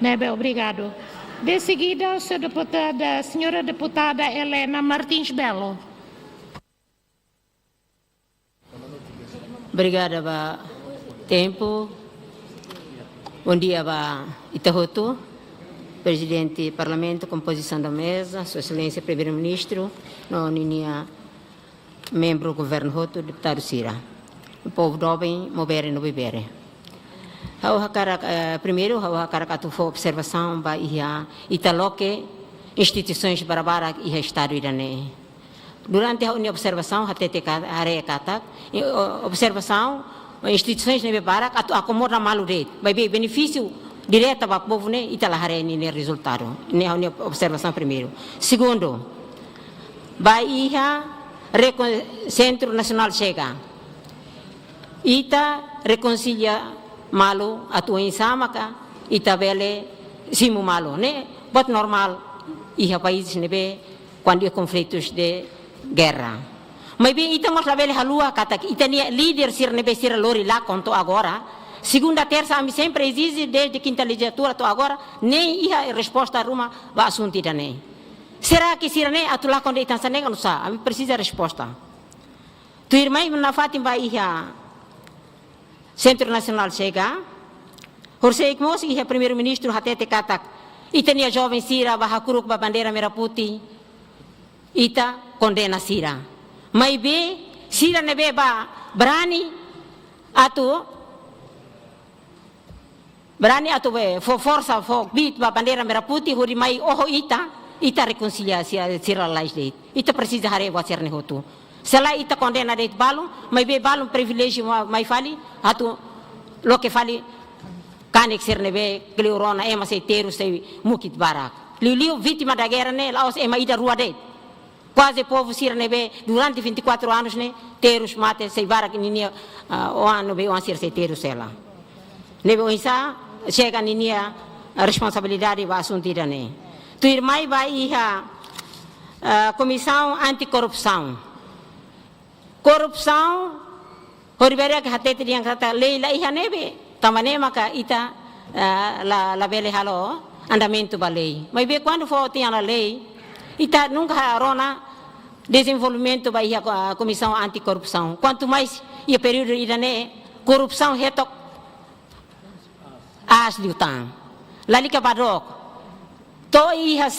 Nebe, obrigado. De seguida, a senhora deputada Helena Martins Belo. Obrigada, ba tempo. Bom dia, ba Itahoto, presidente do Parlamento, composição da mesa, Sua Excelência Primeiro-Ministro, no Ninia, membro do Governo Hoto, deputado Cira. O povo jovem, mobere no bebere. Primeiro, a tua observação ba italoque instituições barabara e Estado irane. Durante a observação, até te are kata observação instituições ne barabara acomoda malu rate, vai bem benefício direto para o povo ne itala hare ne resultado. Ne a observação primeiro. Segundo, vai Centro Nacional chega. Ita reconcilia malu atu insama ka itabele simu malu né bot normal iha país nebe quando há conflitos de guerra mas bem itamos labele halua kata itania líder sir nebe sir lori lá conto agora segunda terça a sempre exige desde quinta legislatura to agora nem iha resposta ruma va assunto itane será que sir ne atu lá quando itansa nega não sa a mim precisa resposta tu irmã na Fatima iha Centro Nacional chega, Horsei Kmos e o primeiro-ministro Hatete Katak, e tinha jovem Sira, Bahakuruk, Bandeira Meraputi, Ita condena Sira. Mas be, Sira nebe ba Brani, atu, Berani atau força bit ba bandeira merah putih huri mai ita reconciliasi sira lais deit. Ita precisa hare wa serne hotu. Sela ita condena deit balum, mai be balum privilégio mai fali atu lo que fali kanek serne be kleurona ema sei teru sei mukit barak. Liu vítima da guerra ne laos ema ida rua deit. Quase povo sirne be durante 24 anos ne terus mate sei barak ninia o ano be o sir sei terus ela. Nebe o isa chega ninia a responsabilidade va assunto irane. Tu irmai vai iha comissão anticorrupção. Corrupção horibera que hatete yang kata leila iha nebe tamane maka ita la bele halo andamento ba lei. Mas be quando for tinha a lei ita nunca arona desenvolvimento ba iha comissão anticorrupção. Quanto mais ia período irane corrupção retok as liutan. Lali ka badok. To iha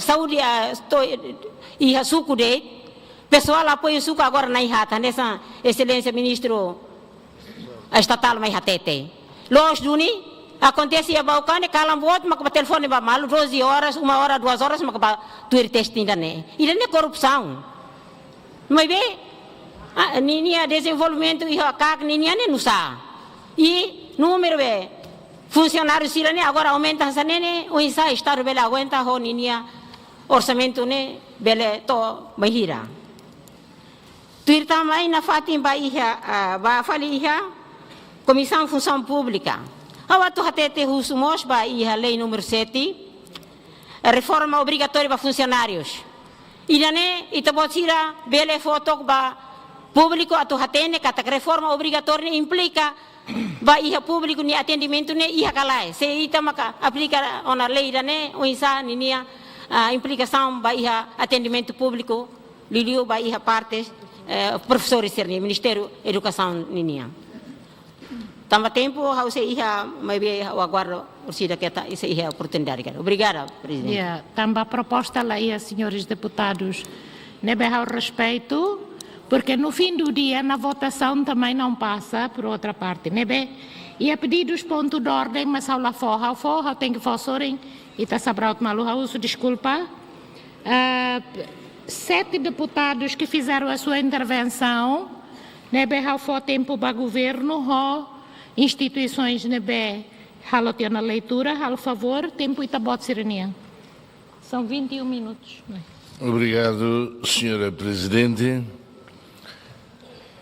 saúde to iha suku de pessoal apoio suku agora na iha nessa excelência ministro estatal mai hatete. Los duni acontece ia balcone calam bot mak pa telefone ba malu 12 horas, 1 hora, 2 horas mak ba tuir testing dane. Ida ne corrupção. Mas be ninia desenvolvimento iha kak ninia ne nusa. E número be funcionários sirane agora aumenta sanene o isa estado bela aguenta ho ninia orçamento ne bele to mahira. Tuir tamai na fatim ba iha ba fali iha comissão função pública. Awatu hatete husumos ba iha lei número 7 reforma obrigatória para funcionários. Irane itabotira bele foto ba público atu hatene kata reforma obrigatória implica ba iha público ni atendimento ne iha kalai se ita maka aplica ona lei ne o insa ninia implicação ba iha atendimento público liliu ba iha partes professores serni ministério educação ninia tamba tempo hau se iha mai be o aguardo sida keta se iha oportunidade cara. Obrigada, presidente. Yeah, tamba proposta lá ia senhores deputados nebe ao respeito. Porque no fim do dia, na votação também não passa, por outra parte. Nebe, e a pedidos ponto de ordem, mas ao lá fora, tem que fazer, e está sabrado maluco, uso desculpa. 7 deputados que fizeram a sua intervenção, nebe, ao for tempo para governo, instituições, nebe, halo ter na leitura, halo favor, tempo e tabot serenia. São 21 minutos. Obrigado, senhora Presidente.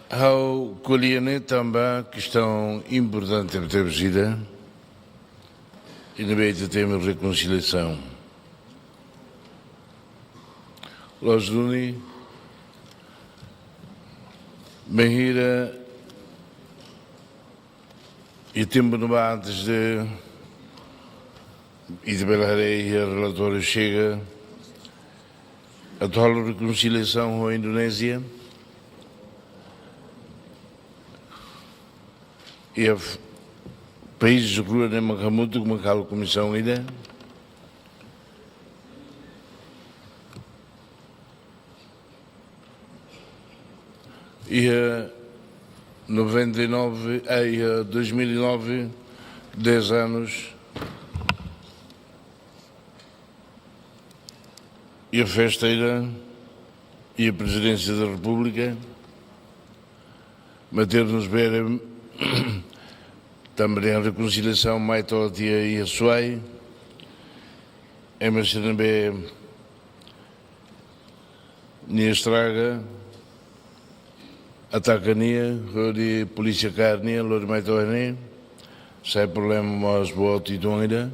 Ao colher também questão importante para a vida e no meio do tema de reconciliação. Los Duni, Mahira e tempo no antes de Isabel Harei, a relatora chega a tal reconciliação com a Indonésia. E a países de rua de Macamuto, como a comissão ainda. E a 99, e a 2009, 10 anos. E a festeira e a presidência da República. Manter-nos ver também a reconciliação mais todia e a suai é mas também nem estraga ataca nia de polícia carne lor mais toane sai problema mas boa tituira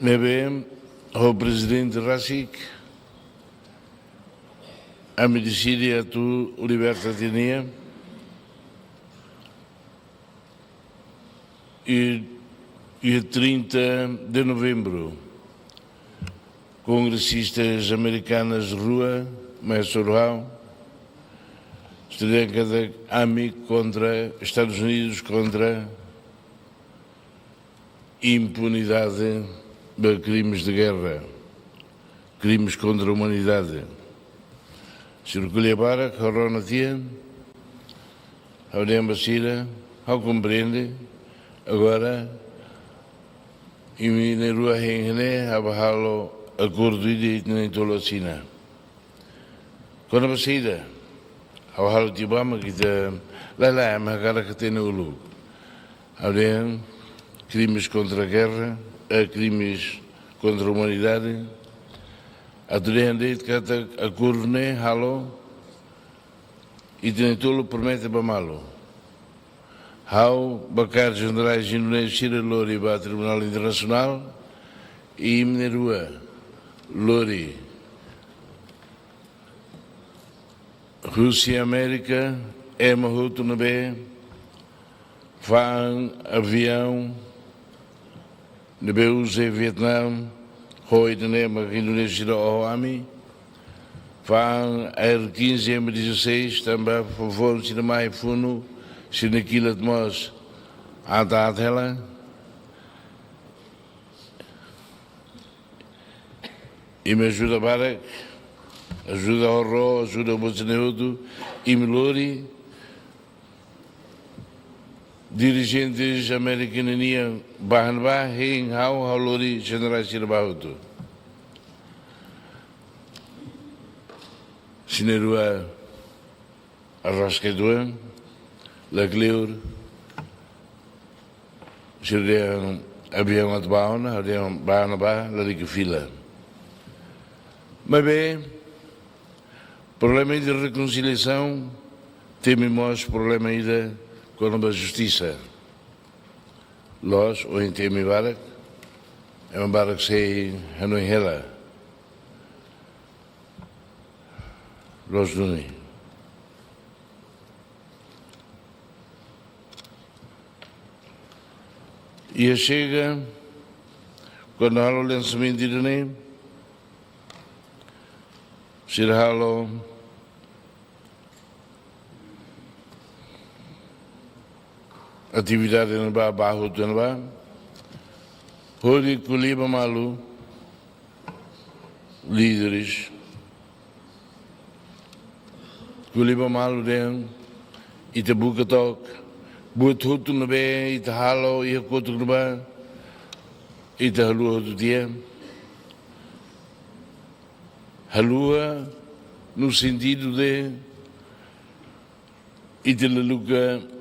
nebe o presidente Rasik a medicina tu liberta tinha e 30 de novembro congressistas americanas de rua mais Sorral estudante de AMI contra Estados Unidos contra impunidade de crimes de guerra crimes contra a humanidade. Circulei para Corona Tia, Aurem Basira, ao compreende, agora, e na rua Hengene, abahalo acordo de nem tolocina. Quando a saída, abahalo tibama kita, lá, mas agora que tem no Ulu. Havia crimes contra a guerra, crimes contra a humanidade, a durante que a curne halo e tem tolo promete para malo. Hau bakar generais indonésia lori ba Tribunal Internacional e minerua lori Rússia América é mahuto na B van avião na BUZ Vietnam hoi de nema Indonésia ao Ami van R15 M16 também por favor se mais funo se naquilo de nós anda ela e me ajuda para ajuda ao Ro, ajuda ao Bolsonaro e Melori dirigentes americanos Bahanba, Heng, Hau, Lori, generais Sirabahutu. Sinerua Arrasquedua, Lacleur, Sirdean Avião Atbauna, Avião Bahanaba, Laricafila. Mas bem, problema de reconciliação, temos problema ainda com a justiça. Nós, o Inte Mubarak, é um Mubarak sei Hanoi Hela. Nós não. E chega, quando há o lançamento de Irene, se há atividade no bairro do Nabá, Hori Kuliba Malu, líderes, Kuliba Malu den, Itabuka Tok, Bututu Nabe, Itahalo, Iakotu Nabá, Itahalua do dia, Halua, no sentido de Italaluca.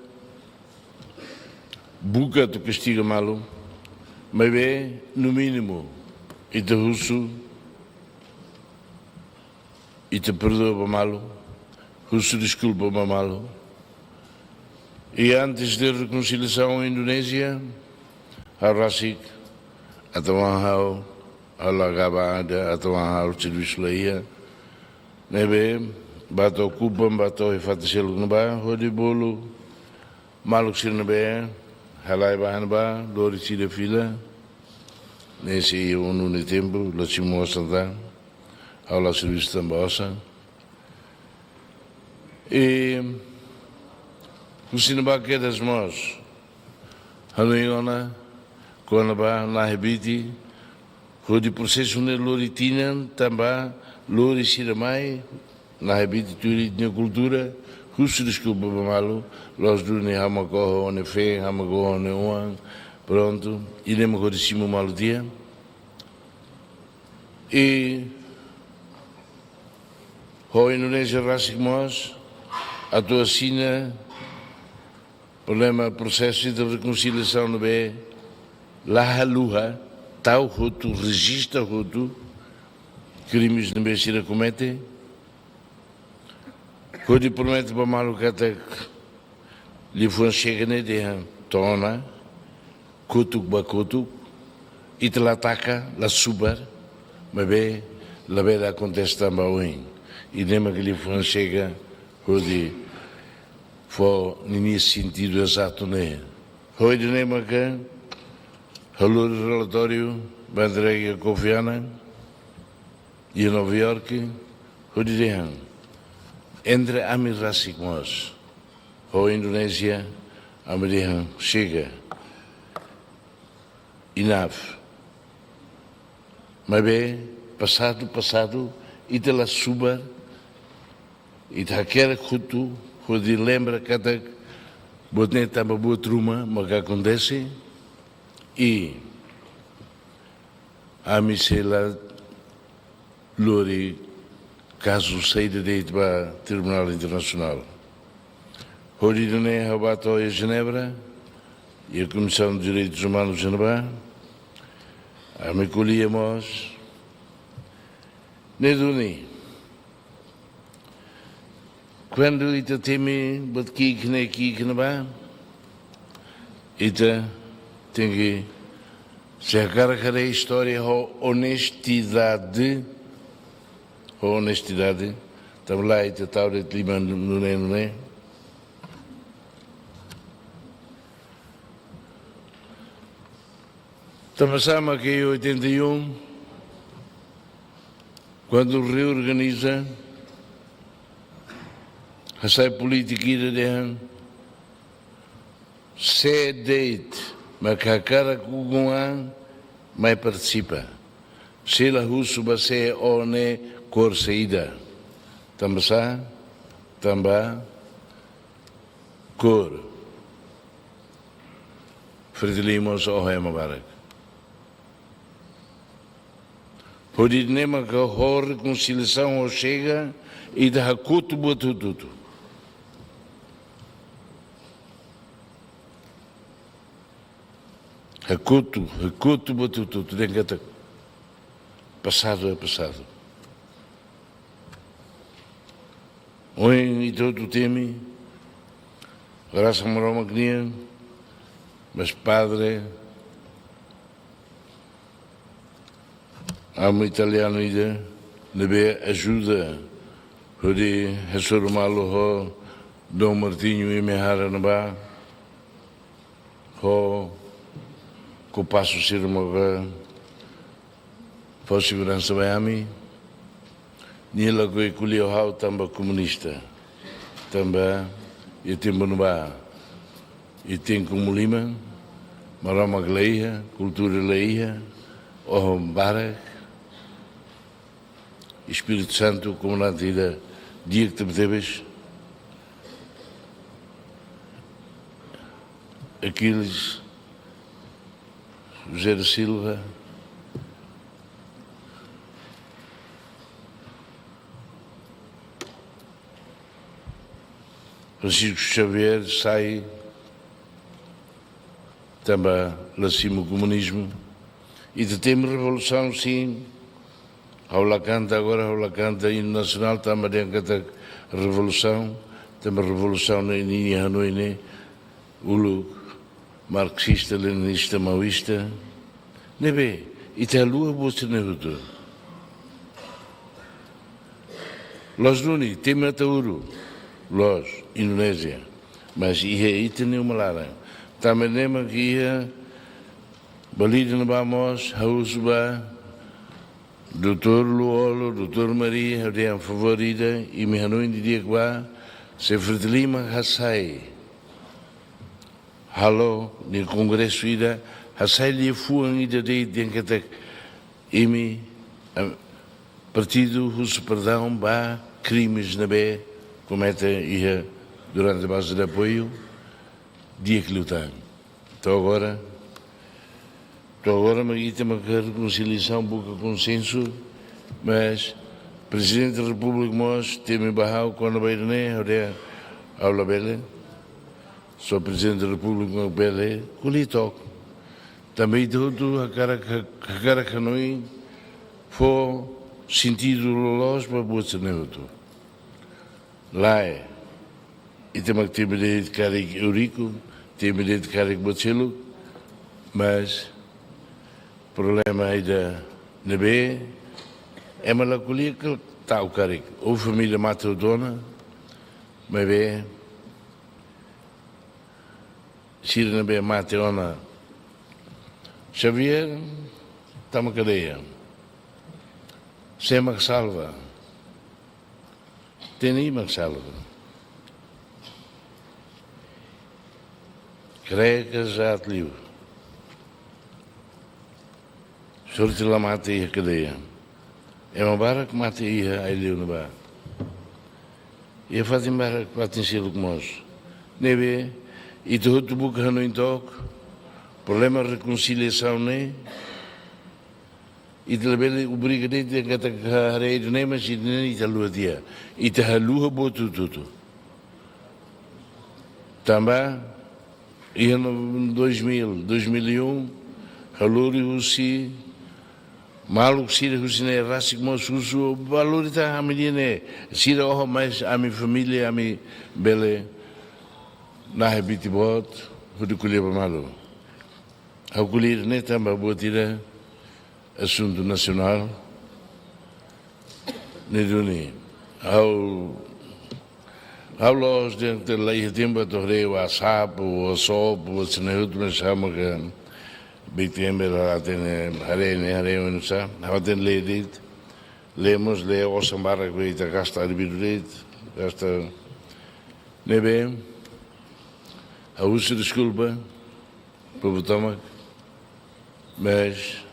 Buca tu castiga malo, mas bem, no mínimo, e te russo, e te perdoa para malo, russo desculpa para malo. E antes da reconciliação em Indonésia, a Rasik, a Tawahau, a Lagabada, a Tawahau, serviço laia, né bem, bato Cubam, bato e Fatacelo Nubá, Rodibolo, malo que não bem. Halai Bahanba, Lori Tira Fila, nesse ano no tempo, lá se mostra, ao lá serviço também, e o cinema que é das mãos, Hanoiona, Conaba, Nahebiti, o de processo na Lori Tina, também, Lori Siramai, Nahebiti, Turismo e Cultura, Russo desculpa malo, nós do ne hamago ne fe, hamago ne uang, pronto, e nem me cima malo dia. E a Indonésia rasicmos, a tua sina, problema processo de reconciliação no B, lá haluha, tal roto, registra roto, crimes no B se comete. Quando promete para malo que até lhe foi chega na ideia, tona, kutuk bakutuk, e te la ataca, la super, mas bem, la bela acontece também, e nem que lhe foi chega, quando foi nesse sentido exato né. Hoje nem que, o relatório, bandreia a Kofiana, e em Nova York, hoje nem entre Amirasicmos, ou Indonésia, Amerihan, chega, enough. Mas bem, passado, e de la suba, e de aquela kutu, quando lembra cada Botei também boa truma, mas que acontece e a missela lori caso saída de para Tribunal Internacional. Hoje de né rabato em Genebra e a Comissão de Direitos Humanos de Genebra a me colhíamos neduni. Quando ita teme batki que não vai, ita tem que se agarrar a história a honestidade, estamos lá ita tal de clima não é. Estamos a que em 81, quando reorganiza a política de se deit, mas que a cara com mais participa. Se a russo base one cor saída, também cor. Fredelimos ao Hemabarak. Por isso, nem que a reconciliação chega e dá hakutu botututu. Hakutu botututu. Tem que passado é passado. Hoje, e todo o tema, graças a Maroma Gnia, mas Padre, há um italiano ainda, nebe ajuda, onde Ressor Malo, Dom Martinho e Mehara Naba, que o passo ser uma para a segurança Miami, Nila que colheu o também comunista, também e tem Bonubá, e tem como Lima, Maroma Gleia, cultura Leia, o Barak, Espírito Santo, como na vida, dia que te teves, Aquiles, José da Silva, Francisco Xavier sai também lá cima o comunismo e temos revolução sim. Aula canta agora, aula canta hino nacional, também tem a revolução, também a revolução na linha Hanoi, o marxista, leninista, maoísta, nebe, e tem a lua você não tudo. Los Luni, tem Matauru, Los, Indonésia, mas ia tem uma lara. Também nema que ia, balida no Bamos, Hausuba, Doutor Luolo, Doutor Maria, a favorita, e me Hanoi de dia que vai, se Fredelima Hassai. Hallo, no Congresso ida, Hassai lhe fuam ida de Denkatek, e partido russo perdão, ba crimes na B, comete ia durante a base de apoio, dia que lutar. Então agora, mas tem uma reconciliação, pouca consenso, mas o Presidente da República nós temos barrado quando vai né, a aula bela, só o Presidente da República bela, com ele toca. Também tudo a cara que nós foi sentido lolós para você não lá é e tem uma atividade de carico eurico, tem uma de carico bacilo, mas o problema aí da nebe é uma laculia que está o carico. Ou família mata o dona, mas bem, se nebe mata a dona, Xavier está uma cadeia. Sem que salva. Tem nenhuma que salva. Creca já te livre. Sorte lá mata aí a cadeia. É uma barra que mata aí a ilha no bar. E a fazem barra que vai ter sido como nós. Neve, E te hotu buka hano intok, problema reconciliação né? E te labele obriga de te kata harei de né, mas e te lua dia. E te haluha botu tutu. Também, e ano 2000, 2001, haluri husi, malu sira husi ne rasik mo susu, valori ta hamili ne, sira oho mais a minha família, a minha bele, na habiti bot, hudu kulia malu. Hau kulia ne também botira assunto nacional, ne duni, Hablos de legítima torre o asap o sop o senhut me chama que bitembe lá tem harene não sa haten ledit lemos le o sambarra que está gasta de bidurit gasta nebe a uso desculpa por tomar mas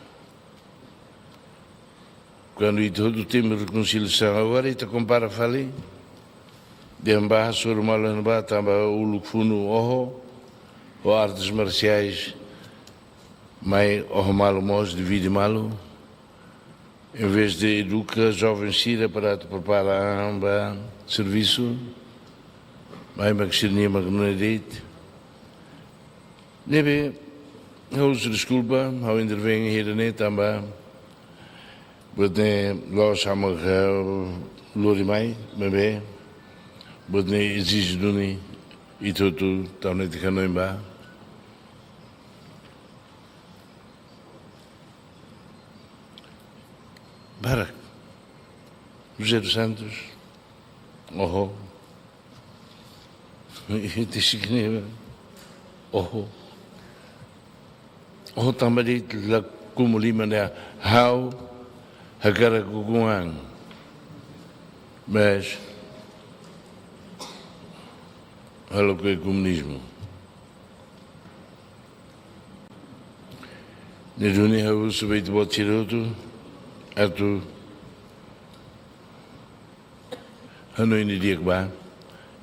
quando e todo o tempo de reconciliação agora e te compara fali de embahas sobre malanba tamba ulukfunu oho o artes marciais mai oho malo mos de vida malo em vez de educar jovens sira para te preparar para serviço mai maxirnia magnonedit nebe eu uso desculpa ao intervém hier net tamba botne los hammer lori mai bebe botne exige duni e tudo tão net canoimba Barak José dos Santos oh e te significa oh também la como lima né how agora guguan mas olha o que é comunismo Neduni hau subit botiroto atu hanoi ni dia ba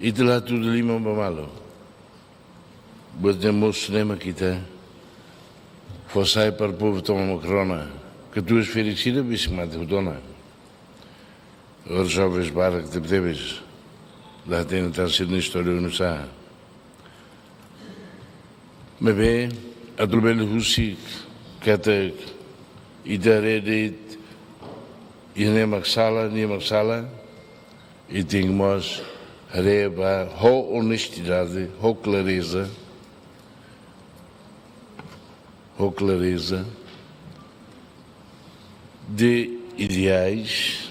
itulah tu de lima pamalo buat demos cinema kita Fossai para o povo tomar uma corona, que tu és felicida, bicho que mate o dona. Os jovens barra que te pedebes, lá tem a sido na história não sabe. Mas bem, a trobelha russi, que até idaredit, e nem maxala, e tínhamos reba, honestidade, clareza, ou clareza de ideais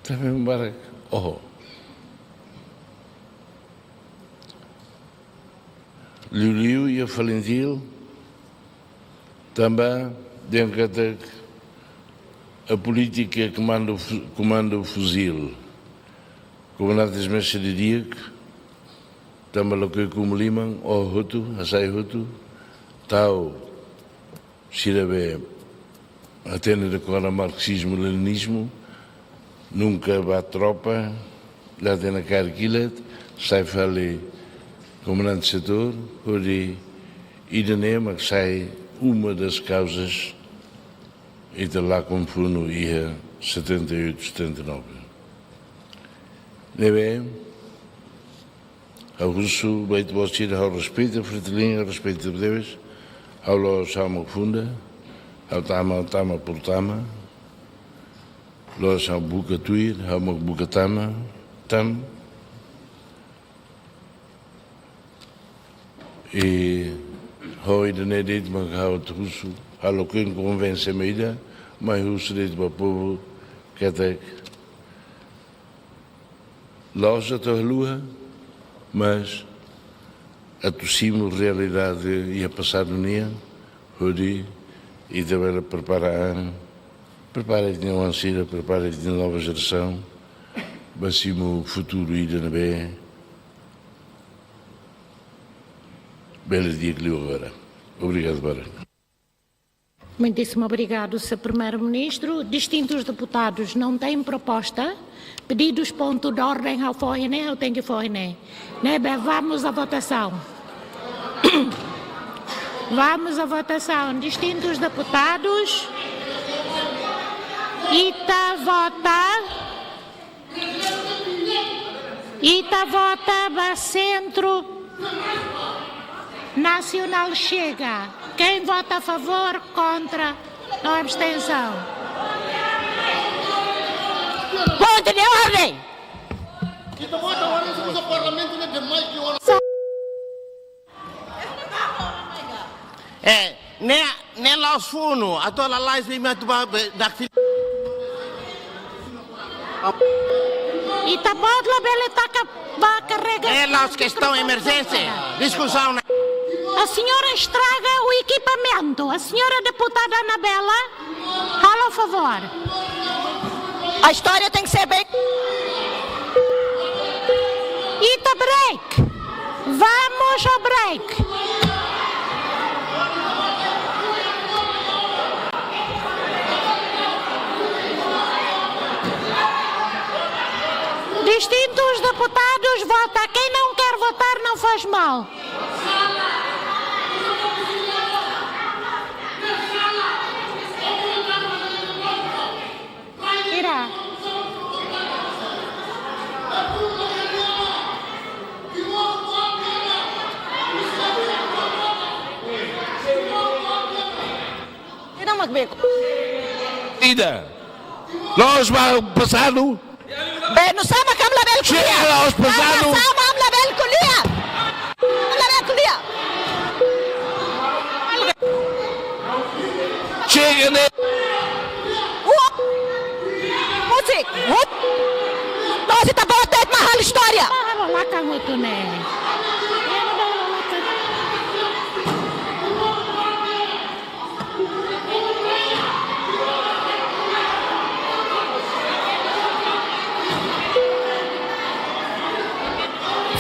também para Liliu e a Falentil também dentro a política que comanda o fuzil comandante das mechas de dia também lo que como liman o hutu asai hutu tal sirabe atende de com o marxismo leninismo nunca vai tropa lá tem a carquilet sai fale comandante do setor onde idenema que sai uma das causas e de lá como foi no IA 78, 79 Neve, ao russo, vai te mostrar ao respeito, a fratelinha, ao respeito de Deus, ao lo chama funda, ao tama por tama, lo chama buca tuir, ao buca tama, e ao ainda nem dito, mas ao russo, ao lo que convence a meida, mas o russo dito para o povo, que até loja da lua, mas a tossimos realidade e a passar no dia, hoje e também a prepara-te de uma ansira, prepara-te de uma nova geração, basimo futuro ida na bem, belo dia que lhe agora. Obrigado, Bara. Muitíssimo obrigado, Sr. Primeiro-Ministro. Distintos deputados, não têm proposta? Pedidos ponto de ordem ao forne, eu tenho que forne. Vamos à votação. Vamos à votação. Distintos deputados. Ita vota Centro Nacional Chega. Quem vota a favor, contra, não abstenção. Ponto de ordem. Ne laos funo, atau la lais lima tu dakti. Ita bodla bele taca carrega. É laos questão emergência. Discussão. A senhora estraga o equipamento. A senhora deputada Anabela, fala a favor. A história tem que ser bem... Ita break. Vamos ao break. Distintos deputados, vota. Quem não quer votar não faz mal. Irá. Irá magbeco. Ida. Nós vamos passado. No sama kam label kuliah. Chega aos pesados. No sama am label kuliah. Label kuliah. Chega ne. Musik. Nós está botando mahal história. Lá tá muito né.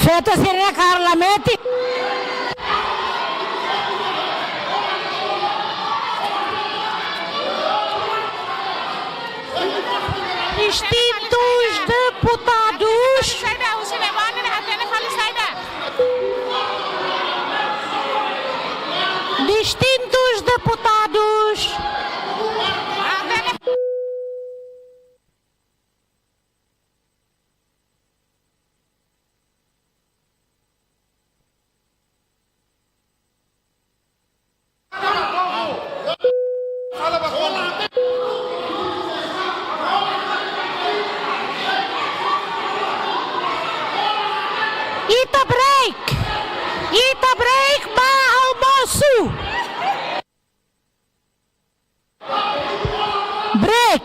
Feto seria Carlamete. Distintos deputados. Distintos deputados. Ita break ba almoço. Break.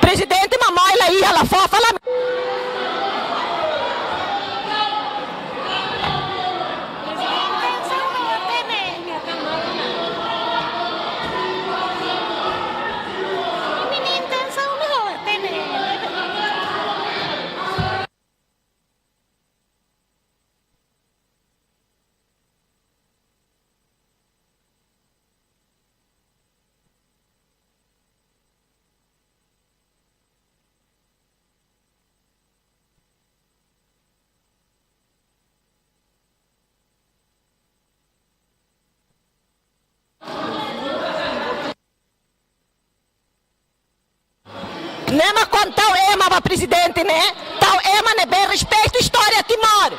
Presidente mamãe lá ia lá fofa lá. Nema contar ema para presidente, né? Tal ema ne bem respeito história Timor.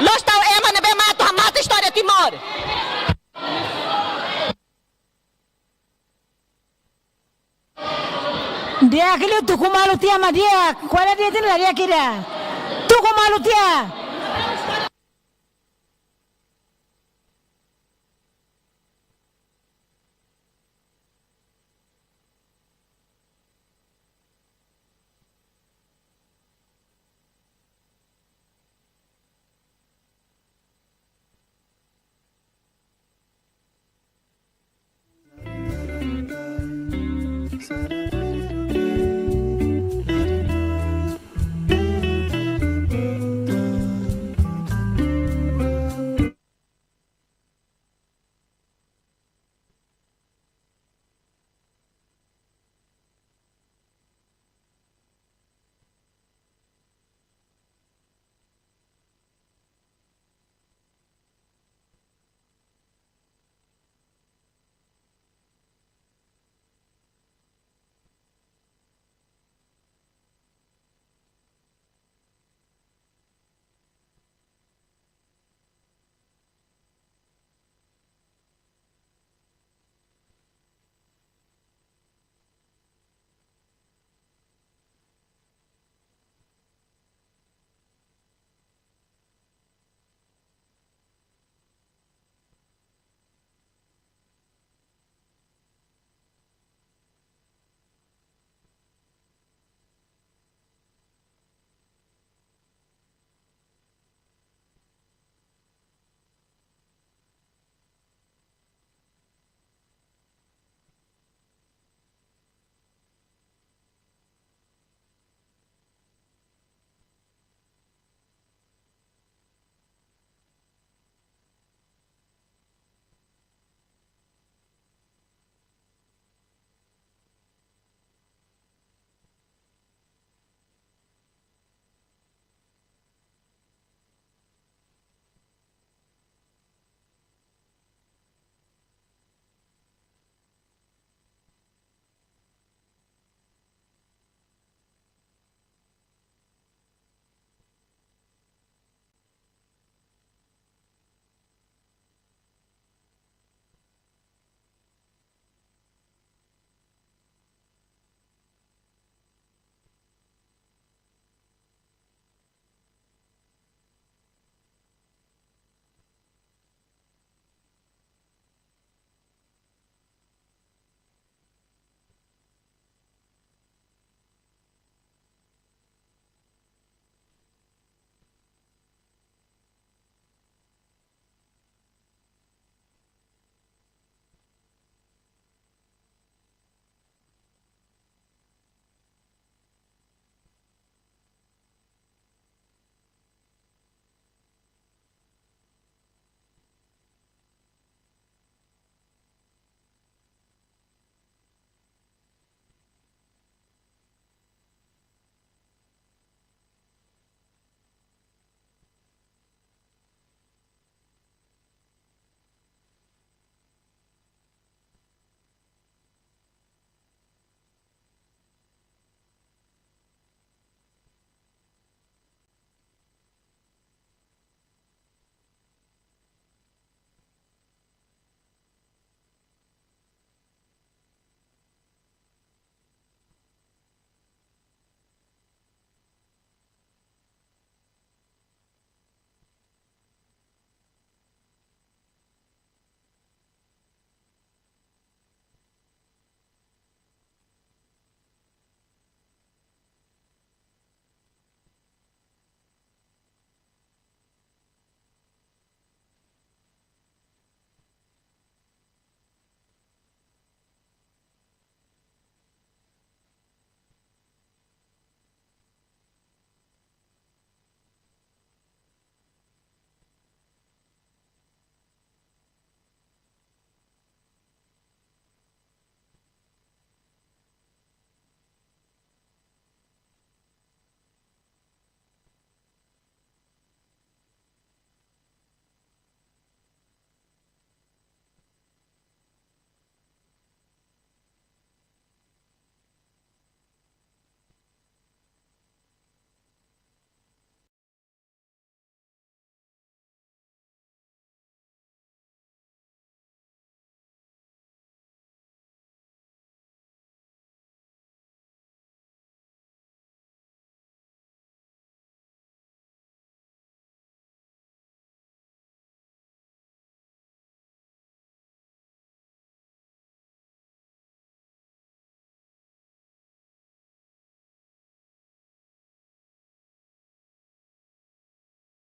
Nós tal ema ne bem mata história Timor. Dia aquele tu kumalu tia madia, qual é dia tu lari akira? Tu kumalu tia.